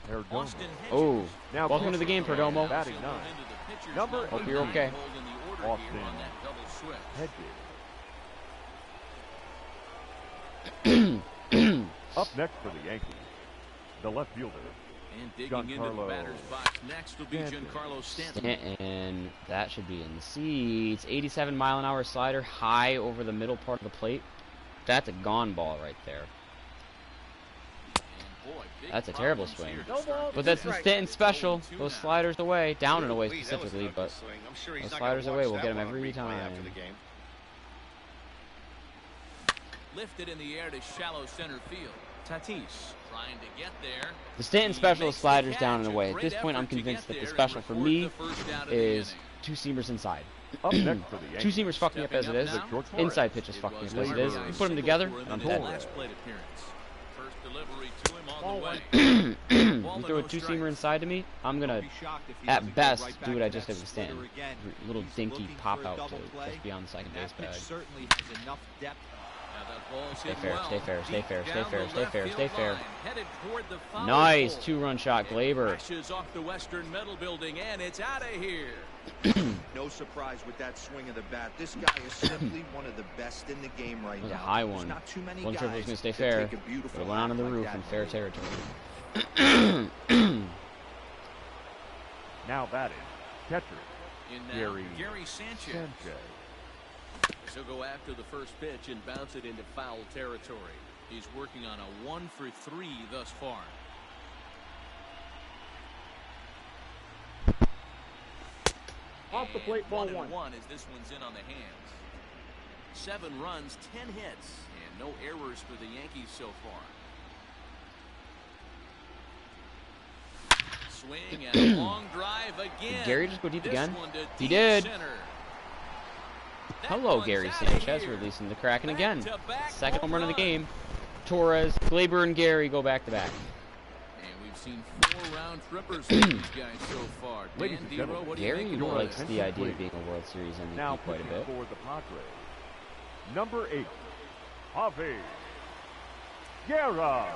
Perdomo. Austin Hedges. Oh, Now welcome to the game, pitching. Perdomo. Batting He'll nine. move into the pitcher's Number mound. Hope you're okay. Holding the order here Austin on that double switch. Hedges. Up next for the Yankees, the left fielder, And digging into the Giancarlo batter's box next will be Stanton. Giancarlo Stanton. And that should be in the seats. 87-mile-an-hour slider, high over the middle part of the plate. That's a gone ball right there. And boy, big That's a terrible problems swing. here to No start ball, the But that's the inning. Stanton It's special. 0-2 Those now. sliders away, down and away Lee, that was an specifically, ugly but swing. I'm sure he's those not sliders gonna away watch will that get him one on every replay time. after the game. Lifted in the air to shallow center field. Tatis trying to get there. the Stanton He special is makes the sliders catch, down and a away. At great this point, I'm effort to convinced get that the there special and for record me the first out of the is inning. two seamers inside. Up next for the Two Yankees, seamers fuck me up as it is. Stepping up now, Inside pitches It fuck me was up as it a is. RBI You put them single together, for him and I'm in his dead. last plate appearance. First delivery to him on Ball the way. You Ball throw a no two-seamer strikes. inside to me, I'm Don't gonna, be shocked if he at doesn't go best, right do back what I to just that did with splitter Stanton. again. Little He's dinky looking pop for a out double to play. just beyond the second base That pitch bag. certainly has enough depth. Now that ball's Stay hit fair, well. stay fair, stay Deep fair, stay down fair, the stay left fair, field stay fair. line, headed toward the foul Nice pole. two-run shot, And Glaber. crashes off the Western Metal Building, and it's out of here. No surprise with that swing of the bat. This guy is simply one of the best in the game right That was a now. high There's one. not too many Wasn't sure if it was guys gonna stay that fair, take a but beautiful it went on hop the like roof that in and fair hit it. territory. now batting, catcher, In now, Gary Gary Sanchez. Sanchez. He'll go after the first pitch and bounce it into foul territory. He's working on a 1-for-3 thus far. Off the plate, ball one. 1-1 as this one's in on the hands. 7 runs, 10 hits, and no errors for the Yankees so far. Swing and a long drive again. Did Gary just go deep This again? one to He deep did. center. That Hello, one's Gary outta Sanchez, here. releasing the Kraken again. Back-to-back Second home run of the runs. game. Torres, Glaber, and Gary go back to back. And we've seen 4 round trippers from these guys so far. Ladies Dan and Dero, gentlemen, what do you Gary think of your likes this? the attention, idea of please. being a World Series Now MVP quite a pitching bit. for the Padres, number 8, Javi Guerra.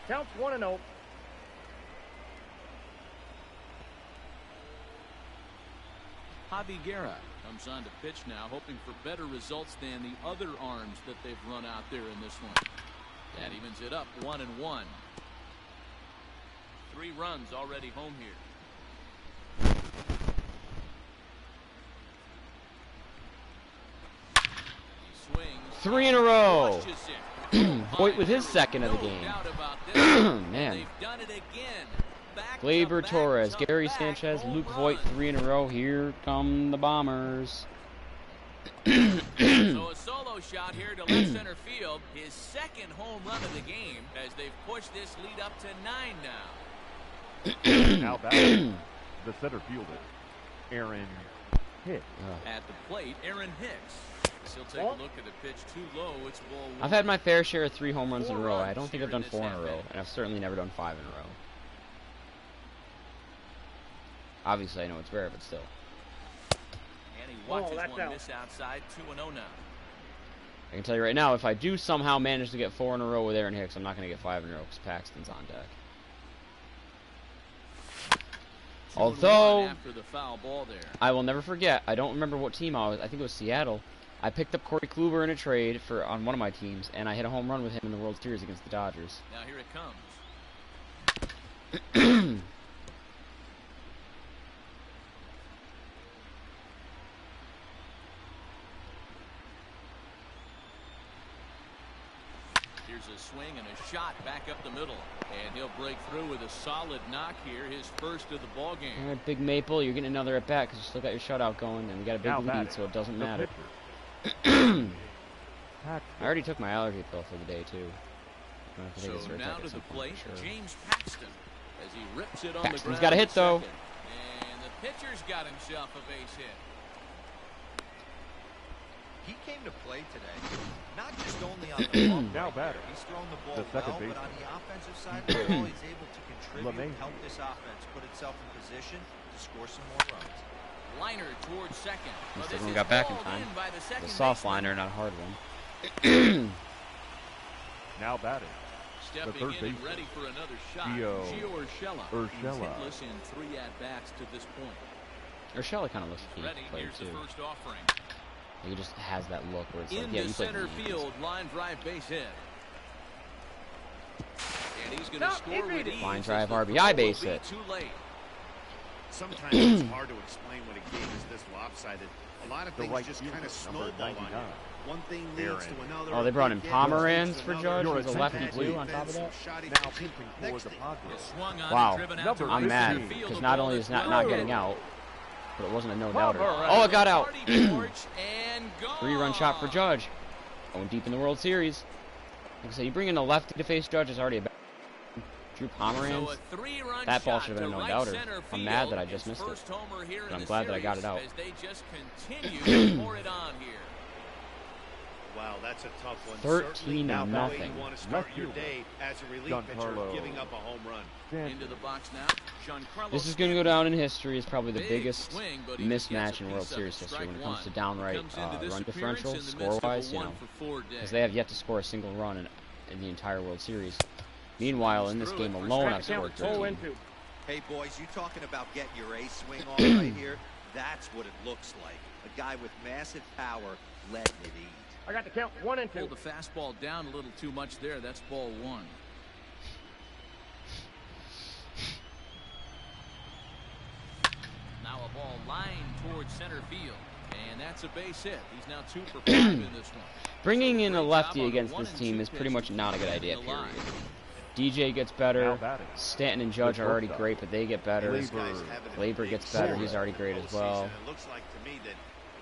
Counts 1-0. Javi Guerra comes on to pitch now, hoping for better results than the other arms that they've run out there in this one. That evens it up 1-1. 3 runs already home here. He swings. 3 in a row. Crushes it. Voit with his second of the No game. doubt about this. Man. They've done it again. Glaber, Torres, Gary Back-to-back Sanchez, home Luke Voit, runs. 3 in a row. Here come the Bombers. So a solo shot here to left center field. His second home run of the game as they've pushed this lead up to 9 now. Now batting, the center fielder, Aaron Hicks. At the plate, Aaron Hicks. He'll take Ball. a look at the pitch too low. It's ball 1. I've had my fair share of 3 home runs in a 4 row. I runs don't think here I've done in 4 in this a row, half-inning. and I've certainly never done 5 in a row. Obviously, I know it's rare, but still. And he watches that's one out. miss outside. 2-0 now. I can tell you right now, if I do somehow manage to get 4 in a row with Aaron Hicks, I'm not going to get 5 in a row because Paxton's on deck. 2-1 Although, after the foul ball there. I will never forget, I don't remember what team I was. I think it was Seattle. I picked up Corey Kluber in a trade on one of my teams, and I hit a home run with him in the World Series against the Dodgers. Now here it comes. Here's a swing and a shot back up the middle. And he'll break through with a solid knock here, his first of the ball game. All right, Big Maple, you're getting another at bat because you still got your shutout going, and we got a big Now lead, batting, so it doesn't the matter. pitcher, I already took my allergy pill for the day too. I have to take a So Zyrtec now at to some the point plate, for sure. James Paxton, as he rips it on Paxton's the ground. got a hit, at though. second. And the pitcher's got himself a base hit. He came to play today, not just only on the ball. Now batter, He's thrown the ball the second well, but baseman. on the offensive side of the ball, he's able to contribute, LeMahieu. help this offense put itself in position to score some more runs. Liner towards second. At Well, least this everyone is got back in hauled time. by the second The soft baseman. liner, not a hard one. now batting, Stepping third in and baseman, ready for another shot. Gio Gio Urshela. Urshela. He's hitless in 3 at-bats to this point. Urshela kind of looks like he Ready, played here's too. the first offering. He just has that look where it's like, yeah, Into you played for center the Yankees. field, line drive base hit. And he's going to No, score with ease. Line as drive the RBI throw will base be hit. Too late. Sometimes it's hard to explain when a game is this lopsided. A lot of The things right just fielder, kind of number snowball on 99. you. One thing leads to another. Oh, they brought in Big hit Pomeranz leads to for another. Judge. He's a lefty Bad too on top of defense, that. shoddy Now pitching. pitching for Next the thing- Padres. Swung on Wow. and driven out to Number I'm right mad center field. because The not ball only is is not well getting over. out, but it wasn't a no-doubter. Pomeranz. Oh, it got out. Hardy Porch and gone. 3-run shot for Judge. Going deep in the World Series. Like I said, you bring in a lefty to face Judge is already a bad. Drew So Pomeranz. a 3-run That ball shot should have been to a right no-doubter. center I'm field. mad that I just His missed it. first homer here But in I'm the glad that I got it series out. As they just continue to pour it on here. Wow, that's a tough one. 13 Certainly not the way nothing. you want to start Left your fielder. day as a relief pitcher, Giancarlo. giving up a home run. Into the box now. Giancarlo This is going to go down in history as probably the Big biggest swing, but he just gets mismatch a in World piece of Series it. history Strike when it comes to one. downright Comes into this run appearance differential, in the midst of a score-wise, 1-for-4 day. because they have yet to score a single run in the entire World Series. Meanwhile, in this Through game it for alone, I've strike scored count. 0 13. and 2. Hey, boys, you talking about getting your ace swing on right here? That's what it looks like. A guy with massive power letting it eat. I got the count 1 and 2. Pulled the fastball down a little too much there. That's ball one. Now a ball lined towards center field. And that's a base hit. He's now 2 for 5 in this one. Bringing in a Great lefty job on against the this 1 and team 2 is pretty much pitch not a good to idea, the period. line. DJ gets Now better. batting. Stanton and Judge are already great, but they get better. This guy's having a Labor big gets better. season. He's already great as Postseason, well. It looks like to me that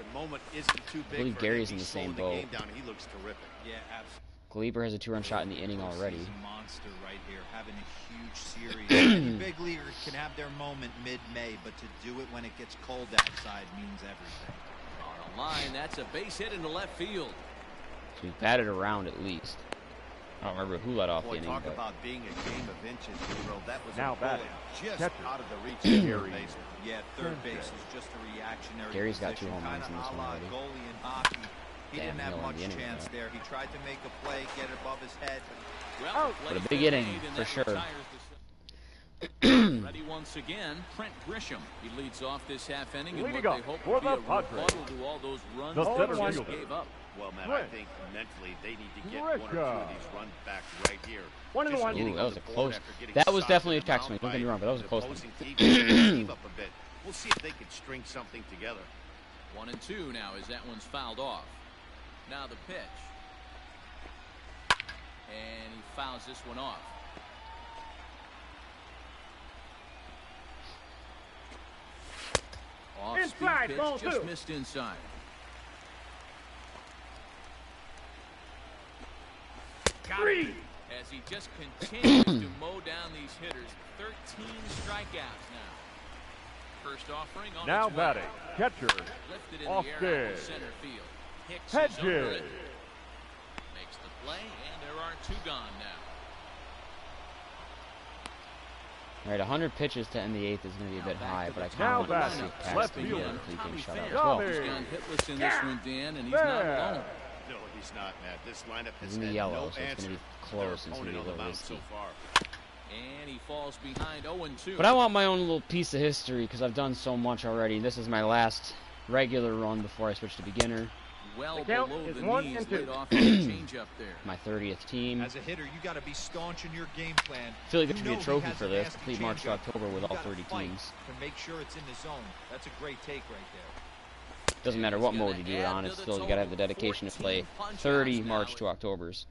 the moment isn't too big believe for Gary's him. in the He's same slowing the boat. game down. He looks terrific. Yeah, absolutely. Gleber has a 2-run shot in the inning already. Postseason monster right here, having a huge series. Any big leaguer can have their moment mid-May, but to do it when it gets cold outside means everything. On a line, that's a base hit into left field. So he batted around at least. I don't remember who let off the Boy, inning, talk but about being a game of inches, Hero. That was Now a bullet batting. just Catcher. out of the reach of the Gary. baseman. Yeah, third base is just a reactionary Gary's got 2 position, home runs in kinda this a one la already. goalie in hockey. He Damn, didn't he have only much the inning, chance though. there. He tried to make a play, get it above his head, but Well, But a play big been inning, made, and for that sure. retires the Ready once again, Trent Grisham. He leads off this half inning in what Leading they off hope for will be a the Padres. rebuttal to all those runs The that center they just fielder. gave up. Well, man, Right. I think mentally they need to get 1 or 2 of these runs back right here. 1 and Just 1. getting Ooh, that on was the a board close. after getting That was socked definitely in a the check mound swing. Don't get me by wrong, but that was a the close one. opposing team. They gave up a bit. We'll see if they can string something together. 1 and 2 now as that one's fouled off. Now the pitch. And he fouls this one off. Off-speed Inside, pitch, ball just 2. missed inside. Three. As he just continues to mow down these hitters. 13 strikeouts now. First offering on Now its way. batting. Catcher. Lifted in Off the air out to dead. center field. Hicks is under Hedges. it. Makes the play, and there are 2 gone now. All right, 100 pitches to end the 8th is going to be a bit high, but I kind Now of want to batting. see Paxton Left get fielder. a complete Tommy game shutout Pham as well. Tommy. has gone hitless in this one, Dan, and he's There. not alone. No, he's not, Matt. This lineup He's has in the had yellow, no so it's going answer to be to their close and it's going opponent to be a on the little mound so risky. far. And he falls behind 0-2. But I want my own little piece of history because I've done so much already. This is my last regular run before I switch to beginner. well The count below is the 1 knees, and 2. laid off with a changeup there. My 30th team. as a hitter, you got to be staunch in your game plan. I feel like there You should be a know he trophy has for a this. nasty Complete March to changeup. October with You all gotta 30 fight teams. to make sure it's in the zone. That's a great take right there. Doesn't matter what mode you do it on, it's still you gotta have the dedication to play 30 March to Octobers.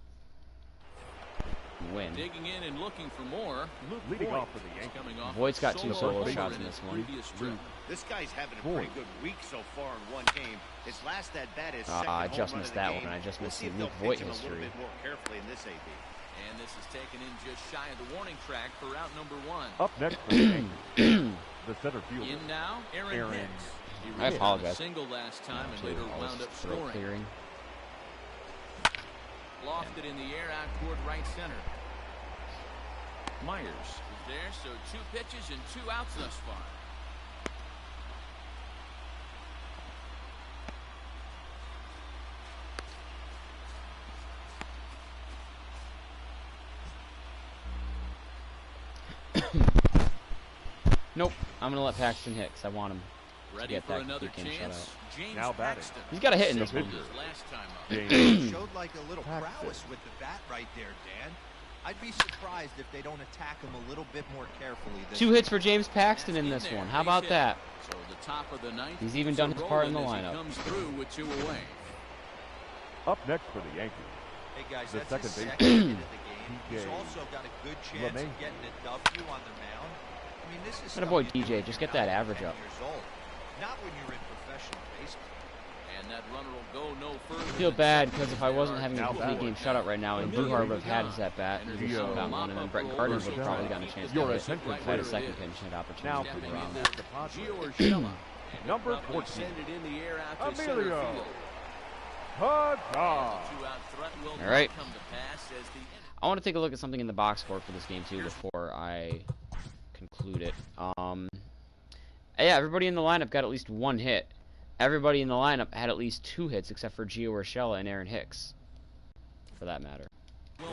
Win. Digging in and looking for more. Leading off for the He's Yankees. coming off Voigt's a got 2 solo homer shots in his this one. previous trip. This guy's having a Boy. pretty good week so far in one game. His last at bat is I second just home run missed of the that game. one, and I just We'll missed see the if Luke they'll Voigt pitch him a history. little bit more carefully in this AB. And this is taken in just shy of the warning track for route number 1. Up next for the Yankees. The center fielder. In now, Aaron Aaron. Hicks. He I reached apologize. a single last time and Too, later all wound this up throat scoring. clearing. Lofted in the air out toward right center. Myers is there, so 2 pitches and 2 outs thus far. Nope, I'm gonna let Paxton hit 'cause I want him. Ready get for that another complete game chance. shutout. James Now batting. Paxton. He's got a hit in this one. Singled his last time up. James Showed like a little prowess with the bat right there, Dan. I'd be surprised if they don't attack him a little bit more carefully. 2 hits for James Paxton in this there, one. How base about hit. that? So the top of the ninth. He's even keeps done it his part in the rolling as he lineup. comes through with 2 away. up next for the Yankees. Hey guys, The that's second his baseman. second hit of the game. He's DJ also got a good chance of LeMay. getting a W on the mound. I mean, this is That boy stuff you do DJ, when just you're get that not average 10 up. years old. Not when you're in professional baseball. And that runner will go no further. I feel than bad second because if as I there wasn't are having a Now complete batting. game shutout right now, and Duhar would have had his at bat, he would have got one, and then Brett Gardner would have probably gotten a chance to Your hit. attention, If I had a please. second pinch hit Now opportunity for to the around Yankees, that. the Padres. Gio Urshela. Number Abruptly 14. send it in the air out to center Emilio. field. Ta-ta. Two-out threat will All right. not come to pass as the inning. I want to take a look at something in the box score for this game too before I conclude it. Yeah, everybody in the lineup got at least 1 hit. Everybody in the lineup had at least 2 hits except for Gio Urshela and Aaron Hicks, for that matter.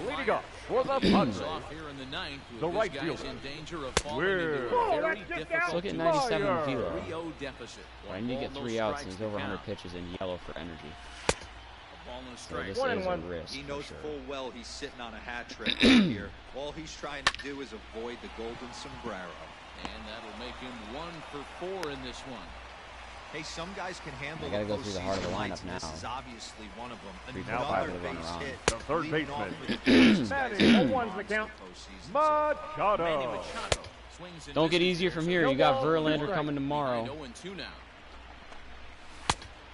Leading up for the Leads Padres. off here in the ninth with The his right guys fielder. in danger of falling We're- into Oh, a very that's just difficult out. Let's look at 97 Fire. velo. 3-0 deficit. I need to get Ball, 3 no outs, and strikes he's to over 100 count. pitches in yellow for energy. A ball and a So strike. this 1 is and a 1. risk. He for knows sure. full well he's sitting on a hat trick right here. All he's trying to do is avoid the golden sombrero. And that'll make him 1 for 4 in this one. Hey, some guys can handle I gotta the go through the heart of the postseason lineup lights, and now. This is obviously one of them. Now Another five to run base around. hit. The third leading off baseman. for the Dodgers. Batting. Guys, 0-1's the count. postseason. Manny Machado. Machado swings and Don't get misses easier there, from so here. No You got ball, Verlander strike. coming tomorrow. 0-2 now.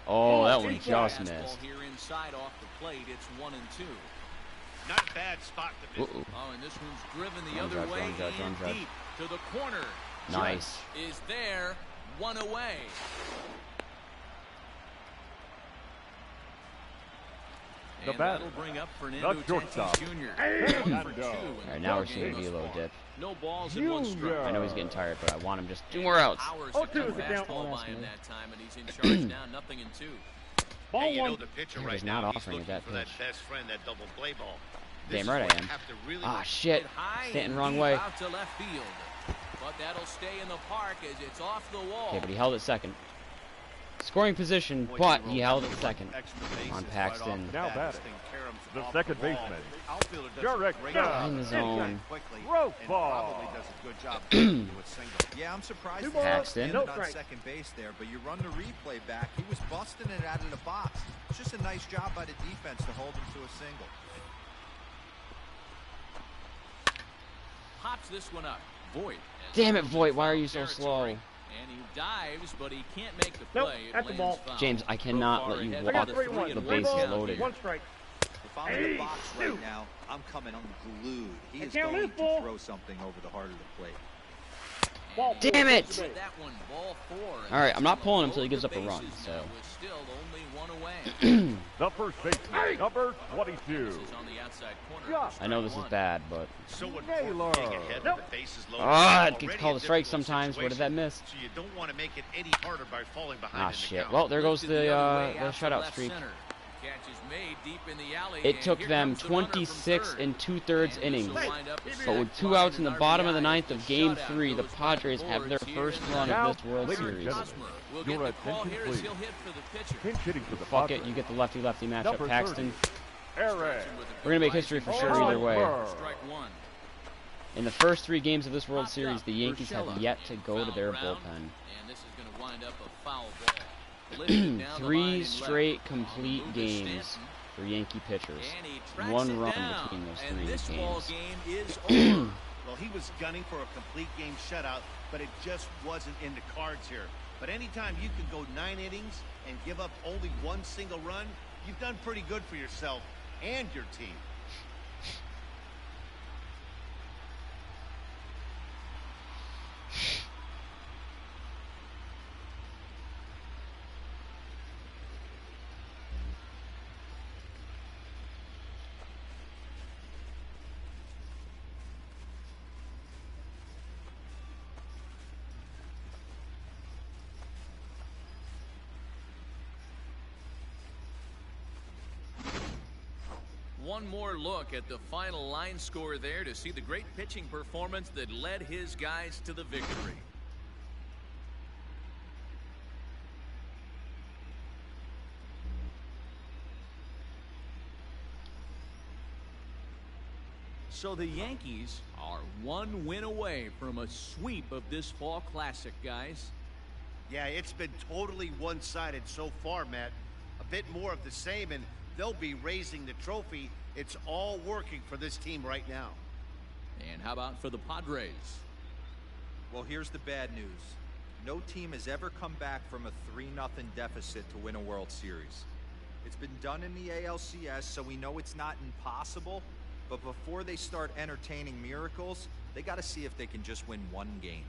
Oh, that Oh, one big just Fastball missed. here inside off the plate. It's 1-2. Not a bad spot to visit. Uh-oh. Oh, and this one's driven the Run other judge, way run judge, run and judge. deep to the corner. Nice. Judge is there, 1 away. The And batter, that'll bring up Fernando the shortstop. Tatis Jr. Hey, 1 for 2 Fernando. in All right, the now we're game seeing thus velo far. dip. No balls and 1 strike. I know he's getting tired, but I want him just 2 more outs. Powers 0-2 to is the count. fastball Oh, by that's him good. that time, and he's in charge now, 0-2. Ball Hey, you know 1. the pitcher He right was now. not He's offering looking that for that pitch. best friend, that double play ball. Damn This is right where I you am. have to really Ah, shit. Hit high Stanton and wrong deep way. out to left field. But that'll stay in the park as it's off the wall. Okay, but he held it second. Scoring position, but he held it second on Paxton. Now batting. The second baseman. Jarek In the zone. Rope ball. Probably does a good job getting to a single. Yeah, I'm surprised 2 he balls, Paxton. no landed on strike. second base there, but you run the replay back. He was busting it out of the box. It's just a nice job by the defense to hold him to a single. Pops this one up. Voit. Damn it, Voit, why are you so slow? And he dives, but he can't make the Nope, play. It that's a lands ball. foul. James, I cannot let you ahead I got with walk a 3-1. 3 the and bases 3 1 balls, loaded. 1 strike. If I'm in the box right now, I'm coming unglued. He The is count going is to full. throw something over the heart of the plate. Ball Damn it! With that one, ball 4. All right, I'm not pulling him till he gives up a run, Bases so. now with still only 1 away. The first baseman, number 22. This is on the outside corner. Yeah. for I know strike this is one. bad, but So Naylor. important getting ahead Nope. with the bases loaded. ah, it Already gets called a strike difficult sometimes. Where did that miss? So you don't want to make it any harder by falling behind Ah, in the shit. count. Well, there goes Lifted the other way the out to shutout left streak. center. Catch is made deep in the alley, It and took here them comes the runner from 26 third. and 2/3 And innings. this'll wind up a But with sac 2 fly outs in and the bottom of the RBI. ninth of Game Shutout 3, the goes by Padres the have their boards here first in the run Now, of this World ladies and Series. gentlemen, Hosmer will your get the call attention, here as please. he'll hit for the pitcher. Pinch hitting for the Fuck Padres. it, you get the lefty-lefty matchup. Number Paxton. 30, Aaron. We're gonna make history for sure either way. Strike 1. In the first 3 games of this World Popped Series, up, the Yankees have Urshela yet to in go to foul their ground, bullpen. And this is going to wind up a foul ball. Lifted down the line 3 and straight left. complete Move to games Stanton, for Yankee pitchers. and he tracks 1 it run down, between those and 3 this ball games. game is over. Well, he was gunning for a complete game shutout, but it just wasn't in the cards here. But anytime you can go 9 innings and give up only 1 single run, you've done pretty good for yourself and your team. One more look at the final line score there to see the great pitching performance that led his guys to the victory. So the Yankees are one win away from a sweep of this fall classic, guys. Yeah, it's been totally one-sided so far, Matt. A bit more of the same, and they'll be raising the trophy. It's all working for this team right now. And how about for the Padres? Well, here's the bad news. No team has ever come back from a 3-0 deficit to win a World Series. It's been done in the ALCS, so we know it's not impossible. But before they start entertaining miracles, they got to see if they can just win one game.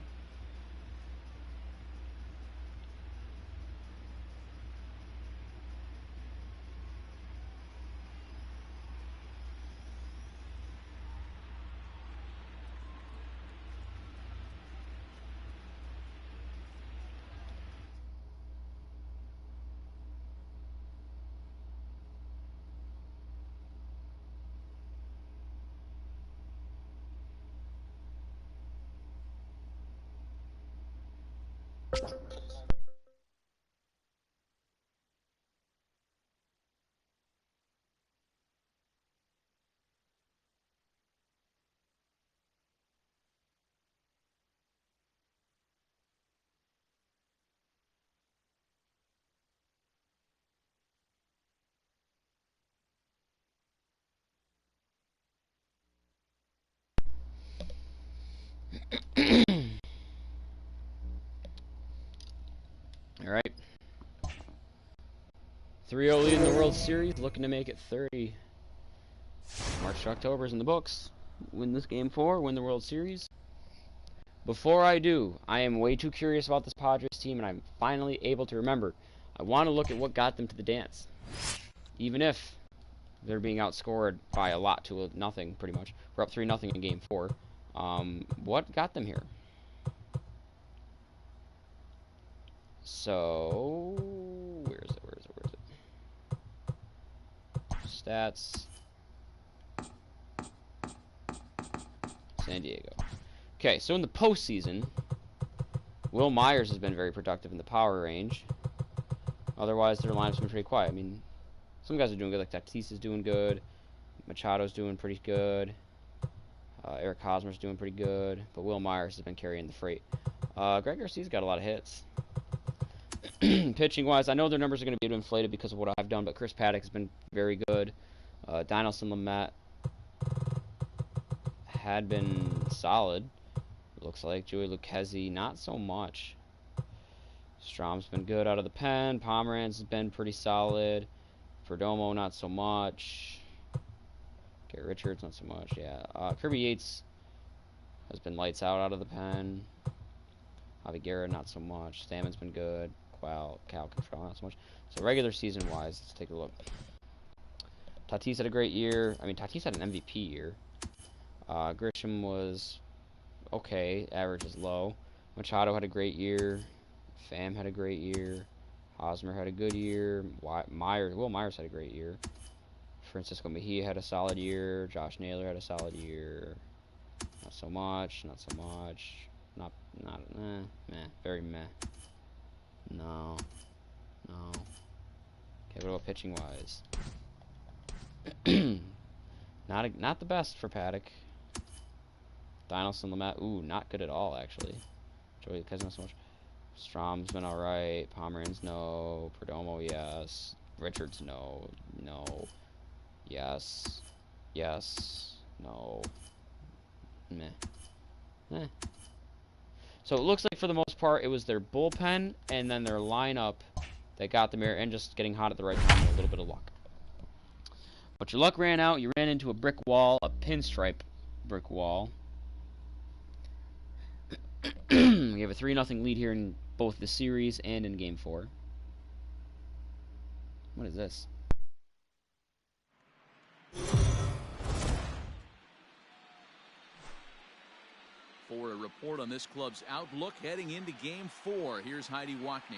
All right. 3-0 lead in the World Series, looking to make it 30. March to October is in the books. Win this game 4, win the World Series. Before I do, I am way too curious about this Padres team, and I'm finally able to remember. I want to look at what got them to the dance. Even if they're being outscored by a lot to nothing, pretty much. We're up 3-0 in game 4. What got them here? So, where is it? Stats. San Diego. Okay, so in the postseason, Will Myers has been very productive in the power range. Otherwise, their lineup's been pretty quiet. I mean, some guys are doing good, like Tatis is doing good. Machado's doing pretty good. Eric Hosmer's doing pretty good. But Will Myers has been carrying the freight. Greg Garcia's got a lot of hits. Pitching-wise, I know their numbers are going to be inflated because of what I've done, but Chris Paddock has been very good. Dinelson Lamet had been solid. Looks like Joey Lucchesi, not so much. Strom's been good out of the pen. Pomeranz has been pretty solid. Perdomo, not so much. Garrett Richards, not so much. Yeah. Kirby Yates has been lights out of the pen. Javi Guerra, not so much. Stammen's been good. Cal Control, not so much. So regular season-wise, let's take a look. Tatis had a great year. I mean, Tatis had an MVP year. Grisham was okay. Average is low. Machado had a great year. Pham had a great year. Hosmer had a good year. Will Myers had a great year. Francisco Mejia had a solid year. Josh Naylor had a solid year. Not so much. Not so much. Meh. Very meh. No. Okay, what about pitching wise? Not the best for Paddock. Dinelson Lamet, not good at all actually. Joey Lucchesi, not so much. Strom's been alright. Pomeranz, no. Perdomo, yes. Richards, no. Yes. No. Meh. So it looks like for the most part it was their bullpen and then their lineup that got them here, and just getting hot at the right time and a little bit of luck. But your luck ran out. You ran into a brick wall, a pinstripe brick wall. We have a 3-0 lead here in both the series and in Game 4. What is this? For a report on this club's outlook heading into Game 4, here's Heidi Wackney.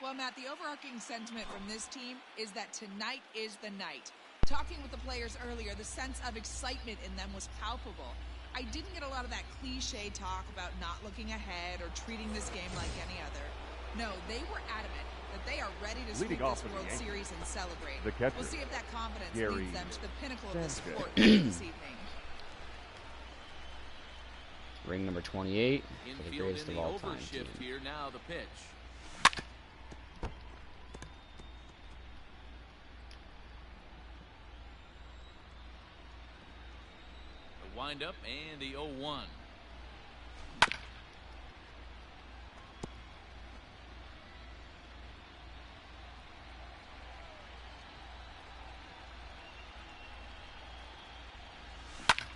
Well, Matt, the overarching sentiment from this team is that tonight is the night. Talking with the players earlier, the sense of excitement in them was palpable. I didn't get a lot of that cliche talk about not looking ahead or treating this game like any other. No, they were adamant that they are ready to sweep this World Series and celebrate. We'll see if that confidence leads them to the pinnacle of the sport this evening. Ring number 28 for the Infield greatest in of the all time team. overshift here. Now the pitch. The windup and the 0-1.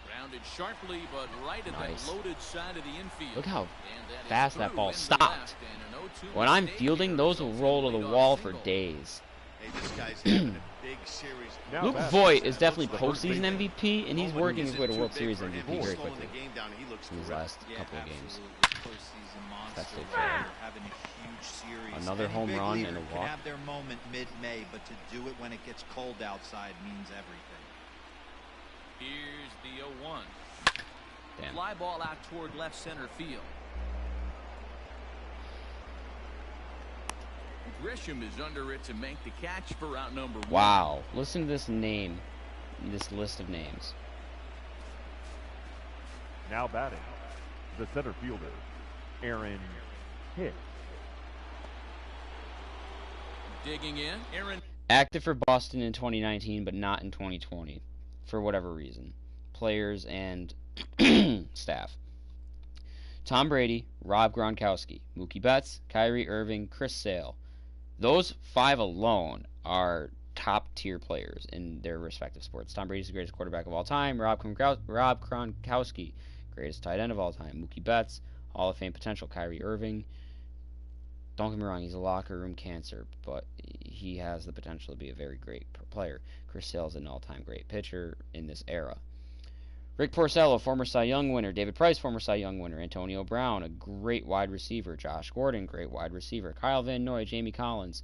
Grounded sharply, but right at Nice. that loaded side of the infield. Look how And that is fast that through ball into stopped. left, and an 0-2 When I'm mistake fielding, here those will results in roll a to the leadoff wall for single. days. Hey, this guy's having a big series. Now Luke batting, Voigt is looks definitely like postseason first baseman. MVP, and he's Moment working his isn't way to too World big Series for him. MVP He's very slowing quickly the game down. He looks in these terrific. last couple of games. Absolutely. Postseason monster. That's it right for here, having a huge series. another Any home big run leaguer and a can walk. have their moment mid-May, but to do it when it gets cold outside means everything. Here's the 0-1. Damn. Fly ball out toward left center field. Grisham is under it to make the catch for out number 1. Wow. Listen to this name, this list of names. Now batting, the center fielder, Aaron Hicks. Digging in, Aaron. Active for Boston in 2019, but not in 2020, for whatever reason. Players and staff. Tom Brady, Rob Gronkowski, Mookie Betts, Kyrie Irving, Chris Sale. Those 5 alone are top-tier players in their respective sports. Tom Brady's the greatest quarterback of all time. Rob Gronkowski, greatest tight end of all time. Mookie Betts, Hall of Fame potential. Kyrie Irving, don't get me wrong, he's a locker room cancer, but he has the potential to be a very great player. Chris Sale is an all-time great pitcher in this era. Rick Porcello, former Cy Young winner. David Price, former Cy Young winner. Antonio Brown, a great wide receiver. Josh Gordon, great wide receiver. Kyle Van Noy, Jamie Collins.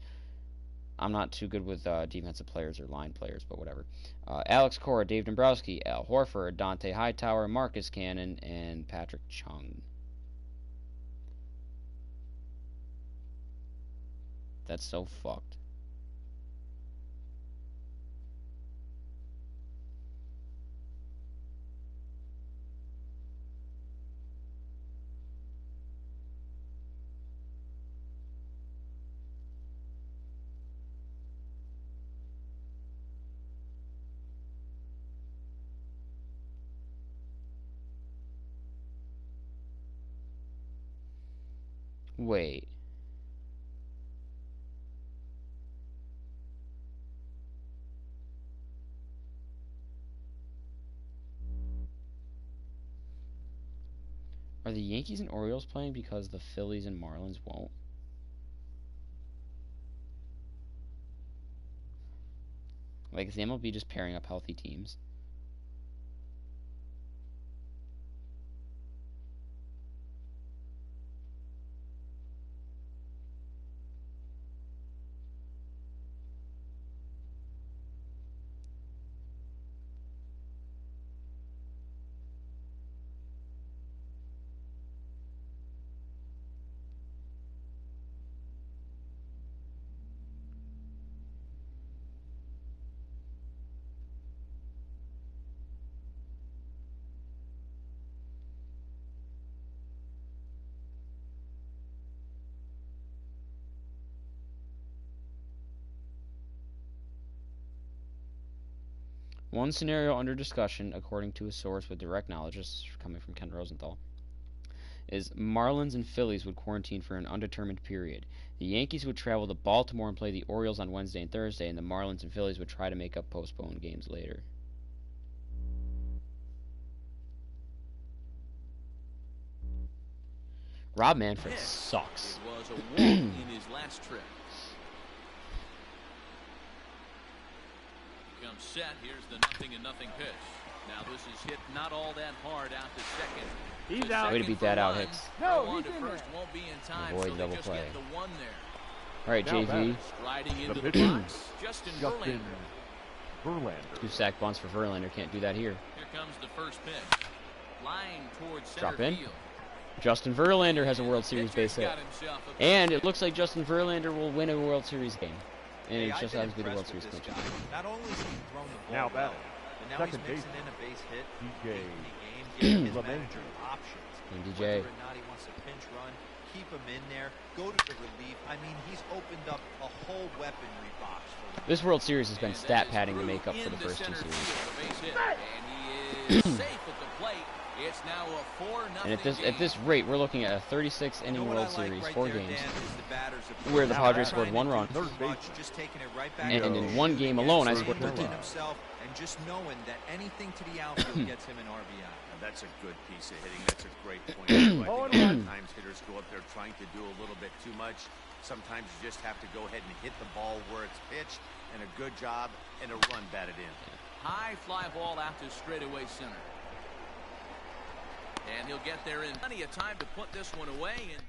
I'm not too good with defensive players or line players, but whatever. Alex Cora, Dave Dombrowski, Al Horford, Dante Hightower, Marcus Cannon, and Patrick Chung. That's so fucked. Wait. Are the Yankees and Orioles playing because the Phillies and Marlins won't? Like, is the MLB just pairing up healthy teams? One scenario under discussion, according to a source with direct knowledge, this is coming from Ken Rosenthal, is Marlins and Phillies would quarantine for an undetermined period. The Yankees would travel to Baltimore and play the Orioles on Wednesday and Thursday, and the Marlins and Phillies would try to make up postponed games later. Rob Manfred sucks. It was a walk in his last trip. Comes set. Here's the 0-0 pitch. Now this is hit not all that hard out to second. He's out. Way to beat that out, Hicks. No, he's in first won't be in time, Avoid so they double just play. get the 1 there. All right, Now JV. batting. Striding into the pitcher. box, Justin Justin Verlander. Verlander. 2 sack bunts for Verlander. Can't do that here. Here comes the first pitch. Flying towards center Drop in. field. Justin Verlander has a World Series Pitcher's base hit. got himself a And it looks like Justin Verlander will win a World Series game. And Hey, it I've just been happens to be the World impressed Series with this pitcher. guy. Not only has he thrown the ball Now well, batting, And now Second he's mixing baseman, in a base hit. DJ late in the game, giving his Lemay. manager options. And DJ. Whether or not he wants to pinch run, keep him in there, go to the relief. I mean, he's opened up a whole weaponry box for them. This World Series has been stat padding to make up for the first two series. And he is safe at the plate. It's now a 4-0 And game. at this rate, we're looking at a 36 You know inning what World I like Series, right 4 there, games, Dan, is the batters have where the Now Padres batting scored 1 run. third base. just taking it right back. And to in the one shoot game again, alone, I staying scored 1 within run. himself, and just knowing that anything to the outfield gets him an RBI. And that's a good piece of hitting. That's a great point. I think a lot of times hitters go up there trying to do a little bit too much. Sometimes you just have to go ahead and hit the ball where it's pitched, and a good job and a run batted in. High fly ball out to straightaway center. And he'll get there in plenty of time to put this one away. And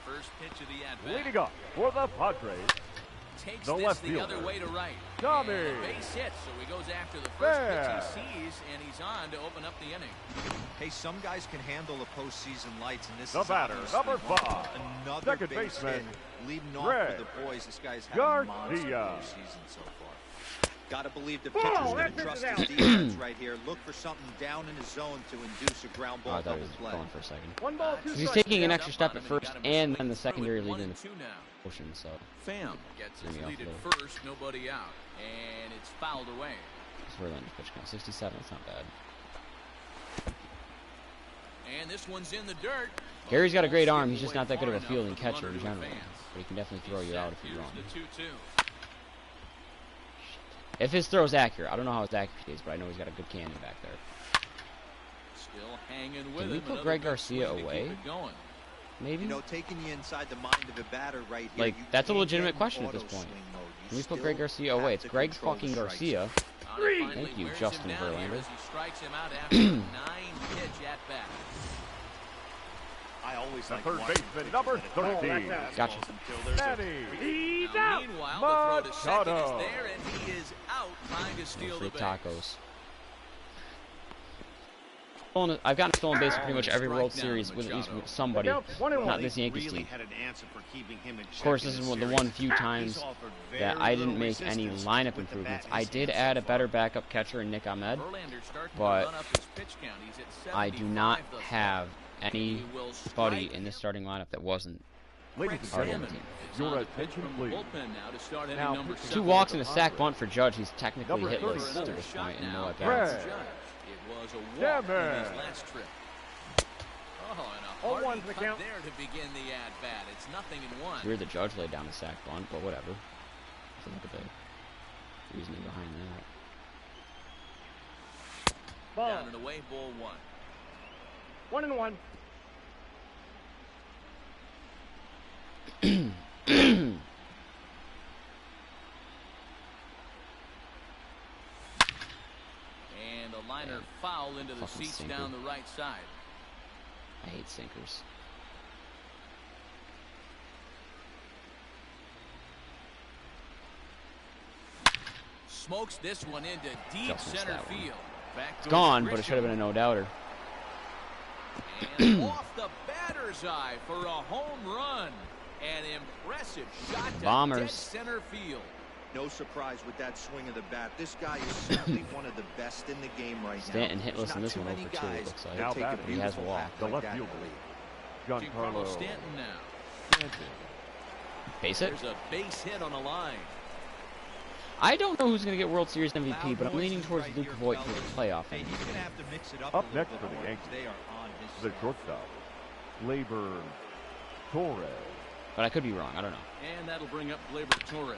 first pitch of the at-bat. Leading up for the Padres, Takes the this left the other fielder, way to right. Tommy. And a base hit, so he goes after the first pitch Fair. he sees, and he's on to open up the inning. Hey, some guys can handle the postseason lights, and this The is batter, obviously number one of them. 5, Another second base baseman, hit, leading off Greg for the boys. This guy's had a monster Garcia. postseason so far. Got to believe the pitcher's Ball, going to that's trust it his out. defense right here. Look for something down in his zone to induce a ground Oh, ball I thought he double was play. going for a second. 1 ball, 2 He's strikes. taking an Up extra on step him, at and he first, got him to and swing then the through it. secondary 1 leaving and the 2 now. motion, so Pham gets Threw his me off lead a at little. first, nobody out, and it's fouled away. it's Verlander's pitch count. 67, that's not bad. And this one's in the dirt. Gary's got a great arm. He's Skipped just not that good of a away far fielding enough for the catcher in runner to general. advance. But he can definitely throw you out if you're wrong. Here's the 2-2. If his throw's accurate. I don't know how his accuracy is, but I know he's got a good cannon back there. Still hanging with Can we him. put Another Greg good Garcia swing to away? keep it going. Maybe? You know, taking you inside the mind of a batter right here. Like, you that's a can't legitimate get in question at this auto point. swing mode. You Can we put still Greg Garcia away? have It's to Greg control the fucking strike Garcia. Connor finally Thank you, wears Justin him down here Verlander. as he strikes him out after a 9-pitch at bat. I always The like third watching baseman, pitchers number that are 13. that's Gotcha. until there's a Manny. He's Now, out. meanwhile, the throw to second Machado. is there, and he is out trying to steal Free the base. tacos. I've gotten stolen base in pretty much every World Series with at least somebody. Look out, 1 and 1. Not this Yankees really team. had an answer for keeping him in check. Of course, in this is this one the series. one few times He's offered that very I didn't little make any resistance lineup with the improvements. bat in I his did hand add so a far. better backup catcher in Nick Ahmed, Verlander starting but to run up his pitch count. He's at I do not 75 thus have far. anybody He will strike in this starting lineup that wasn't. Ladies and Our gentlemen, team. Is your on the pitch attention, from the please. bullpen now to start inning Now number pitching 7. 2 walks and a sack bunt for Judge. He's technically Number hitless 34. to this point and no at Greg. bats. Judge. It was a walk Damn in it. his last trip. Oh, and a 0-1 hearty for the cut count. there to begin the at-bat. It's 0-1. Weird the Judge laid down a sack bunt, but whatever. So look at the reasoning behind that. Ball. Down and away, ball 1. 1 and 1. And a liner Man. foul into the Fucking seats sinker. down the right side. I hate sinkers. Smokes this one into deep Just missed center that one. field. Back It's goes gone, but it should have Grisham. been a no-doubter. And off the batter's eye for a home run. An impressive shot to Bombers. dead center field. No surprise with that swing of the bat. This guy is certainly one of the best in the game right Stanton now. hitless There's in not this too one many over 2, it guys looks like. that Now take a batting. He has beautiful walked. act The like left that in fielder, the league. Giancarlo Giancarlo Stanton now. Stanton. Base it? There's a base hit on the line. I don't know who's going to get World Series MVP, but I'm leaning towards Right Luke here, Voigt for fellas. the playoff. Hey, he's going to have to mix it up, Up a little next bit for the more. Yankees. They are on his The side. shortstop, Gleyber Torres. But I could be wrong. I don't know. And that'll bring up Gleyber Torres.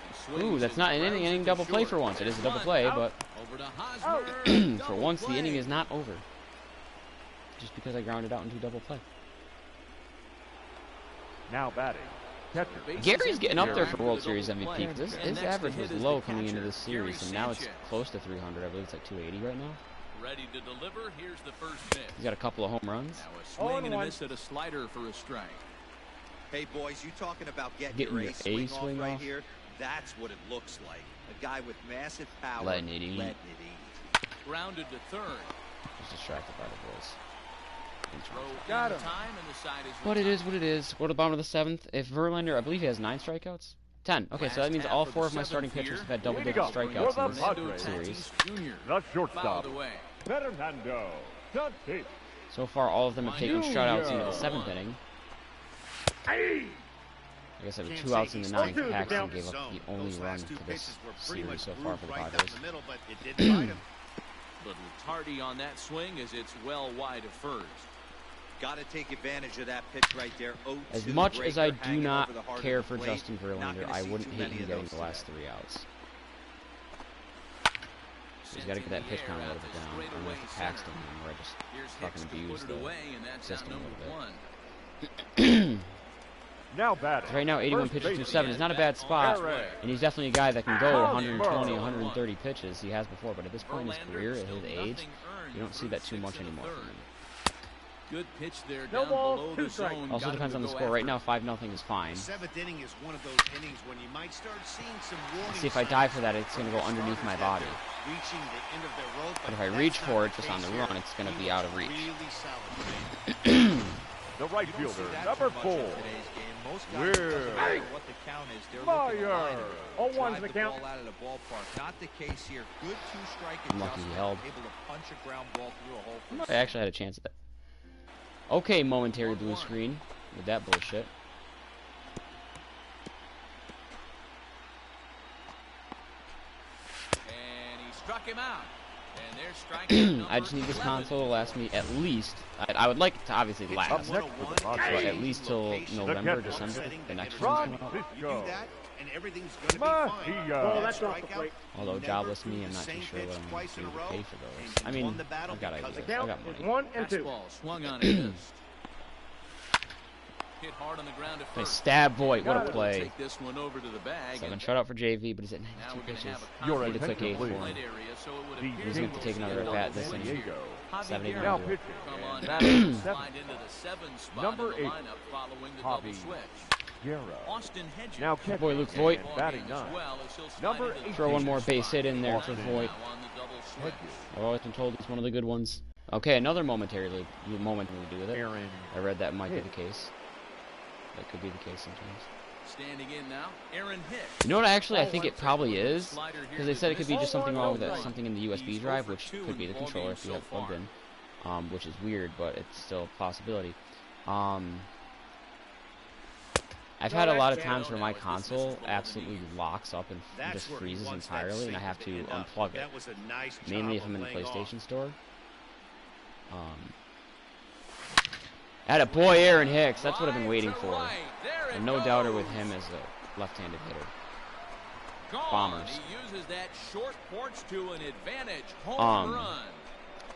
He swings Ooh, that's and not an grounds inning it to double play short. for once. It is a double One play, out. but Over to Hosmer. for Double once the play. inning is not over. Just because I grounded out into double play. Now batting, catcher. Bases Gary's getting up there empty for World after Series the double MVP. play. His And next to average hit was is low the coming into catcher, this series, Gary and now it's Sanchez. close to 300. I believe it's like 280 right now. Ready to deliver. Here's the first pitch. He's got a couple of home runs. Now a swing and a 0-1. miss at a slider for a strike. Hey, boys, you talking about getting Getting your your A swing, swing off right off? here? That's what it looks like. A guy with massive power. Letting it eat. Letting it eat. Grounded to third. He's distracted by the Bulls. Throw Got in him. time, and the side is But it retired. is what it is. We're at the bottom of the 7th. If Verlander, I believe he has 9 strikeouts. 10. Okay, so that means all 4 of my starting pitchers have had double-digit strikeouts in this series. The shortstop, Fernando Tatis. So far, all of them have taken shutouts into the 7th inning. I guess there were 2 outs in the 9th. Paxton gave up the only run to this series so far for the Padres. Little tardy on that swing as it's well wide of first. Got to take advantage of that pitch right there. As much as I do not care for Justin Verlander, I wouldn't hate him getting the last 3 outs. He's got to get that pitch count a little bit down. Unless the Paxton one where I just fucking abuse the system a little bit. Now batting. Right now, 81 pitches to 7 is not a bad spot, and he's definitely a guy that can go 120, 130 pitches. He has before, but at this point in his career, at his age, you don't see that too much anymore from him. Good pitch there down below the zone. Also depends on the score. Right now, 5-0 is fine. 7th inning is one of those innings when you might start seeing some warning. See, if I die for that, it's going to go underneath my body. Reaching the end of their rope, but if I reach for it just on the run, it's going to be out of reach. The right fielder, number 4. What the count is, they're looking to find it. 0-1's the count. Ball out of the ballpark. Not the case here. Good 2-strike I'm lucky he held. able to punch a ground ball through a hole. I actually had a chance at that. Okay, momentary blue screen with that bullshit. And he struck him out. And there's strike. I just need this console to last me at least. I would like it to obviously last, but at least till November, December. The next one's coming out. You do that, and everything's going to be fine. Well, that's off the plate. Although jobless me, I'm not too sure what I'm going to do to pay for those. I mean, I've got ideas. The count I got is money. 1 and 2. Fastball swung on and missed. Hit hard on the ground to Nice first. stab, Voigt. What a play. Take this one over to the bag. 7 shutout for JV, but he's at 92 pitches. Your Need a quick 8 for him. He's going to take another at bat this inning. 7 Now 8 pitching. Come on, Batting slide into the 7th spot Number in the 8. lineup following the Javi double switch. Guerra. Austin Hedges. Now Good boy, Luke Voigt. batting 9. Number 8. Throw one more base hit in there for Voigt. On the double switch. I've always been told he's one of the good ones. Okay, another moment we do with it. Aaron. I read that might be the case. That could be the case sometimes. Standing in now, Aaron Hicks. You know what? Actually, I think it probably is, because they said it could be just something wrong with something in the USB drive, which could be the controller if you have it plugged in, which is weird, but it's still a possibility. I've had a lot of times where my console absolutely locks up and just freezes entirely, and I have to unplug it. Mainly if I'm in the PlayStation store. Atta boy, Aaron Hicks. That's what I've been waiting for. And no doubter with him as a left-handed hitter. Bombers. He uses that short porch to an advantage. Home run.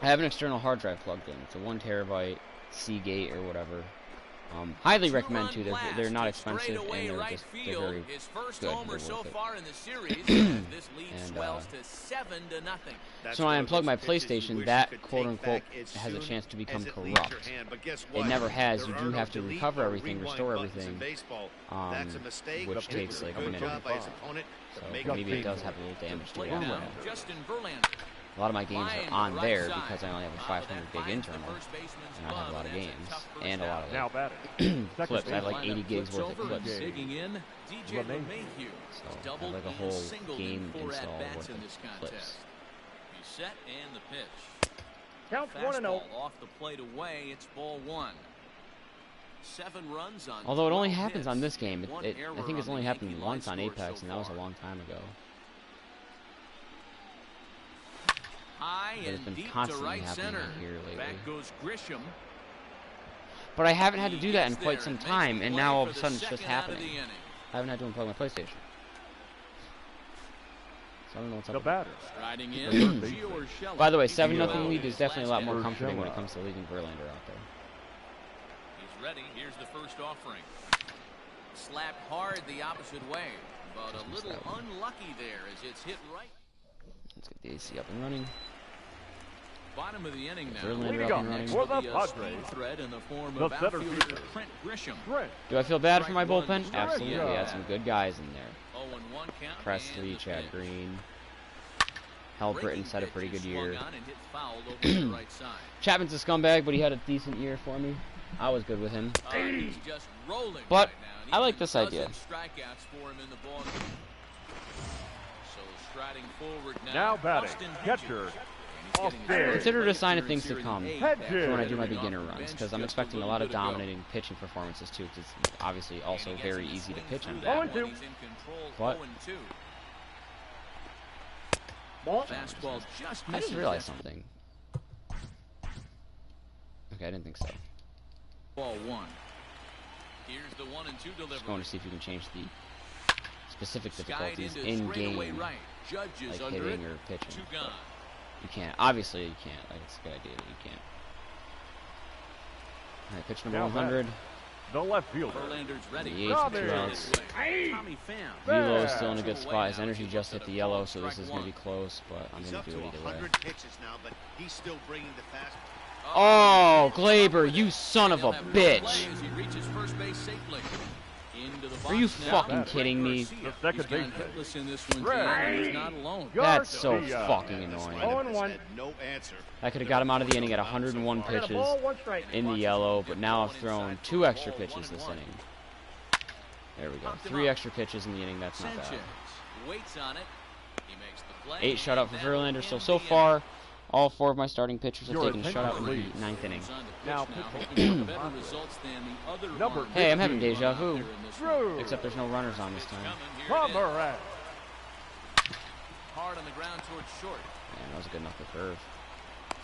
I have an external hard drive plugged in. It's a 1 terabyte Seagate or whatever. Highly recommend too. They're not expensive and they're very good. They're worth it. So when I unplug my PlayStation, that quote-unquote has a chance to become corrupt. It never has. You do have to recover everything, restore everything, which takes like a minute. So maybe it does have a little damage to it. A lot of my games are on there because I only have a 500 gig internal, and I have a lot of games and a lot of clips. I have like 80 gigs worth of clips. So I have like a whole game install worth of clips. Set and the pitch. Count 1-0. Off the plate away. It's ball 1. 7 runs on. Although it only happens on this game. I think it's only happened once on Apex, and that was a long time ago. But it's been constantly happening here lately. But I haven't had to do that in quite some time, and now all of a sudden it's just happening. I haven't had to unplug my PlayStation. So I don't know what's up. By the way, 7-0 lead is definitely a lot more comforting when it comes to leaving Verlander out there. He's ready. Here's the first offering. Slapped hard the opposite way, but a little unlucky there as it's hit right. Let's get the AC up and running. Bottom of the inning now. Verlander up and running. For the Padres, thread in the form of outfielder Trent Grisham. Do I feel bad for my bullpen? Absolutely. I had some good guys in there. 0-1 count. Presley, Chad Green. Halbritton had a pretty good year. Chapman's a scumbag, but he had a decent year for me. I was good with him. He's just rolling But right now, and I like even this idea. dozen strikeouts for him in the ball game. So striding forward Now batting, Austin catcher, Hedges. And he's getting Austin. his Consider it a first sign of appearance things to here in the come eighth Hedges. after for when I do my coming off beginner the runs, bench because I'm just expecting a little lot of bit ago. dominating pitching performances too, because it's obviously also And he gets very him to easy to swing pitch through on that that. one. 0-2. He's in control, But- 0-2. Ball. Fastball just I misses just realized it. something. Okay, I didn't think so. Ball 1. Here's the 1-2 delivery. Just going to see if you can change the specific Skied difficulties into in straightaway game, right. Judges like under hitting it. or pitching. 2 but gone. you can't. Obviously, you can't. Like, it's a good idea that you can't. All right, pitch number Now 100. the left fielder. Verlander's ready. The eighth for 2 Robbins. outs. Tommy Pham. Velo is still in a good spot. His energy just hit the yellow, so this is going to be close, but I'm He's going up to to do it either way. 100 pitches now, but he's still bringing the fastball. Oh, Glaber, you son of a bitch. As he reaches first base safely. Into the Are you box now. fucking kidding me? The second He's gone baseman. hitless in this one, Red. and he's not alone. That's so Garcia. fucking This annoying. lineup has 0-1. had no answer. I could have got him out of the inning at 101 Got a pitches ball, 1 strike. in the yellow, but now I've thrown 2 extra pitches this inning. There we go. 3 extra pitches in the inning. That's not Sanchez bad. waits on it. He makes the play. 8 shutout for And Verlander. that'll So end the far, all 4 of my starting pitchers have Your taken a attention, shutout in please. the 9th inning. He's on the pitch Now hoping for better results than the other Number arms Hey, I'm that having run deja out vu. there in this one. Drew. Except there's no runners on this time. Coming, here it is. Pomeranz. Hard on the ground towards short. Man, that was a good enough curve.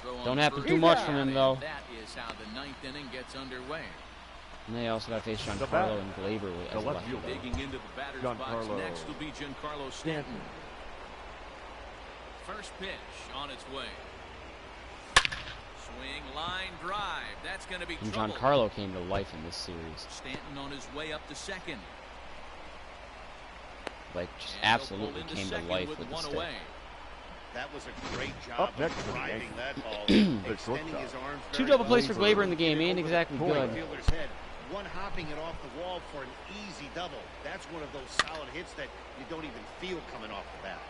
Throw on Don't the have to first do much pitch, from him, and though. That is how the 9th inning gets underway. And they also got to face The Giancarlo batter. and Glaber as The a left lefty. fielder. Digging into the batter's box Giancarlo next will be Giancarlo Stanton. First pitch on its way. Swing, line, drive. That's going to be And trouble. Giancarlo came to life in this series. Stanton on his way up to second. Like, just And he'll pull absolutely into came to second life with with the one stick. away. That was a great job Up next of for the driving Yankees. that ball, The extending shortstop. his arms 2 very double well. plays for Glaber in the game. Ain't exactly Over the good. fielder's head, one hopping it off the wall for an easy double. That's one of those solid hits that you don't even feel coming off the bat.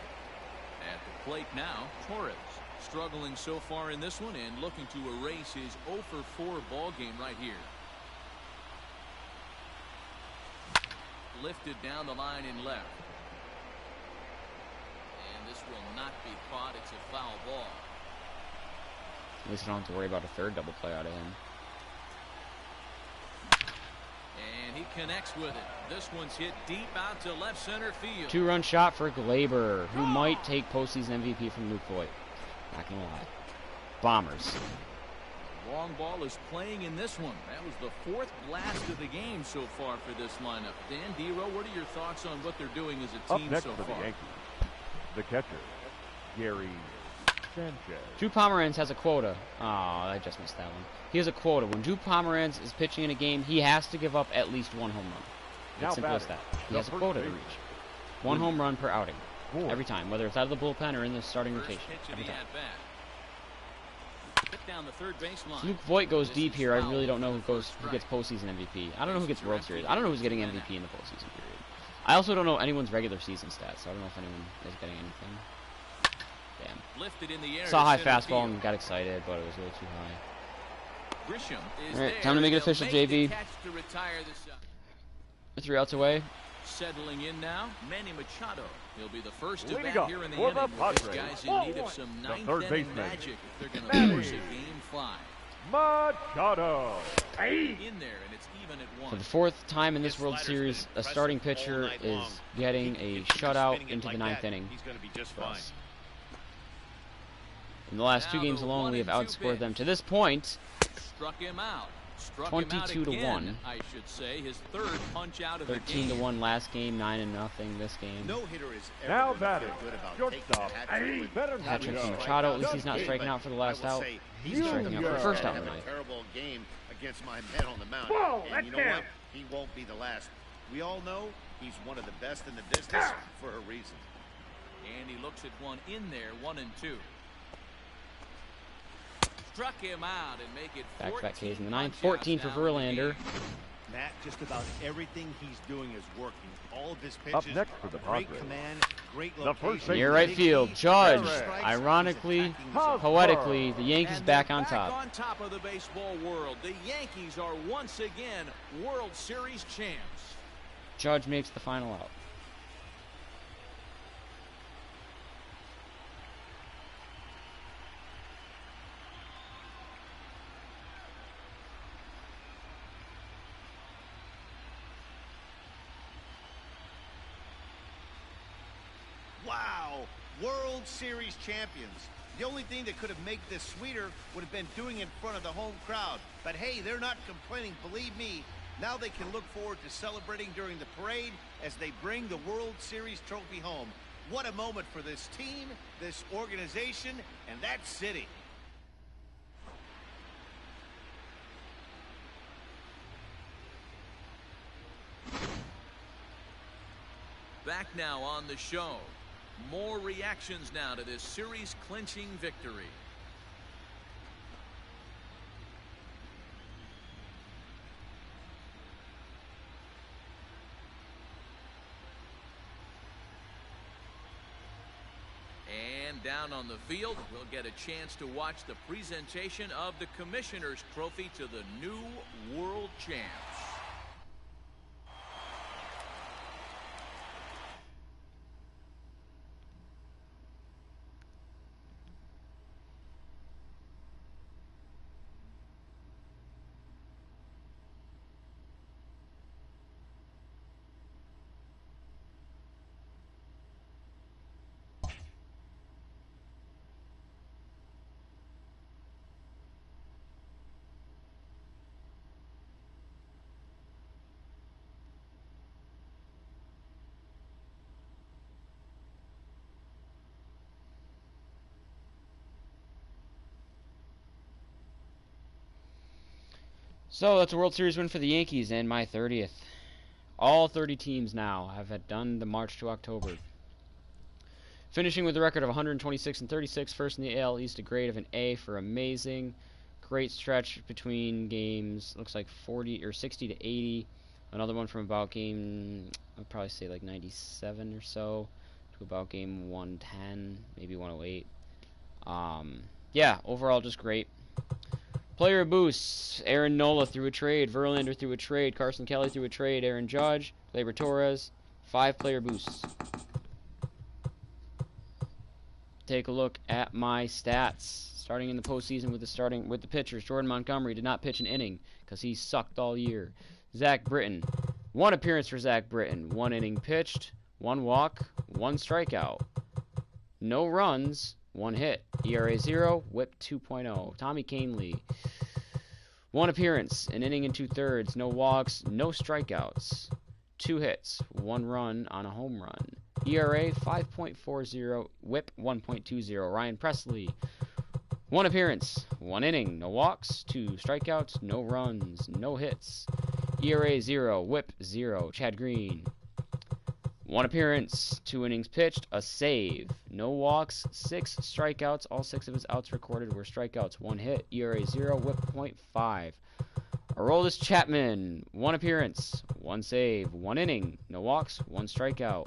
At the plate now, Torres. Struggling so far in this one and looking to erase his 0 for 4 ball game right here. Lifted down the line in left. And this will not be caught. It's a foul ball. At least I don't have to worry about a third double play out of him. And he connects with it. This one's hit deep out to left center field. 2-run shot for Glaber, who might take postseason MVP from Luke Voigt. Not gonna lie. Bombers. Long ball is playing in this one. That was the 4th blast of the game so far for this lineup. Dan Dero, what are your thoughts on what they're doing as a Up team next so for the far? Yankees. The catcher, Gary Sanchez. Drew Pomeranz has a quota. Oh, I just missed that one. He has a quota. When Drew Pomeranz is pitching in a game, he has to give up at least 1 home run. Now It's simple as batting, that. He the has a first quota to baseman. reach. 1 home run per outing. Four. Every time, whether it's out of the bullpen or in the starting First rotation. pitch of Every the time. at-bat. Hit down the third baseline. If Luke Voigt goes This deep is here, I foul really don't know for the first who gets strike. postseason MVP. I don't know who gets World Series. I don't know who's getting MVP in the postseason period. I also don't know anyone's regular season stats, so I don't know if anyone is getting anything. Damn. Lifted in the air Saw to high center fastball field. and got excited, but it was a little too high. Grisham is All right, there. time to make it They'll official, make the JV. catch to retire this. 3 outs away. Settling in now, Manny Machado. He'll be the first to Leading bat off here in the for inning. the With these Padres. guys in need of some The ninth third inning baseman, magic if they're going Manny. to force a game 5. Machado. In there, and it's even at 1. For the 4th time in this His World slider's been Series, a impressive starting all pitcher night is long. getting If a he keeps shutout spinning it into like the 9th that, inning. He's going to be just for fine. us. In the last 2 Now games the alone, we have 1-2 outscored pitch. them to this point. Struck him out. Struck 22 him to out again, 1. I should say. His 3rd punch out of the 13 game. to 1 last game, 9-0 this game. No hitter is ever Now gonna feel batting, good about shortstop, taking a hat trick with better Hat trick not from go. Machado. At least he's not But striking out for the last I will out. say, He's not striking out for the gonna first out have tonight. a terrible game against my man on the mound. Whoa, and you know that's what? down. He won't be the last. We all know he's one of the best in the business for a reason. And he looks at one in there, 1-2. Struck him out and make it Back-to-back 14 Ks in the 9th. punch-outs 14 for now in the Verlander. game. Matt, just about everything he's doing is working. All of his Up pitches, next for the great Padres, command, great the first location. Near right field, Judge. Correct. Ironically, Hosmer. poetically, the Yankees And back they're on top. on top of the baseball world. The Yankees are once again World Series champs. Judge makes the final out. Wow, World Series champions. The only thing that could have made this sweeter would have been doing it in front of the home crowd. But hey, they're not complaining, believe me. Now they can look forward to celebrating during the parade as they bring the World Series trophy home. What a moment for this team, this organization, and that city. Back now on the show. More reactions now to this series-clinching victory. And down on the field, we'll get a chance to watch the presentation of the Commissioner's Trophy to the new World Champs. So that's a World Series win for the Yankees and my 30th. All 30 teams now have had done the March to October. Finishing with a record of 126 and 36, first in the AL East, a grade of an A for amazing. Great stretch between games. Looks like 40 or 60 to 80. Another one from about game, I'd probably say like 97 or so to about game 110, maybe 108. Yeah, overall just great. Player boosts. Aaron Nola through a trade. Verlander through a trade. Carson Kelly through a trade. Aaron Judge. Gleyber Torres. 5 player boosts. Take a look at my stats. Starting in the postseason with the pitchers. Jordan Montgomery did not pitch an inning because he sucked all year. Zach Britton. 1 appearance for Zach Britton. 1 inning pitched. 1 walk. 1 strikeout. No runs. 1 hit. ERA 0. WHIP 2.0. Tommy Kahnle. 1 appearance. An inning and 2/3. No walks. No strikeouts. 2 hits. 1 run on a home run. ERA 5.40. WHIP 1.20. Ryan Presley. 1 appearance. 1 inning. No walks. 2 strikeouts. No runs. No hits. ERA 0. WHIP 0. Chad Green. 1 appearance, 2 innings pitched, a save, no walks, 6 strikeouts. All 6 of his outs recorded were strikeouts. 1 hit, ERA 0, WHIP 0.5. Aroldis Chapman, 1 appearance, 1 save, 1 inning, no walks, 1 strikeout.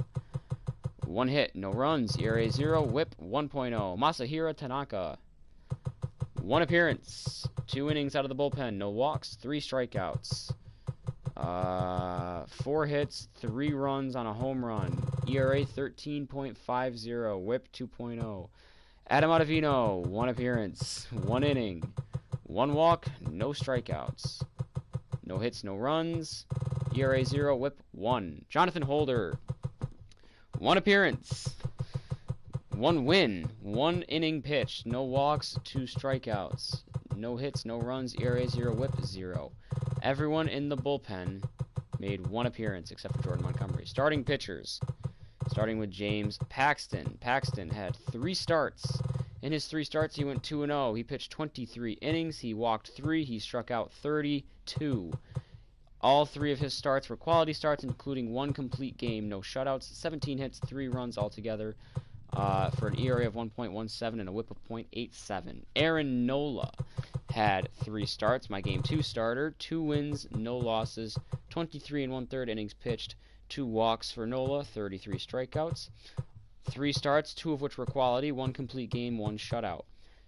1 hit, no runs, ERA 0, WHIP 1.0. Masahiro Tanaka, 1 appearance, 2 innings out of the bullpen, no walks, 3 strikeouts. 4 hits, 3 runs on a home run. ERA 13.50, WHIP 2.0. Adam Ottavino, 1 appearance, 1 inning, 1 walk, no strikeouts. No hits, no runs. ERA 0, WHIP 1. Jonathan Holder, 1 appearance, 1 win, 1 inning pitched, no walks, 2 strikeouts. No hits, no runs, ERA 0, WHIP 0. Everyone in the bullpen made 1 appearance except for Jordan Montgomery. Starting pitchers. Starting with James Paxton. Paxton had 3 starts. In his 3 starts, he went 2-0. He pitched 23 innings. He walked 3. He struck out 32. All 3 of his starts were quality starts, including 1 complete game. No shutouts. 17 hits, 3 runs altogether. For an ERA of 1.17 and a WHIP of .87. Aaron Nola. had 3 starts. My Game 2 starter, 2 wins, no losses, 23 1/3 innings pitched, 2 walks for Nola, 33 strikeouts. 3 starts, 2 of which were quality, 1 complete game, 1 shutout.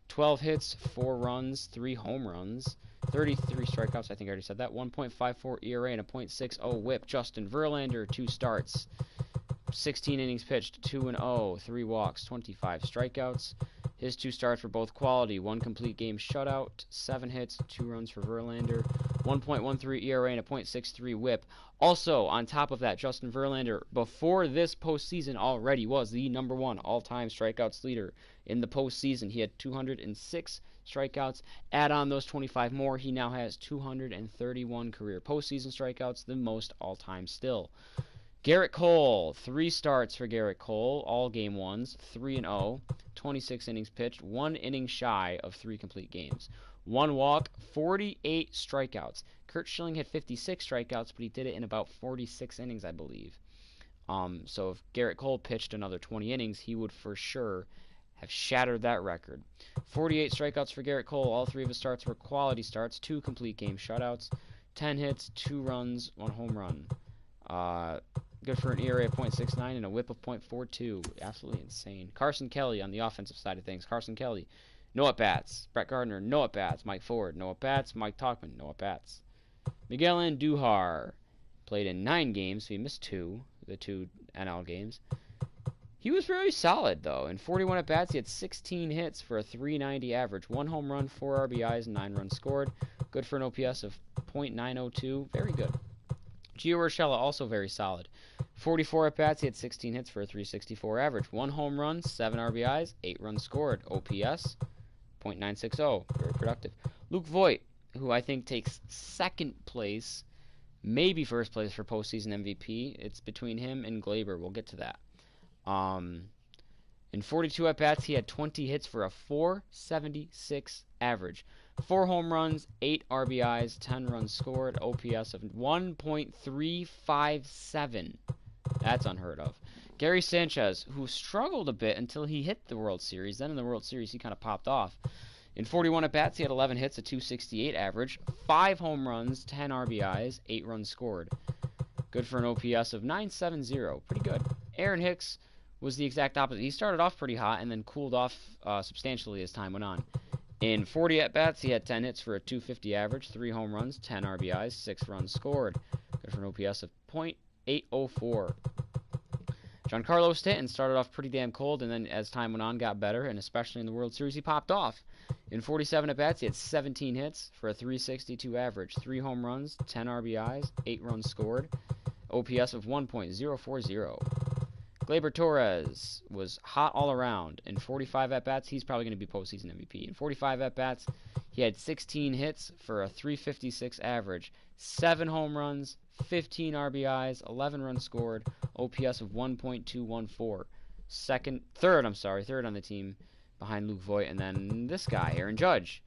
12 hits, 4 runs, 3 home runs, 33 strikeouts, I think I already said that, 1.54 ERA and a .60 whip. Justin Verlander, 2 starts, 16 innings pitched, 2-0, 3 walks, 25 strikeouts. His 2 starts were both quality, 1 complete game shutout, 7 hits, 2 runs for Verlander, 1.13 ERA and a .63 whip. Also, on top of that, Justin Verlander, before this postseason already was the #1 all-time strikeouts leader in the postseason. He had 206 strikeouts. Add on those 25 more, he now has 231 career postseason strikeouts, the most all-time still. Garrett Cole, 3 starts for Garrett Cole, all game 1s, 3-0, 26 innings pitched, 1 inning shy of 3 complete games. 1 walk, 48 strikeouts. Kurt Schilling had 56 strikeouts, but he did it in about 46 innings, I believe. So if Garrett Cole pitched another 20 innings, he would for sure have shattered that record. 48 strikeouts for Garrett Cole. All 3 of his starts were quality starts, 2 complete game shutouts, 10 hits, 2 runs, 1 home run. Good for an ERA of .69 and a whip of .42. Absolutely insane. Carson Kelly on the offensive side of things. Carson Kelly, no at-bats. Brett Gardner, no at-bats. Mike Ford, no at-bats. Mike Tauchman, no at-bats. Miguel Andujar played in 9 games, so he missed 2, the 2 NL games. He was very solid, though. In 41 at-bats, he had 16 hits for a .390 average. 1 home run, 4 RBIs, and 9 runs scored. Good for an OPS of .902. Very good. Gio Urshela, also very solid. 44 at-bats, he had 16 hits for a .364 average. 1 home run, 7 RBIs, 8 runs scored. OPS, .960. Very productive. Luke Voit, who I think takes 2nd place, maybe 1st place for postseason MVP. It's between him and Glaber. We'll get to that. In 42 at-bats, he had 20 hits for a .476 average. 4 home runs, 8 RBIs, 10 runs scored, OPS of 1.357. That's unheard of. Gary Sanchez, who struggled a bit until he hit the World Series. Then in the World Series, he kind of popped off. In 41 at-bats, he had 11 hits, a .268 average, 5 home runs, 10 RBIs, 8 runs scored. Good for an OPS of .970. Pretty good. Aaron Hicks was the exact opposite. He started off pretty hot and then cooled off substantially as time went on. In 40 at-bats, he had 10 hits for a .250 average, 3 home runs, 10 RBIs, 6 runs scored. Good for an OPS of .804. Giancarlo Stanton started off pretty damn cold, and then as time went on, got better, and especially in the World Series, he popped off. In 47 at-bats, he had 17 hits for a .362 average, 3 home runs, 10 RBIs, 8 runs scored. OPS of 1.040. Gleyber Torres was hot all around. In 45 at-bats, he's probably going to be postseason MVP. In 45 at-bats, he had 16 hits for a .356 average, 7 home runs, 15 RBIs, 11 runs scored, OPS of 1.214. Third on the team behind Luke Voit, and then this guy, Aaron Judge.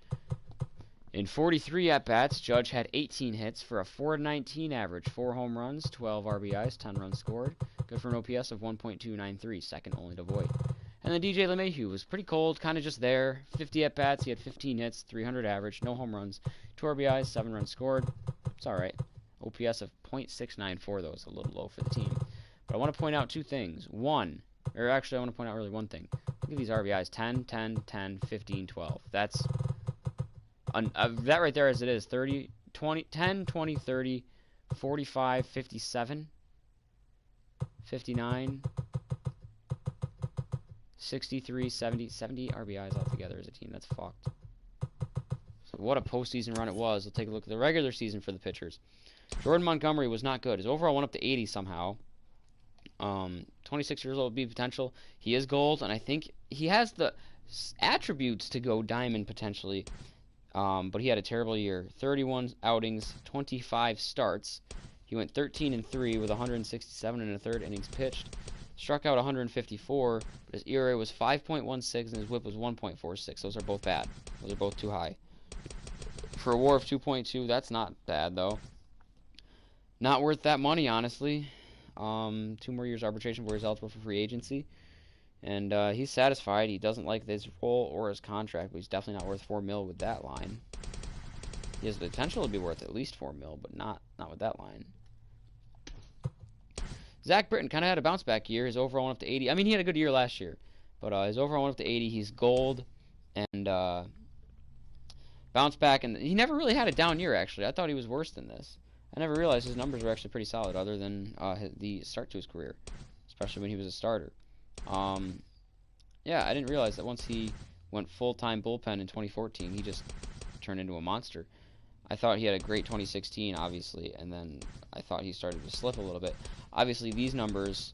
In 43 at-bats, Judge had 18 hits for a .419 average, 4 home runs, 12 RBIs, 10 runs scored. Good for an OPS of 1.293, second only to Voit. And then DJ LeMahieu was pretty cold, kind of just there. 50 at-bats, he had 15 hits, 300 average, no home runs, 2 RBIs, 7 runs scored. It's all right. OPS of .694, though, is a little low for the team. But I want to point out 2 things. I want to point out really 1 thing. Look at these RBIs, 10, 10, 10, 15, 12. That's... that right there as it is, 30, 20, 10, 20, 30, 45, 57, 59, 63, 70 RBIs altogether as a team. That's fucked. So what a postseason run it was. We'll take a look at the regular season for the pitchers. Jordan Montgomery was not good. His overall went up to 80 somehow. 26 years old, B potential. He is gold, and I think he has the attributes to go diamond potentially. But he had a terrible year. 31 outings, 25 starts. He went 13-3 with 167 1/3 innings pitched. Struck out 154, but his ERA was 5.16 and his WHIP was 1.46. Those are both bad. Those are both too high. For a WAR of 2.2, that's not bad though. Not worth that money, honestly. 2 more years arbitration before he's eligible for free agency. And he's satisfied. He doesn't like his role or his contract, but he's definitely not worth $4 million with that line. He has the potential to be worth at least $4 million, but not with that line. Zach Britton kind of had a bounce back year. His overall went up to 80. I mean, he had a good year last year, but his overall went up to 80. He's gold and bounced back, and he never really had a down year. Actually, I thought he was worse than this. I never realized his numbers were actually pretty solid, other than the start to his career, especially when he was a starter. Yeah, I didn't realize that once he went full-time bullpen in 2014, he just turned into a monster. I thought he had a great 2016, obviously, and then I thought he started to slip a little bit. Obviously, these numbers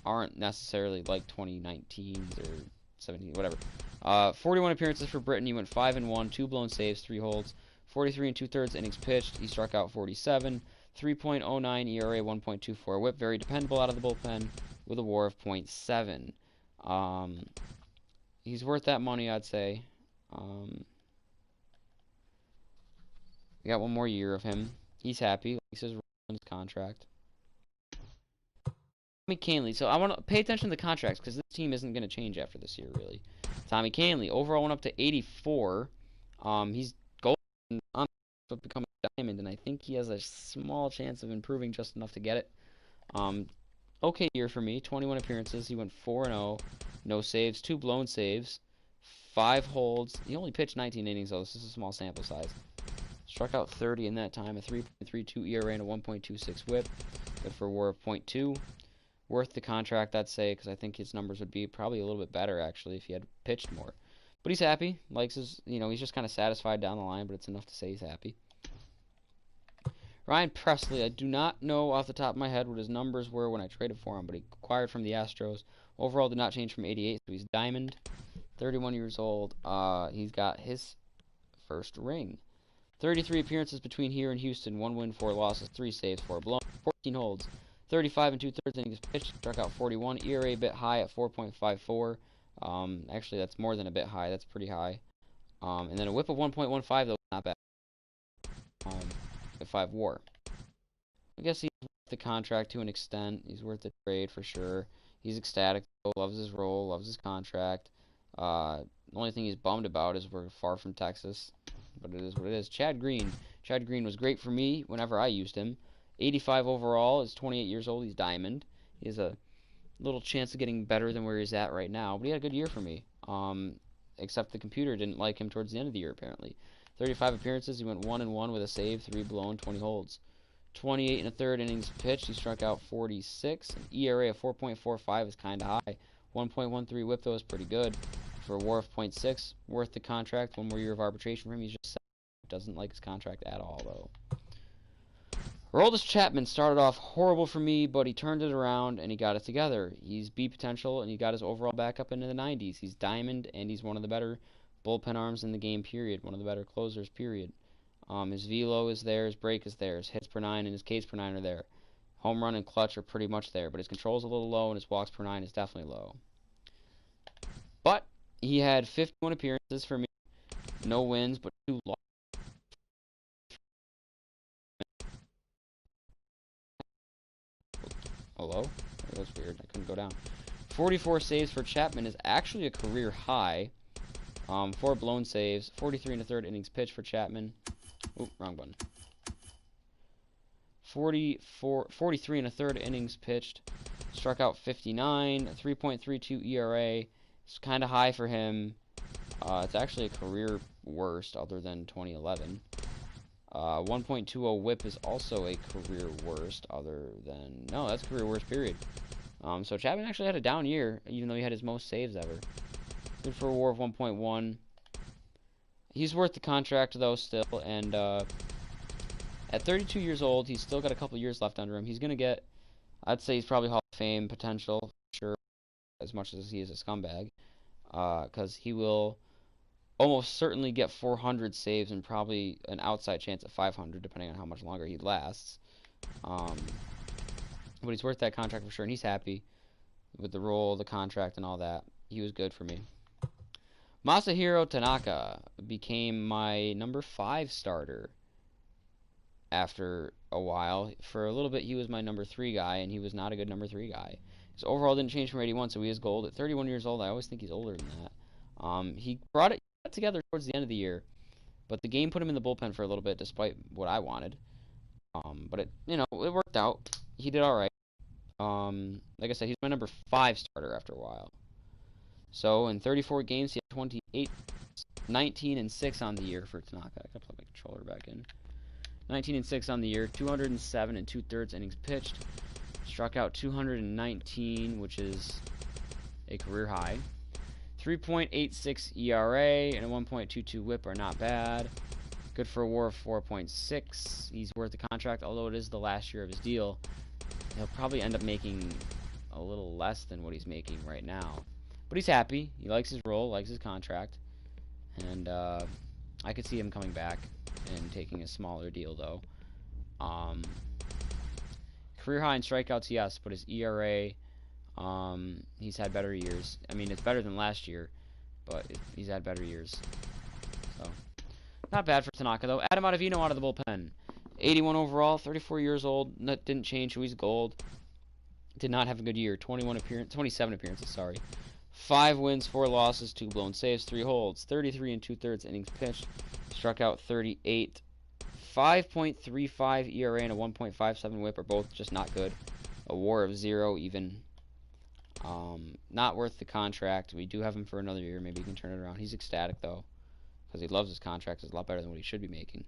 aren't necessarily like 2019's or 17, whatever. 41 appearances for Britton. He went 5-1, 2 blown saves, 3 holds, 43 2/3 innings pitched. He struck out 47, 3.09 ERA, 1.24 WHIP. Very dependable out of the bullpen with a WAR of .7. He's worth that money, I'd say. We got one more year of him. He's happy. He says his contract. Tommy Kahnle. So I want to pay attention to the contracts because this team isn't going to change after this year, really. Tommy Kahnle. Overall went up to 84. He's golden on to become a diamond, and I think he has a small chance of improving just enough to get it. Okay year for me. 21 appearances. He went 4-0. No saves. 2 blown saves. 5 holds. He only pitched 19 innings, though. This is a small sample size. Struck out 30 in that time. A 3.32 ERA and a 1.26 WHIP. Good for a WAR of .2. Worth the contract, I'd say, because I think his numbers would be probably a little bit better, actually, if he had pitched more. But he's happy. Likes his, he's just kind of satisfied down the line, but it's enough to say he's happy. Ryan Presley, I do not know off the top of my head what his numbers were when I traded for him, but he acquired from the Astros. Overall did not change from 88, so he's diamond. 31 years old. He's got his first ring. 33 appearances between here and Houston. 1 win, 4 losses, 3 saves, 4 blown, 14 holds. 35 2/3 innings pitched. Struck out 41. ERA a bit high at 4.54. Actually, that's more than a bit high. That's pretty high. And then a WHIP of 1.15, though, not bad. 5 WAR. I guess he's worth the contract to an extent. He's worth the trade for sure. He's ecstatic, though. Loves his role. Loves his contract. The only thing he's bummed about is we're far from Texas. But it is what it is. Chad Green. Chad Green was great for me whenever I used him. 85 overall. Is 28 years old. He's diamond. He has a little chance of getting better than where he's at right now. But he had a good year for me. Except the computer didn't like him towards the end of the year, apparently. 35 appearances. He went 1-1 with a save, 3 blown, 20 holds. 28 1/3 innings pitched. He struck out 46. An ERA of 4.45 is kind of high. 1.13 WHIP, though, is pretty good. For a WAR of .6, worth the contract. 1 more year of arbitration for him. He's just doesn't like his contract at all, though. Aroldis Chapman started off horrible for me, but he turned it around and he got it together. He's B potential and he got his overall back up into the 90s. He's diamond and he's one of the better bullpen arms in the game, period. One of the better closers, period. His velo is there, his break is there, his hits per 9 and his Ks per 9 are there. Home run and clutch are pretty much there, but his control is a little low and his walks per 9 is definitely low. But he had 51 appearances for me, no wins, but 2 losses. Hello? That was weird. I couldn't go down. 44 saves for Chapman is actually a career high. 4 blown saves. 43 1/3 innings pitched for Chapman. Oop, wrong button. 43 1/3 innings pitched. Struck out 59. 3.32 ERA. It's kind of high for him. It's actually a career worst other than 2011. 1.20 WHIP is also a career worst other than... No, that's career worst, period. So Chapman actually had a down year, even though he had his most saves ever. Good for a WAR of 1.1. He's worth the contract, though, still. And at 32 years old, he's still got a couple years left under him. He's going to get... I'd say he's probably Hall of Fame potential, for sure, as much as he is a scumbag. Because he will... almost certainly get 400 saves and probably an outside chance at 500, depending on how much longer he lasts. But he's worth that contract for sure, and he's happy with the role, the contract, and all that. He was good for me. Masahiro Tanaka became my number 5 starter after a while. For a little bit, he was my number 3 guy, and he was not a good number 3 guy. His overall didn't change from 81, so he is gold. At 31 years old, I always think he's older than that. He brought it together towards the end of the year. But the game put him in the bullpen for a little bit, despite what I wanted. But it worked out. He did all right. Like I said, he's my number 5 starter after a while. So in 34 games, he had 28, 19 and 6 on the year for Tanaka. I gotta put my controller back in. 19 and 6 on the year, 207 and 2/3 innings pitched. Struck out 219, which is a career high. 3.86 ERA and a 1.22 WHIP are not bad. Good for a WAR of 4.6. He's worth the contract, although it is the last year of his deal. He'll probably end up making a little less than what he's making right now. But he's happy. He likes his role, likes his contract. And I could see him coming back and taking a smaller deal, though. Career high in strikeouts, yes, but his ERA, he's had better years. I mean, it's better than last year, but he's had better years. So, not bad for Tanaka, though. Adam Ottavino out of the bullpen. 81 overall, 34 years old. That didn't change, so he's gold. Did not have a good year. 27 appearances, sorry. 5 wins, 4 losses, 2 blown saves, 3 holds. 33 and 2/3 innings pitched. Struck out 38. 5.35 ERA and a 1.57 WHIP are both just not good. A WAR of 0 even. Not worth the contract. We do have him for another year. Maybe he can turn it around. He's ecstatic, though, because he loves his contract. It's a lot better than what he should be making.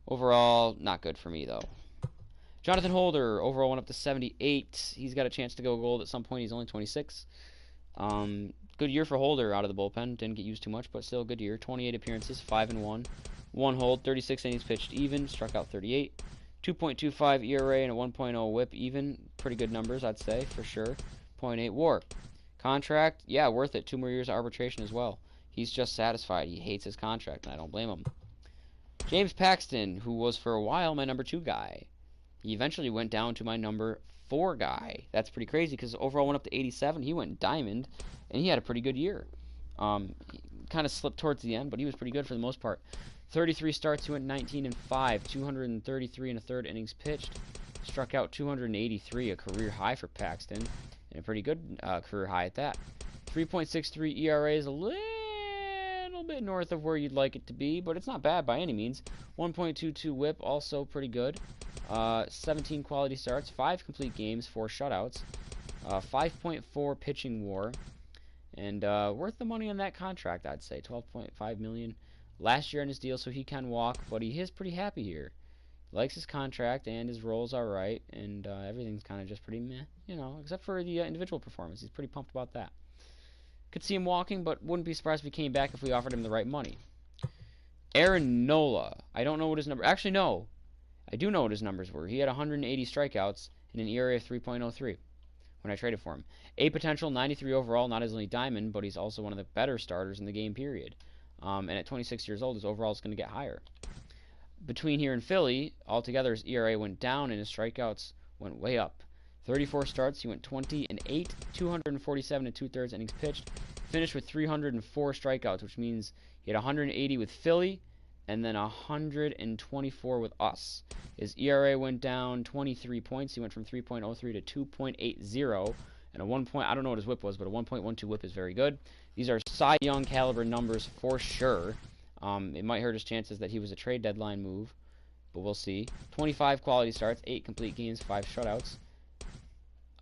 Overall, not good for me, though. Jonathan Holder, overall went up to 78. He's got a chance to go gold at some point. He's only 26. Good year for Holder out of the bullpen. Didn't get used too much, but still a good year. 28 appearances, 5 and 1. 1 hold, 36 innings pitched even, struck out 38. 2.25 ERA and a 1.0 WHIP even. Pretty good numbers, I'd say, for sure. 0.8 WAR. Contract, yeah, worth it. 2 more years of arbitration as well. He's just satisfied. He hates his contract, and I don't blame him. James Paxton, who was for a while my number 2 guy. He eventually went down to my number 4 guy. That's pretty crazy because overall went up to 87. He went diamond, and he had a pretty good year. He kind of slipped towards the end, but he was pretty good for the most part. 33 starts, he went 19 and 5, 233 and a third innings pitched. Struck out 283, a career high for Paxton, and a pretty good career high at that. 3.63 ERA is a little bit north of where you'd like it to be, but it's not bad by any means. 1.22 WHIP, also pretty good. 17 quality starts, 5 complete games, 4 shutouts. 5.4 pitching WAR, and worth the money on that contract, I'd say. 12.5 million last year on his deal, so he can walk, but he is pretty happy here. Likes his contract, and his role's alright, and everything's kind of just pretty meh, you know, except for the individual performance. He's pretty pumped about that. Could see him walking, but wouldn't be surprised if he came back if we offered him the right money. Aaron Nola. I don't know what his number... Actually, no. I do know what his numbers were. He had 180 strikeouts and an ERA of 3.03 when I traded for him. A potential 93 overall, not his only diamond, but he's also one of the better starters in the game, period. And at 26 years old, his overall is going to get higher. Between here and Philly, altogether his ERA went down and his strikeouts went way up. 34 starts, he went 20 and 8, 247 and 2/3 innings pitched. Finished with 304 strikeouts, which means he had 180 with Philly and then 124 with us. His ERA went down 23 points. He went from 3.03 to 2.80, and a 1 point, I don't know what his WHIP was, but a 1.12 WHIP is very good. These are Cy Young caliber numbers for sure. It might hurt his chances that he was a trade deadline move, but we'll see. 25 quality starts, 8 complete games, 5 shutouts.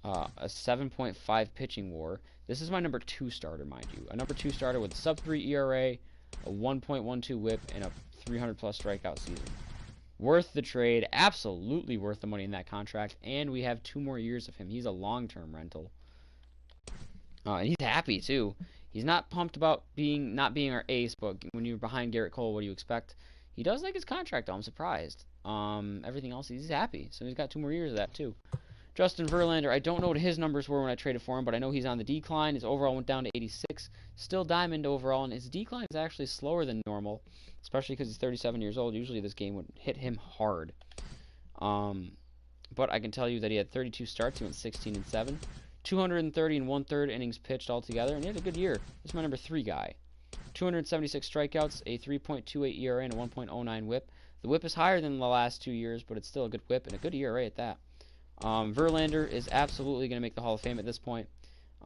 A 7.5 pitching WAR. This is my number 2 starter, mind you. A number 2 starter with a sub-3 ERA, a 1.12 WHIP, and a 300-plus strikeout season. Worth the trade. Absolutely worth the money in that contract. And we have 2 more years of him. He's a long-term rental. And he's happy, too. He's not pumped about not being our ace, but when you're behind Garrett Cole, what do you expect? He does like his contract, though. I'm surprised. Everything else, he's happy. So he's got 2 more years of that, too. Justin Verlander, I don't know what his numbers were when I traded for him, but I know he's on the decline. His overall went down to 86. Still diamond overall, and his decline is actually slower than normal, especially because he's 37 years old. Usually this game would hit him hard. But I can tell you that he had 32 starts. He went 16 and 7. 230 and 1/3 innings pitched altogether, and he had a good year. This is my number 3 guy. 276 strikeouts, a 3.28 ERA, and a 1.09 WHIP. The WHIP is higher than the last 2 years, but it's still a good WHIP and a good ERA at that. Verlander is absolutely going to make the Hall of Fame at this point.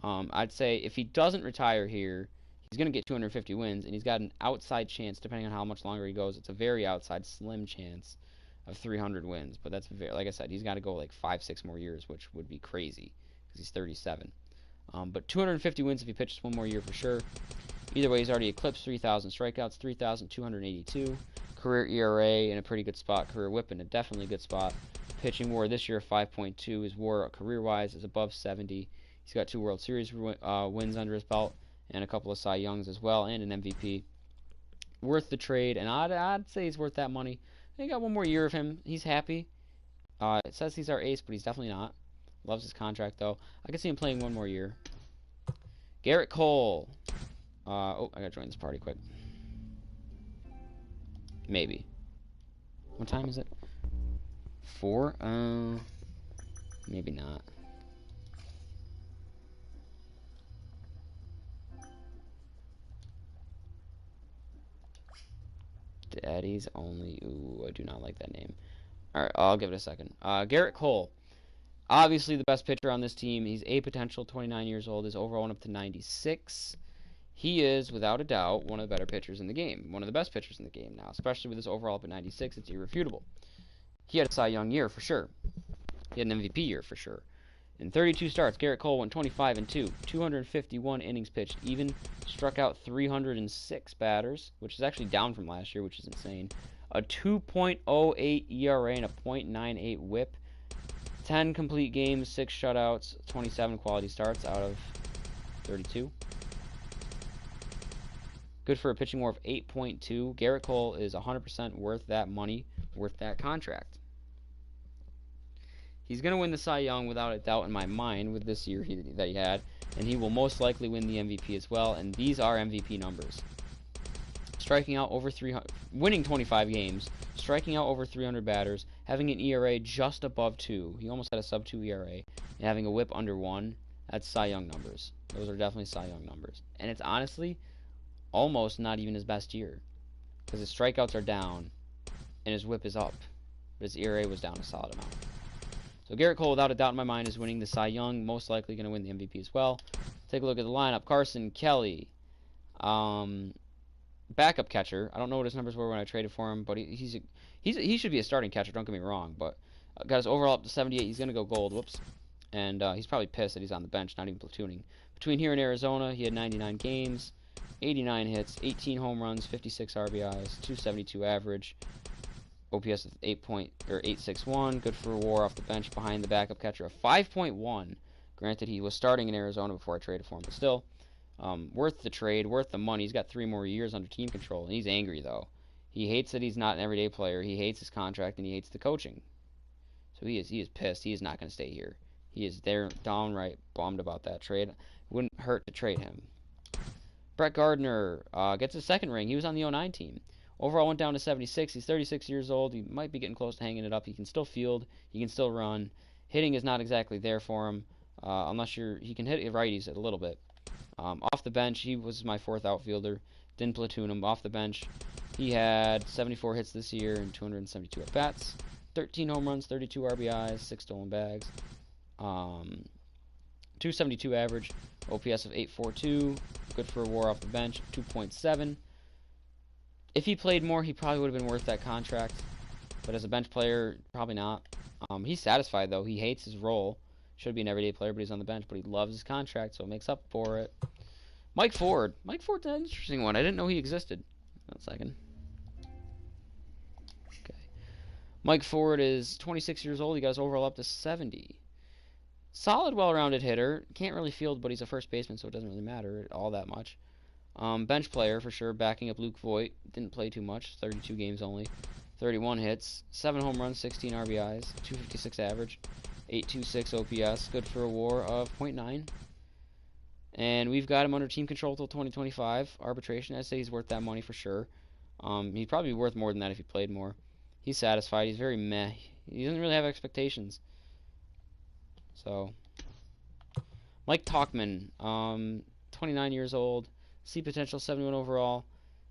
I'd say if he doesn't retire here, He's going to get 250 wins, and he's got an outside chance, depending on how much longer he goes. It's a very outside, slim chance of 300 wins. But that's very, like I said, he's got to go like 5-6 more years, which would be crazy because he's 37. But 250 wins if he pitches one more year for sure. Either way, he's already eclipsed 3,000 strikeouts, 3,282. Career ERA in a pretty good spot. Career WHIP in a definitely good spot. Pitching WAR this year 5.2. His WAR career-wise is above 70. He's got 2 World Series wins under his belt and a couple of Cy Youngs as well, and an MVP. Worth the trade, and I'd say he's worth that money. They got one more year of him. He's happy. It says he's our ace, but he's definitely not. Loves his contract, though. I can see him playing one more year. Garrett Cole. Oh, I gotta join this party quick. Maybe. What time is it? 4? Maybe not. Daddy's only. Ooh, I do not like that name. Alright, I'll give it a second. Garrett Cole. Obviously the best pitcher on this team. He's a potential 29 years old. His overall went up to 96. He is, without a doubt, one of the better pitchers in the game. One of the best pitchers in the game now. Especially with his overall up at 96. It's irrefutable. He had a Cy Young year for sure. He had an MVP year for sure. In 32 starts, Garrett Cole went 25-2, 251 innings pitched, even struck out 306 batters, which is actually down from last year, which is insane. A 2.08 ERA and a .98 WHIP. 10 complete games, 6 shutouts, 27 quality starts out of 32. Good for a pitching WAR of 8.2. Garrett Cole is 100% worth that money, worth that contract. He's going to win the Cy Young without a doubt in my mind with this year that he had, and he will most likely win the MVP as well, and these are MVP numbers. Striking out over 300, winning 25 games, striking out over 300 batters, having an ERA just above 2. He almost had a sub-2 ERA, and having a WHIP under 1. That's Cy Young numbers. Those are definitely Cy Young numbers. And it's honestly almost not even his best year, because his strikeouts are down, and his WHIP is up, but his ERA was down a solid amount. So Garrett Cole, without a doubt in my mind, is winning the Cy Young. Most likely going to win the MVP as well. Take a look at the lineup. Carson Kelly, backup catcher. I don't know what his numbers were when I traded for him, but he should be a starting catcher. Don't get me wrong, but got his overall up to 78. He's going to go gold. Whoops. And he's probably pissed that he's on the bench, not even platooning. Between here and Arizona, he had 99 games, 89 hits, 18 home runs, 56 RBIs, 272 average. OPS of 8.861, good for a WAR off the bench behind the backup catcher of 5.1. Granted, he was starting in Arizona before I traded for him, but still, worth the trade, worth the money. He's got 3 more years under team control, and he's angry though. He hates that he's not an everyday player. He hates his contract, and he hates the coaching. So he is pissed. He is not going to stay here. He is there downright bummed about that trade. Wouldn't hurt to trade him. Brett Gardner gets his second ring. He was on the 09 team. Overall went down to 76. He's 36 years old. He might be getting close to hanging it up. He can still field. He can still run. Hitting is not exactly there for him, unless he can hit righties a little bit. Off the bench, he was my 4th outfielder. Didn't platoon him. Off the bench, he had 74 hits this year and 272 at-bats. 13 home runs, 32 RBIs, 6 stolen bags. 272 average. OPS of 842. Good for a WAR off the bench, 2.7. If he played more, he probably would have been worth that contract. But as a bench player, probably not. He's satisfied, though. He hates his role. Should be an everyday player, but he's on the bench. But he loves his contract, so it makes up for it. Mike Ford. Mike Ford's an interesting one. I didn't know he existed. 1 second. Okay. Mike Ford is 26 years old. He got his overall up to 70. Solid, well-rounded hitter. Can't really field, but he's a first baseman, so it doesn't really matter all that much. Bench player for sure, backing up Luke Voigt. Didn't play too much, 32 games only. 31 hits, 7 home runs, 16 RBIs, 256 average, 826 OPS. Good for a WAR of .9. And we've got him under team control till 2025. Arbitration, I'd say he's worth that money for sure. He'd probably be worth more than that if he played more. He's satisfied. He's very meh. He doesn't really have expectations. So, Mike Tauchman, 29 years old. See potential, 71 overall.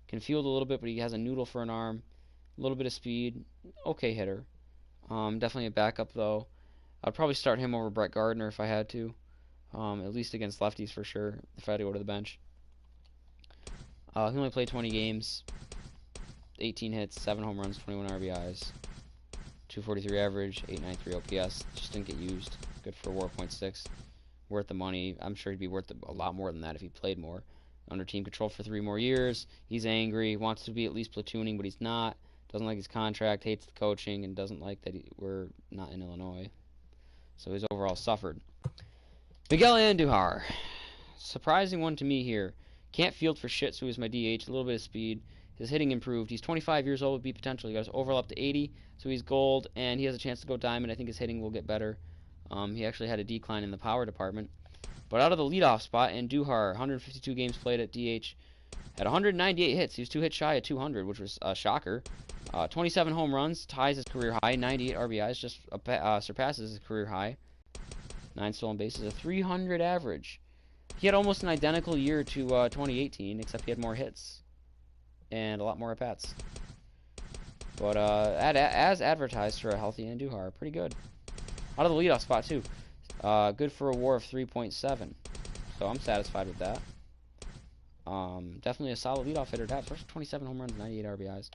Can field a little bit, but he has a noodle for an arm. A little bit of speed. Okay hitter. Definitely a backup, though. I'd probably start him over Brett Gardner if I had to. At least against lefties for sure, if I had to go to the bench. He only played 20 games, 18 hits, 7 home runs, 21 RBIs, 243 average, 893 OPS. Just didn't get used. Good for WAR .6. Worth the money. I'm sure he'd be worth a lot more than that if he played more. Under team control for 3 more years. He's angry. Wants to be at least platooning, but he's not. Doesn't like his contract. Hates the coaching, and doesn't like that we're not in Illinois. So he's overall suffered. Miguel Andujar. Surprising one to me here. Can't field for shit, so he's my DH. A little bit of speed. His hitting improved. He's 25 years old, would be potential. He got his overall up to 80, so he's gold, and he has a chance to go diamond. I think his hitting will get better. He actually had a decline in the power department. But out of the leadoff spot, Andujar, 152 games played at DH, had 198 hits. He was 2 hits shy of 200, which was a shocker. 27 home runs, ties his career high. 98 RBIs, just surpasses his career high. 9 stolen bases, a 300 average. He had almost an identical year to 2018, except he had more hits and a lot more at-bats. But as advertised for a healthy Andujar, pretty good. Out of the leadoff spot, too. Good for a WAR of 3.7. So I'm satisfied with that. Definitely a solid leadoff hitter. That first 27 home runs, 98 RBIs.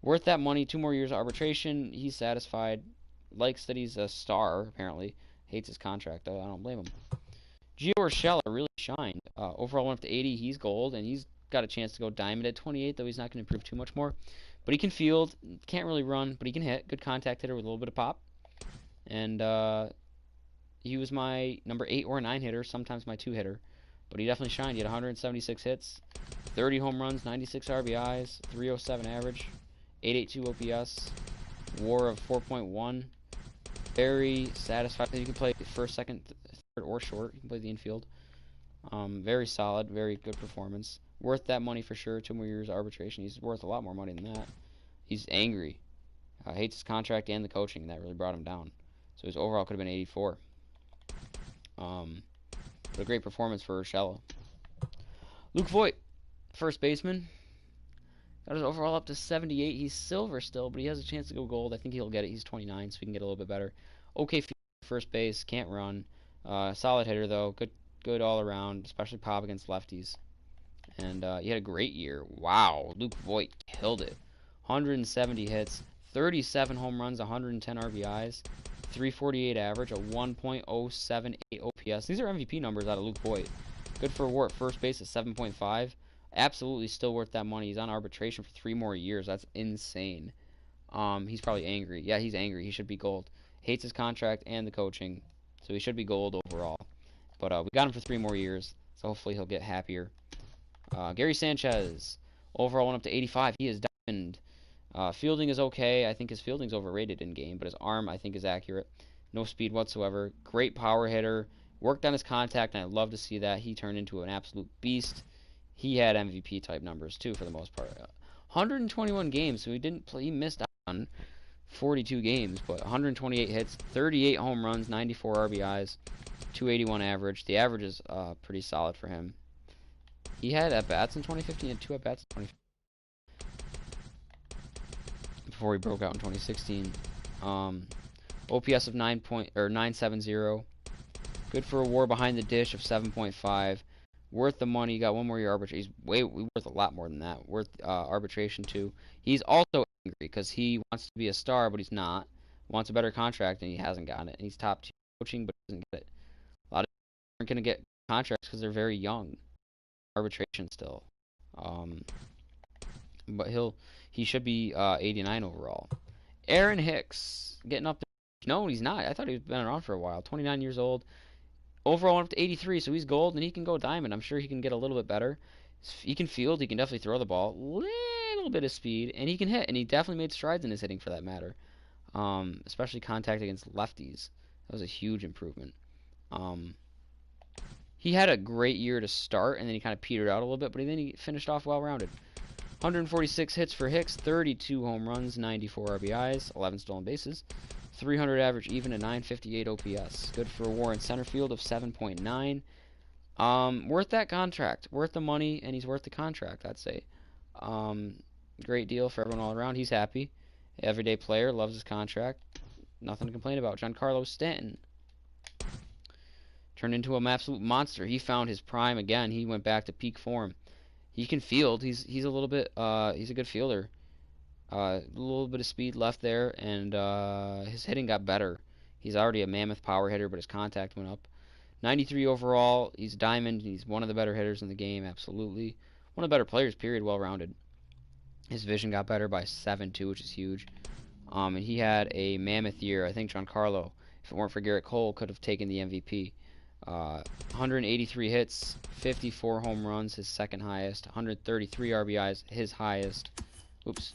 Worth that money. 2 more years of arbitration. He's satisfied. Likes that he's a star, apparently. Hates his contract, though. I don't blame him. Gio Urshela really shined. Overall went up to 80. He's gold, and he's got a chance to go diamond at 28, though he's not going to improve too much more. But he can field. Can't really run, but he can hit. Good contact hitter with a little bit of pop. And he was my number 8 or 9 hitter, sometimes my 2 hitter. But he definitely shined. He had 176 hits, 30 home runs, 96 RBIs, 307 average, 882 OPS, WAR of 4.1. Very satisfied. You can play first, second, third, or short. You can play the infield. Very solid, very good performance. Worth that money for sure. 2 more years arbitration. He's worth a lot more money than that. He's angry. Hates his contract and the coaching, and that really brought him down. So his overall could have been 84. But a great performance for Urshela. Luke Voigt, first baseman. Got his overall up to 78. He's silver still, but he has a chance to go gold. I think he'll get it. He's 29, so he can get a little bit better. Okay, first base, can't run. Solid hitter though. Good all around, especially pop against lefties. And he had a great year. Wow, Luke Voigt killed it. 170 hits, 37 home runs, 110 RBIs, 348 average, a 1.078 OPS. These are MVP numbers out of Luke Voigt. Good for WAR at first base at 7.5. Absolutely still worth that money. He's on arbitration for 3 more years. That's insane. He's probably angry. Yeah, he's angry. He should be gold. Hates his contract and the coaching, so he should be gold overall. But we got him for 3 more years, so hopefully he'll get happier. Gary Sanchez, overall went up to 85. He is diamond. Fielding is okay. I think his fielding's overrated in game, but his arm I think is accurate. No speed whatsoever. Great power hitter. Worked on his contact, and I love to see that. He turned into an absolute beast. He had MVP type numbers too for the most part. 121 games, so he didn't play. He missed out on 42 games, but 128 hits, 38 home runs, 94 RBIs, 281 average. The average is pretty solid for him. He had at-bats in 2015 and 2 at-bats in 2015 before he broke out in 2016. OPS of 970. Good for a WAR behind the dish of 7.5. Worth the money. Got 1 more year arbitration. He's worth a lot more than that. Worth arbitration too. He's also angry because he wants to be a star, but he's not. Wants a better contract, and he hasn't gotten it. And he's top 2 coaching, but doesn't get it. A lot of people aren't going to get contracts because they're very young. Arbitration still. But he should be 89 overall. Aaron Hicks getting up there. No, he's not. I thought he'd been around for a while. 29 years old. Overall went up to 83, so he's gold, and he can go diamond. I'm sure he can get a little bit better. He can field. He can definitely throw the ball. Little bit of speed, and he can hit. And he definitely made strides in his hitting for that matter. Especially contact against lefties. That was a huge improvement. He had a great year to start, and then he kind of petered out a little bit, but then he finished off well-rounded. 146 hits for Hicks, 32 home runs, 94 RBIs, 11 stolen bases, 300 average even, a 958 OPS. Good for a WAR in center field of 7.9. Worth that contract, worth the money, and he's worth the contract, I'd say. Great deal for everyone all around. He's happy. Everyday player, loves his contract. Nothing to complain about. Giancarlo Stanton turned into an absolute monster. He found his prime again. He went back to peak form. He can field. He's a little bit he's a good fielder. A little bit of speed left there, and his hitting got better. He's already a mammoth power hitter, but his contact went up. 93 overall. He's a diamond. He's one of the better hitters in the game, absolutely. One of the better players, period, well-rounded. His vision got better by 7 too, which is huge. And he had a mammoth year. I think Giancarlo, if it weren't for Garrett Cole, could have taken the MVP. 183 hits, 54 home runs, his second highest. 133 RBIs, his highest. Oops.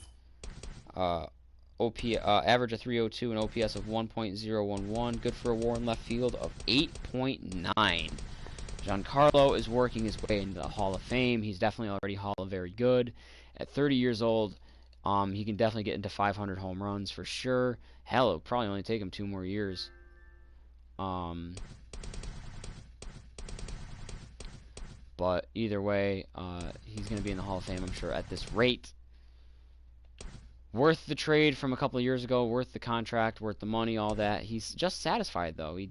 Average of 302 and OPS of 1.011. Good for a WAR in left field of 8.9. Giancarlo is working his way into the Hall of Fame. He's definitely already Hall of Very Good. At 30 years old, he can definitely get into 500 home runs for sure. Hell, it'll probably only take him 2 more years. But either way, he's going to be in the Hall of Fame, I'm sure, at this rate. Worth the trade from a couple of years ago, worth the contract, worth the money, all that. He's just satisfied, though. He's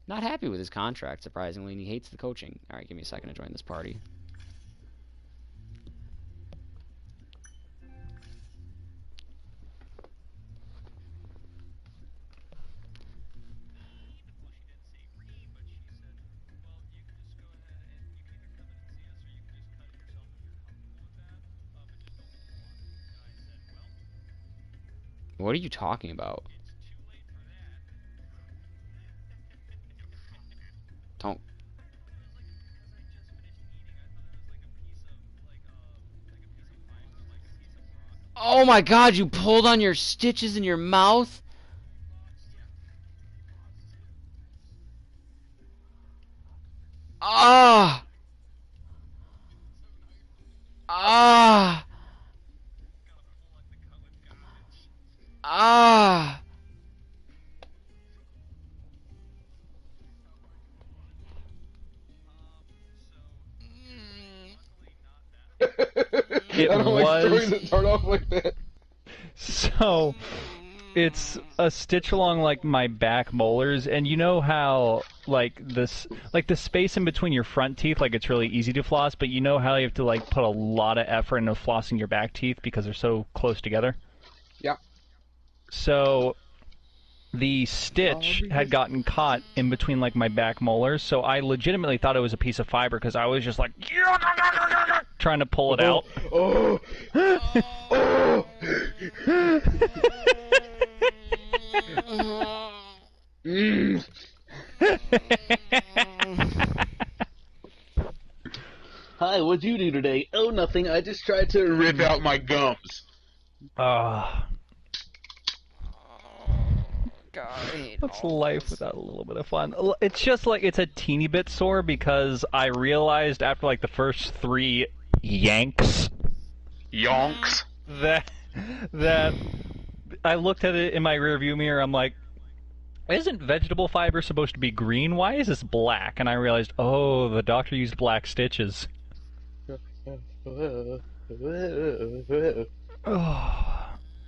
not happy with his contract, surprisingly, and he hates the coaching. All right, give me a second to join this party. What are you talking about? Don't. Oh my god, you pulled on your stitches in your mouth? Ah! Ah! Ah! It I don't like stories was that start off like that. so. It's a stitch along like my back molars, and you know how like the space in between your front teeth, like it's really easy to floss, but you know how you have to like put a lot of effort into flossing your back teeth because they're so close together. Yeah. So the stitch had gotten caught in between like my back molars, so I legitimately thought it was a piece of fiber because I was just like trying to pull it out. Oh. Oh. Mm. Hi, what'd you do today? Oh, nothing. I just tried to rip out my gums. God, I hate what's all life this. without a little bit of fun? It's just like it's a teeny bit sore because I realized after like the first 3 yanks Yonks. that I looked at it in my rearview mirror. I'm like, isn't vegetable fiber supposed to be green? Why is this black? And I realized, oh, the doctor used black stitches. Oh,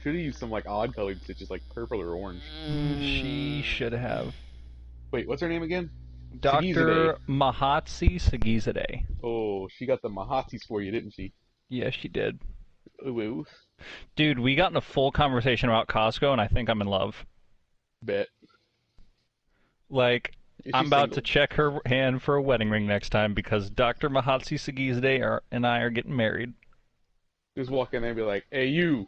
Should have used some like odd colored stitches, like purple or orange. she should have. Wait, what's her name again? Dr. Mahatsi Sagizadeh. Oh, she got the Mahatsis for you, didn't she? Yes, she did. Ooh, ooh. Dude, we got in a full conversation about Costco, and I think I'm in love. Bet. Like, Is she I'm about single? to check her hand for a wedding ring next time because Dr. Mahatsi Sagizadeh and I are getting married. Just walk in there and be like, hey, you,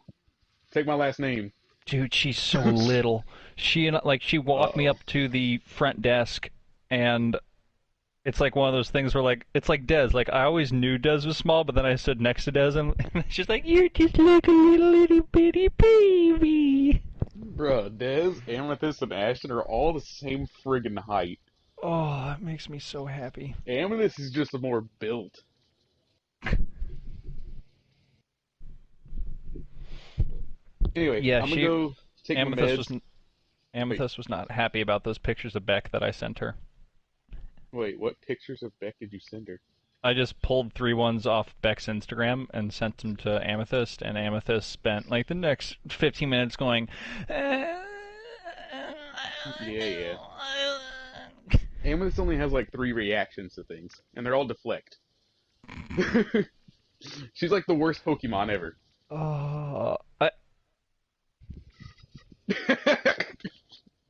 take my last name. Dude, she's so little. She walked me up to the front desk, and it's like one of those things where like it's like Dez. Like I always knew Dez was small, but then I stood next to Dez, and she's like, "You're just like a little bitty baby." Bruh, Dez, Amethyst, and Ashton are all the same friggin' height. Oh, that makes me so happy. Amethyst is just more built. Anyway, Yeah, I'm gonna go take my meds. Amethyst was not happy about those pictures of Beck that I sent her. Wait, what pictures of Beck did you send her? I just pulled 3 ones off Beck's Instagram and sent them to Amethyst, and Amethyst spent like the next 15 minutes going, Yeah. Amethyst only has like 3 reactions to things, and they're all deflect. She's like the worst Pokemon ever. I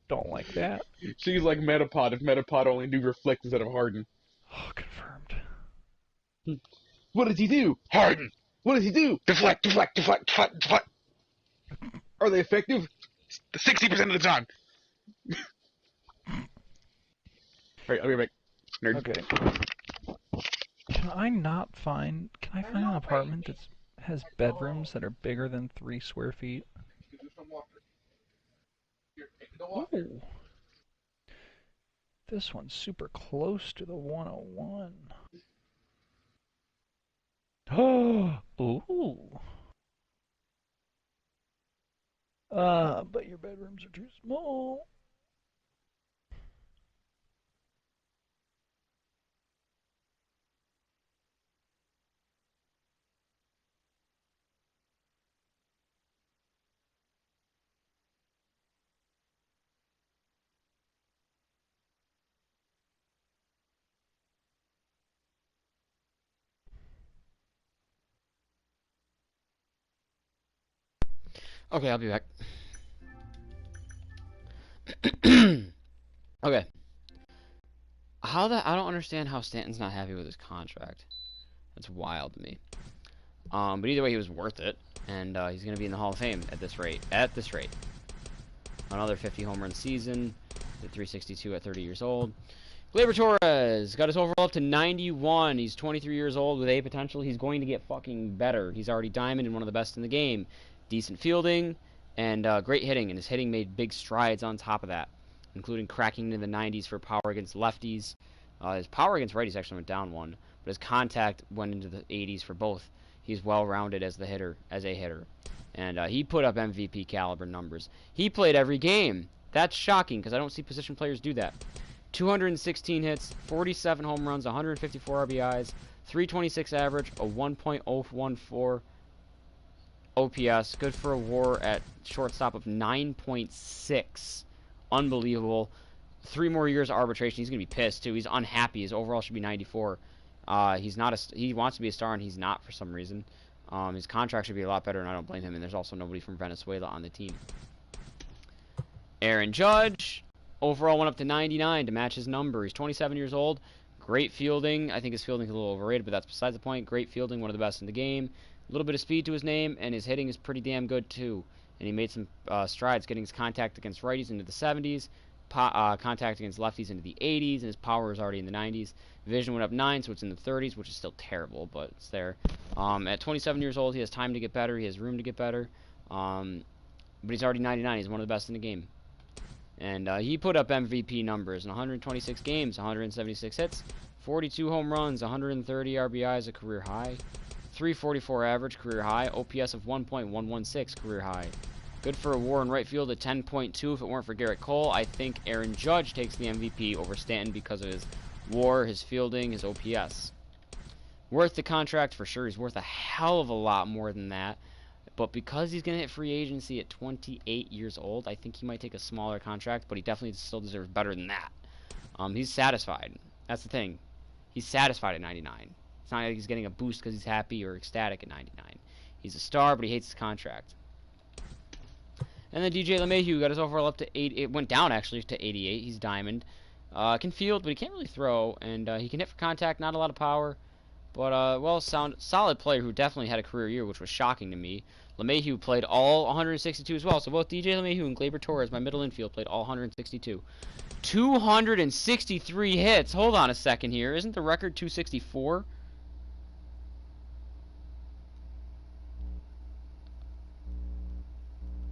don't like that. She's like Metapod if Metapod only knew Reflect instead of Harden. Oh, confirmed. What does he do? Harden! What does he do? Deflect, deflect, deflect, deflect, deflect. Are they effective? 60% of the time. Alright, I'll be right back. Nerd. Okay. Can I find an apartment that has bedrooms that are bigger than 3 square feet? Ooh. This one's super close to the 101. Oh, ooh. But your bedrooms are too small. Okay, I'll be back. Okay. I don't understand how Stanton's not happy with his contract. That's wild to me. But either way, he was worth it, and he's going to be in the Hall of Fame at this rate. At this rate. Another 50 home run season. Hit 362 at 30 years old. Gleyber Torres got his overall up to 91. He's 23 years old with A potential. He's going to get fucking better. He's already diamond and one of the best in the game. Decent fielding and great hitting, and his hitting made big strides on top of that, including cracking into the 90s for power against lefties. His power against righties actually went down one, but his contact went into the 80s for both. He's well-rounded as a hitter, and he put up MVP caliber numbers. He played every game. That's shocking because I don't see position players do that. 216 hits, 47 home runs, 154 RBIs, 326 average, a 1.014 OPS, good for a WAR at shortstop of 9.6. Unbelievable. 3 more years of arbitration. He's going to be pissed, too. He's unhappy. His overall should be 94. He wants to be a star, and he's not for some reason. His contract should be a lot better, and I don't blame him. And there's also nobody from Venezuela on the team. Aaron Judge, overall went up to 99 to match his number. He's 27 years old. Great fielding. I think his fielding is a little overrated, but that's besides the point. Great fielding, one of the best in the game. A little bit of speed to his name, and his hitting is pretty damn good, too. And he made some strides, getting his contact against righties into the 70s, contact against lefties into the 80s, and his power is already in the 90s. Vision went up 9, so it's in the 30s, which is still terrible, but it's there. At 27 years old, he has time to get better. He has room to get better. But he's already 99. He's one of the best in the game. And he put up MVP numbers in 126 games, 176 hits, 42 home runs, 130 RBIs, a career high. 344 average, career high. OPS of 1.116, career high. Good for a WAR in right field at 10.2. If it weren't for Garrett Cole, I think Aaron Judge takes the MVP over Stanton because of his WAR, his fielding, his OPS. Worth the contract for sure. He's worth a hell of a lot more than that. But because he's going to hit free agency at 28 years old, I think he might take a smaller contract, but he definitely still deserves better than that. He's satisfied. That's the thing. He's satisfied at 99. It's not like he's getting a boost because he's happy or ecstatic at 99. He's a star, but he hates his contract. And then DJ LeMahieu got his overall up to 8. It went down, actually, to 88. He's diamond. Can field, but he can't really throw. And he can hit for contact, not a lot of power. But, solid player who definitely had a career year, which was shocking to me. LeMahieu played all 162 as well. So both DJ LeMahieu and Gleyber Torres, my middle infield, played all 162. 263 hits. Hold on a second here. Isn't the record 264?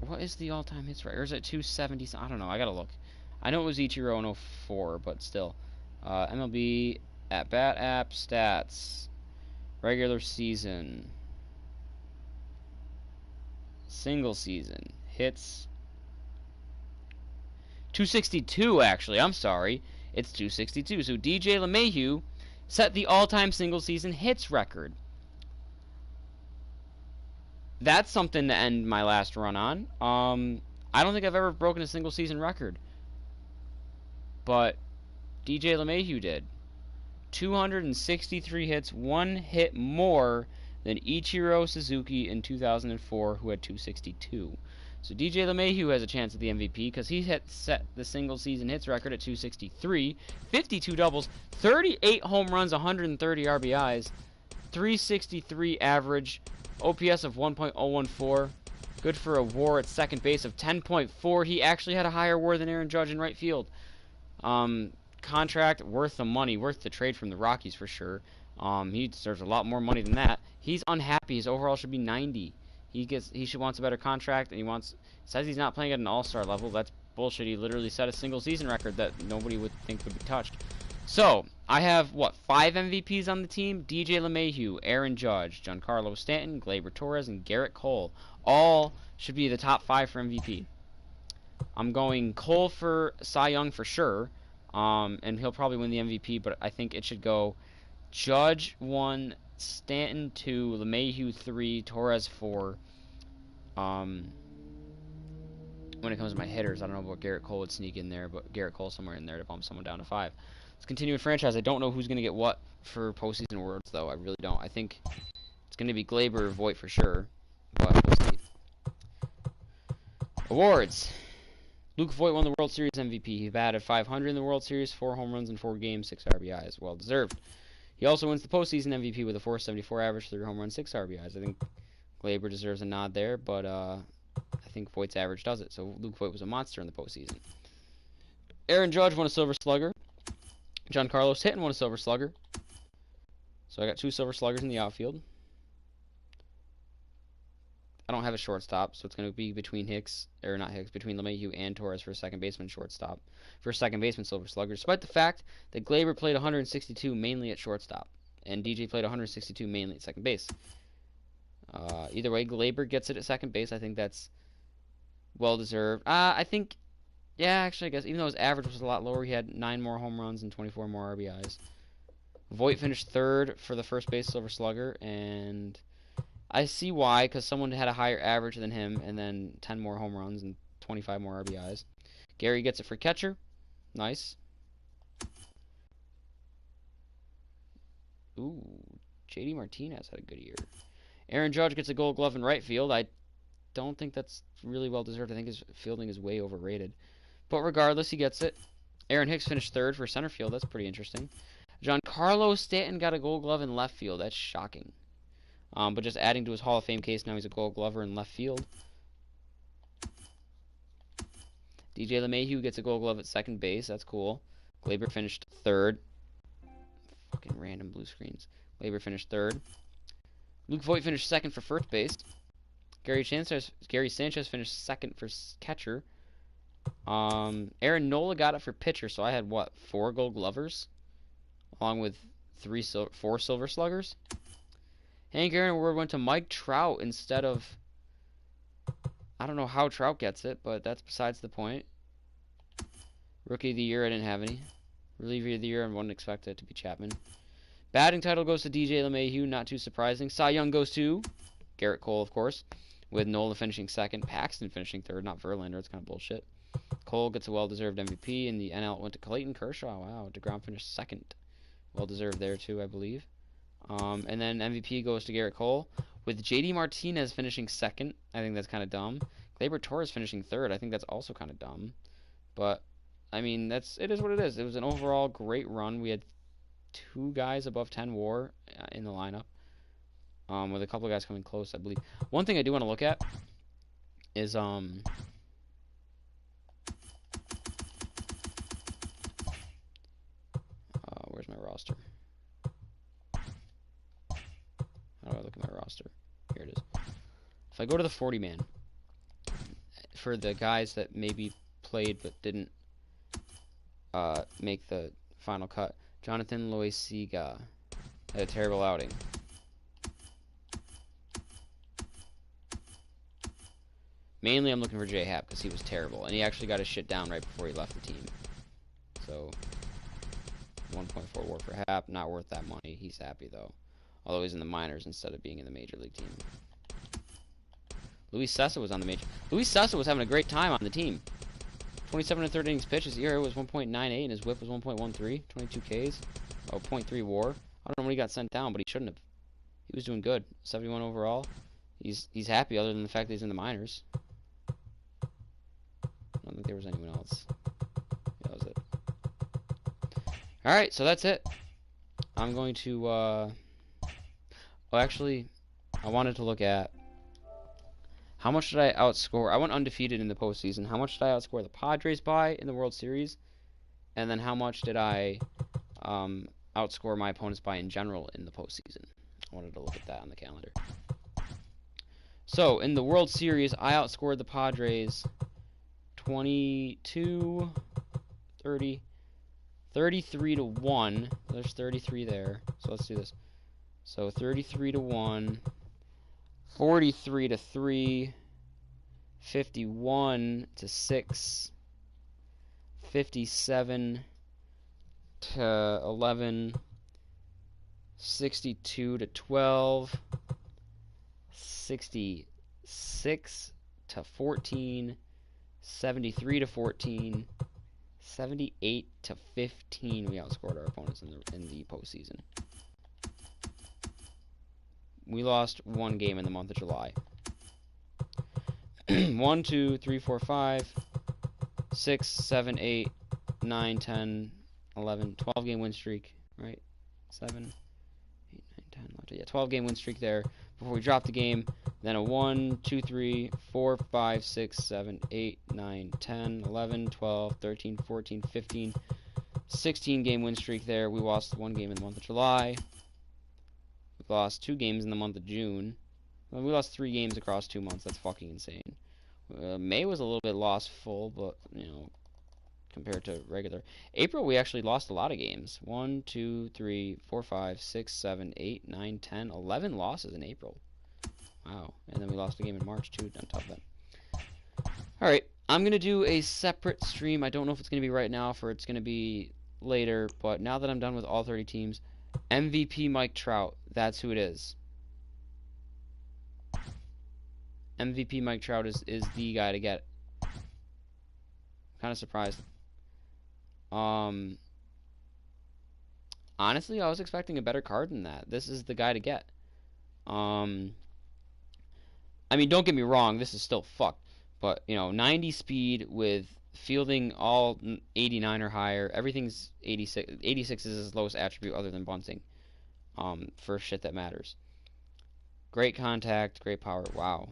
What is the all-time hits record? Or is it 270? I don't know. I gotta look. I know it was Ichiro in 04, but still. MLB at-bat app stats. Regular season. Single season. Hits. 262, actually. I'm sorry. It's 262. So DJ LeMahieu set the all-time single season hits record. That's something to end my last run on. I don't think I've ever broken a single season record. But DJ LeMahieu did. 263 hits, 1 hit more than Ichiro Suzuki in 2004, who had 262. So DJ LeMahieu has a chance at the MVP because he set the single season hits record at 263, 52 doubles, 38 home runs, 130 RBIs, 363 average, OPS of 1.014. Good for a WAR at second base of 10.4. He actually had a higher WAR than Aaron Judge in right field. Contract worth the money, worth the trade from the Rockies for sure. He deserves a lot more money than that. He's unhappy. His overall should be 90. He should wants a better contract, and says he's not playing at an all-star level. That's bullshit. He literally set a single season record that nobody would think would be touched. So I have 5 MVPs on the team: DJ LeMahieu, Aaron Judge, Giancarlo Stanton, Gleyber Torres, and Garrett Cole. All should be the top 5 for MVP. I'm going Cole for Cy Young for sure, and he'll probably win the MVP. But I think it should go Judge 1, Stanton 2, LeMahieu 3, Torres 4. When it comes to my hitters, I don't know what Garrett Cole would sneak in there, but Garrett Cole somewhere in there to bump someone down to 5. Let's continue with franchise. I don't know who's going to get what for postseason awards, though. I really don't. I think it's going to be Gleyber or Voit for sure, but we'll see. Awards. Luke Voit won the World Series MVP. He batted .500 in the World Series, 4 home runs in 4 games, 6 RBIs. Well deserved. He also wins the postseason MVP with a .474 average, 3 home runs, 6 RBIs. I think Gleyber deserves a nod there, but I think Voigt's average does it. So Luke Voit was a monster in the postseason. Aaron Judge won a Silver Slugger. Giancarlo Stanton won a Silver Slugger. So I got 2 Silver Sluggers in the outfield. I don't have a shortstop, so it's going to be between between LeMahieu and Torres for a second baseman shortstop. For a second baseman Silver Slugger, despite the fact that Gleyber played 162 mainly at shortstop, and DJ played 162 mainly at second base. Either way, Gleyber gets it at second base. I think that's well-deserved. I think, yeah, actually, I guess, even though his average was a lot lower, he had 9 more home runs and 24 more RBIs. Voit finished 3rd for the first base Silver Slugger, and I see why, because someone had a higher average than him, and then 10 more home runs and 25 more RBIs. Gary gets it for catcher. Nice. Ooh, JD Martinez had a good year. Aaron Judge gets a Gold Glove in right field. I don't think that's really well deserved. I think his fielding is way overrated. But regardless, he gets it. Aaron Hicks finished 3rd for center field. That's pretty interesting. Giancarlo Stanton got a Gold Glove in left field. That's shocking. But just adding to his Hall of Fame case, now he's a Gold Glover in left field. DJ LeMahieu gets a Gold Glove at second base. That's cool. Gleyber finished 3rd. Fucking random blue screens. Gleyber finished 3rd. Luke Voit finished 2nd for first base. Gary Sanchez finished 2nd for catcher. Aaron Nola got it for pitcher, so I had, 4 Gold Glovers? Along with 4 Silver Sluggers? Hank Aaron Award went to Mike Trout instead of... I don't know how Trout gets it, but that's besides the point. Rookie of the Year, I didn't have any. Reliever of the Year, I wouldn't expect it to be Chapman. Batting title goes to DJ LeMahieu, not too surprising. Cy Young goes to Garrett Cole, of course, with Nola finishing 2nd, Paxton finishing 3rd, not Verlander. It's kind of bullshit. Cole gets a well-deserved MVP, and the NL went to Clayton Kershaw. Wow, DeGrom finished 2nd. Well-deserved there, too, I believe. And then MVP goes to Garrett Cole, with JD Martinez finishing 2nd. I think that's kind of dumb. Gleyber Torres finishing 3rd. I think that's also kind of dumb. But, I mean, it is what it is. It was an overall great run. We had 2 guys above 10 WAR in the lineup, with a couple of guys coming close, I believe. One thing I do want to look at is where's my roster? How do I look at my roster? Here it is. If I go to the 40-man, for the guys that maybe played but didn't make the final cut, Jonathan Loisiga had a terrible outing. Mainly I'm looking for J-Hap because he was terrible, and he actually got his shit down right before he left the team. So, 1.4 WAR for Hap, not worth that money. He's happy, though. Although he's in the minors instead of being in the major league team. Luis Sessa was on the major. Luis Sessa was having a great time on the team. 27 and 3rd innings pitched. His ERA was 1.98 and his whip was 1.13. 22 Ks. Oh, .3 WAR. I don't know when he got sent down, but he shouldn't have. He was doing good. 71 overall. He's happy other than the fact that he's in the minors. I don't think there was anyone else. That was it. Alright, so that's it. I'm going to, oh, actually, I wanted to look at how much did I outscore. I went undefeated in the postseason. How much did I outscore the Padres by in the World Series? And then how much did I outscore my opponents by in general in the postseason? I wanted to look at that on the calendar. So, in the World Series, I outscored the Padres 22, 30, 33 to 1. There's 33 there. So let's do this. So 33 to 1, 43 to 3, 51 to 6, 57 to 11, 62 to 12, 66 to 14, 73 to 14, 78 to 15. We outscored our opponents in the postseason. We lost one game in the month of July. 1, 2, 3, 4, 5, 6, 7, 8, 9, 10, 11, 12 game win streak, right? 7, 8, 9, 10, 11, yeah, 12 game win streak there before we dropped the game. Then a 1, 2, 3, 4, 5, 6, 7, 8, 9, 10, 11, 12, 13, 14, 15, 16 game win streak there. We lost one game in the month of July. We lost 2 games in the month of June. Well, we lost 3 games across 2 months. That's fucking insane. May was a little bit loss-full, but, you know, compared to regular. April, we actually lost a lot of games. 1, 2, 3, 4, 5, 6, 7, 8, 9, 10, 11 losses in April. Wow. And then we lost a game in March, too, on top of that. Alright, I'm going to do a separate stream. I don't know if it's going to be right now or it's going to be later, but now that I'm done with all 30 teams, MVP Mike Trout, that's who it is. MVP Mike Trout is the guy to get. Kind of surprised. Honestly, I was expecting a better card than that. This is the guy to get. I mean, don't get me wrong, this is still fucked. But, you know, 90 speed with fielding all 89 or higher. Everything's 86. 86 is his lowest attribute other than bunting. For shit that matters. Great contact, great power. Wow.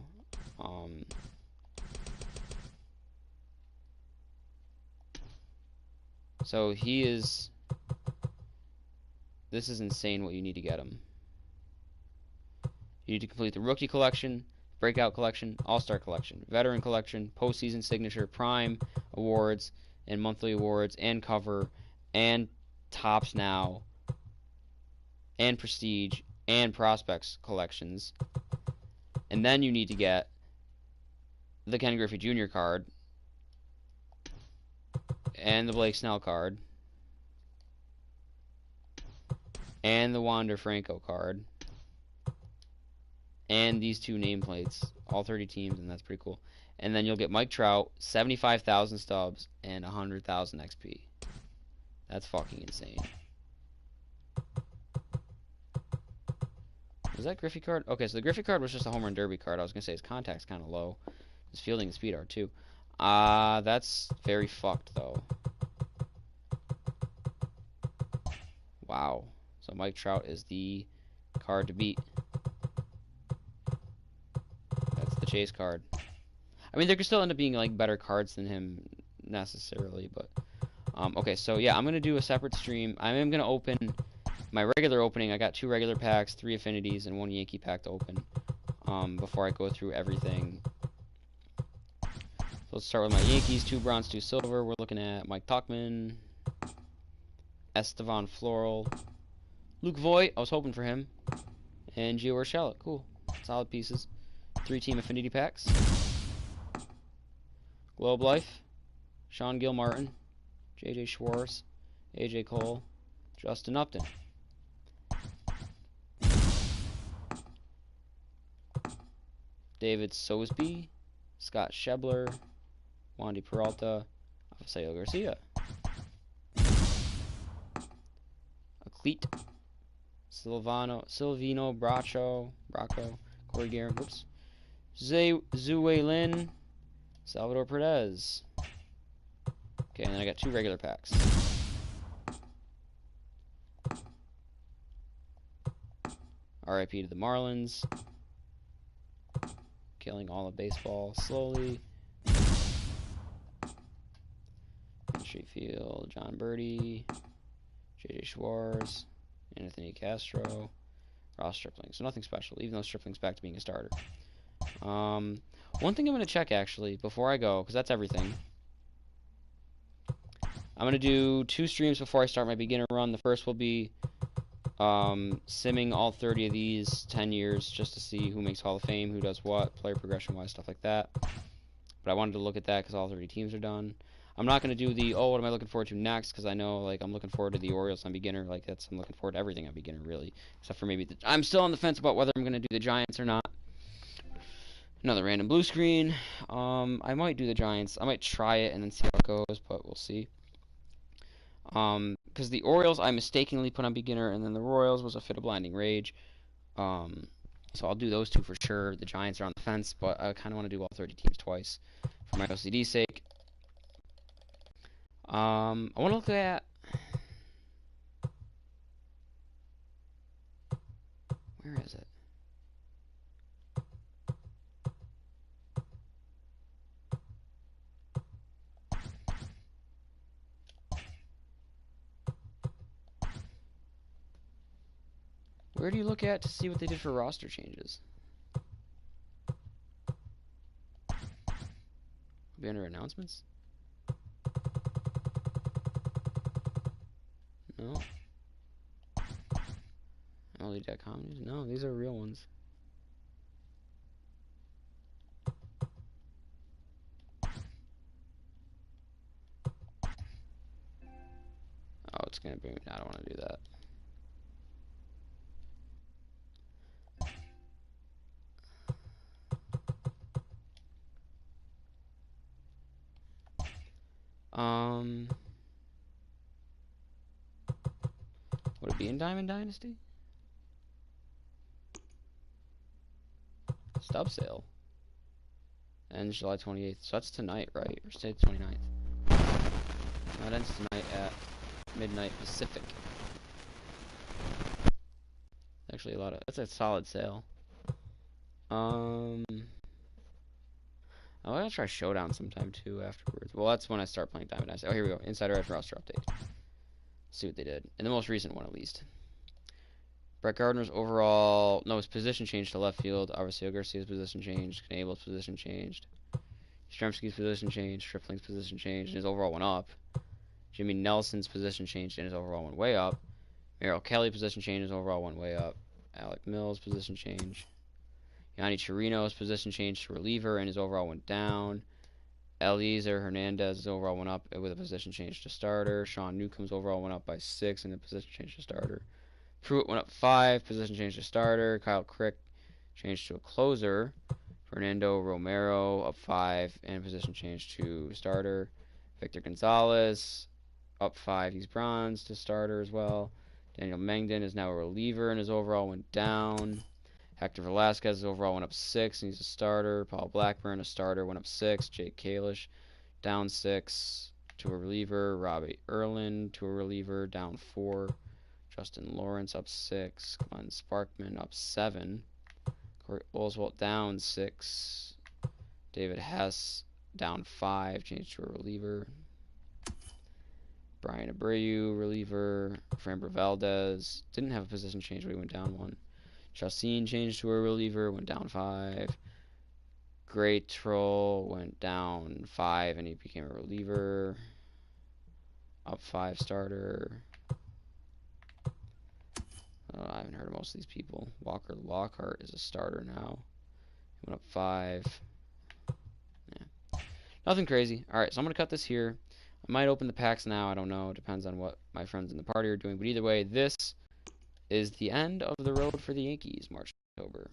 So he is... This is insane what you need to get him. You need to complete the Rookie Collection, Breakout Collection, All-Star Collection, Veteran Collection, Postseason Signature, Prime Awards, and Monthly Awards, and Cover, and Tops Now, and Prestige, and Prospects Collections. And then you need to get the Ken Griffey Jr. card, and the Blake Snell card, and the Wander Franco card, and these 2 nameplates, all 30 teams, and that's pretty cool. And then you'll get Mike Trout, 75,000 stubs, and 100,000 XP. That's fucking insane. Was that Griffey card? Okay, so the Griffey card was just a home run derby card. I was going to say his contact's kind of low. His fielding and speed are too. That's very fucked, though. Wow. So Mike Trout is the card to beat. That's the chase card. I mean, there could still end up being, like, better cards than him, necessarily, but... okay, so, yeah, I'm going to do a separate stream. I am going to open my regular opening. I got 2 regular packs, 3 affinities, and 1 Yankee pack to open, before I go through everything. So let's start with my Yankees, 2 bronze, 2 silver. We're looking at Mike Tauchman, Estevan Floral, Luke Voigt, I was hoping for him, and Gio Urshela. Cool. Solid pieces. 3-team affinity packs. Globe Life, Sean Gilmartin, J.J. Schwartz, A.J. Cole, Justin Upton. David Sosby, Scott Schebler, Wandy Peralta, Rafael Garcia. A cleat, Silvino Bracco, Corey Guerin, whoops, Zue Lin, Salvador Perez. Okay, and then I got 2 regular packs. RIP to the Marlins. Killing all of baseball slowly. Street Field, John Birdie, JJ Schwartz, Anthony Castro, Ross Stripling. So nothing special, even though Stripling's back to being a starter. One thing I'm going to check, actually, before I go, because that's everything. I'm going to do 2 streams before I start my beginner run. The first will be simming all 30 of these 10 years just to see who makes Hall of Fame, who does what, player progression-wise, stuff like that. But I wanted to look at that because all 30 teams are done. I'm not going to do the, what am I looking forward to next, because I know, like, I'm looking forward to the Orioles on beginner. Like, I'm looking forward to everything on beginner, really. Except for maybe I'm still on the fence about whether I'm going to do the Giants or not. Another random blue screen. I might do the Giants. I might try it and then see how it goes, but we'll see. Because the Orioles I mistakenly put on beginner, and then the Royals was a fit of blinding rage. So I'll do those 2 for sure. The Giants are on the fence, but I kind of want to do all 30 teams twice for my OCD's sake. I want to look at... Where is it? Where do you look at to see what they did for roster changes? Be under announcements? No. MLB.com news? No, these are real ones. Oh, it's gonna bring me. I don't want to do that. Would it be in Diamond Dynasty? Stub sale. Ends July 28th. So that's tonight, right? Or say the 29th. That ends tonight at midnight Pacific. Actually, that's a solid sale. I'm gonna try Showdown sometime too afterwards. Well, that's when I start playing Diamond Dynasty. Oh, here we go. Insider Edge roster update. See what they did. In the most recent one, at least. Brett Gardner's overall... No, his position changed to left field. Obviously, Garcia's position changed. Knable's position changed. Stremski's position changed. Stripling's position changed. And his overall went up. Jimmy Nelson's position changed and his overall went way up. Merrill Kelly position changed and his overall went way up. Alec Mills position change. Yanni Chirino's position changed to reliever and his overall went down. Eliezer Hernandez's overall went up with a position change to starter. Sean Newcomb's overall went up by 6 and the position change to starter. Pruitt went up 5, position change to starter. Kyle Crick changed to a closer. Fernando Romero up 5 and position change to starter. Victor Gonzalez up 5, he's bronze to starter as well. Daniel Mengden is now a reliever and his overall went down. Hector Velasquez's overall went up 6 and he's a starter. Paul Blackburn, a starter, went up 6. Jake Kalish down 6 to a reliever. Robbie Erlin to a reliever, down 4. Justin Lawrence up 6. Glenn Sparkman up 7. Corey Oswalt down 6. David Hess down 5, changed to a reliever. Brian Abreu, reliever. Framber Valdez didn't have a position change, but he went down 1. Chacin changed to a reliever, went down 5. Great Troll went down 5 and he became a reliever. Up 5 starter. I haven't heard of most of these people. Walker Lockhart is a starter now. He went up 5. Yeah. Nothing crazy. Alright, so I'm going to cut this here. I might open the packs now. I don't know. It depends on what my friends in the party are doing. But either way, this is the end of the road for the Yankees, March, October.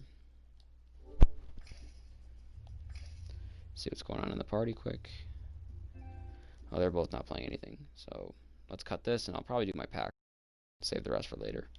See what's going on in the party quick. Oh, they're both not playing anything. So let's cut this, and I'll probably do my pack. Save the rest for later.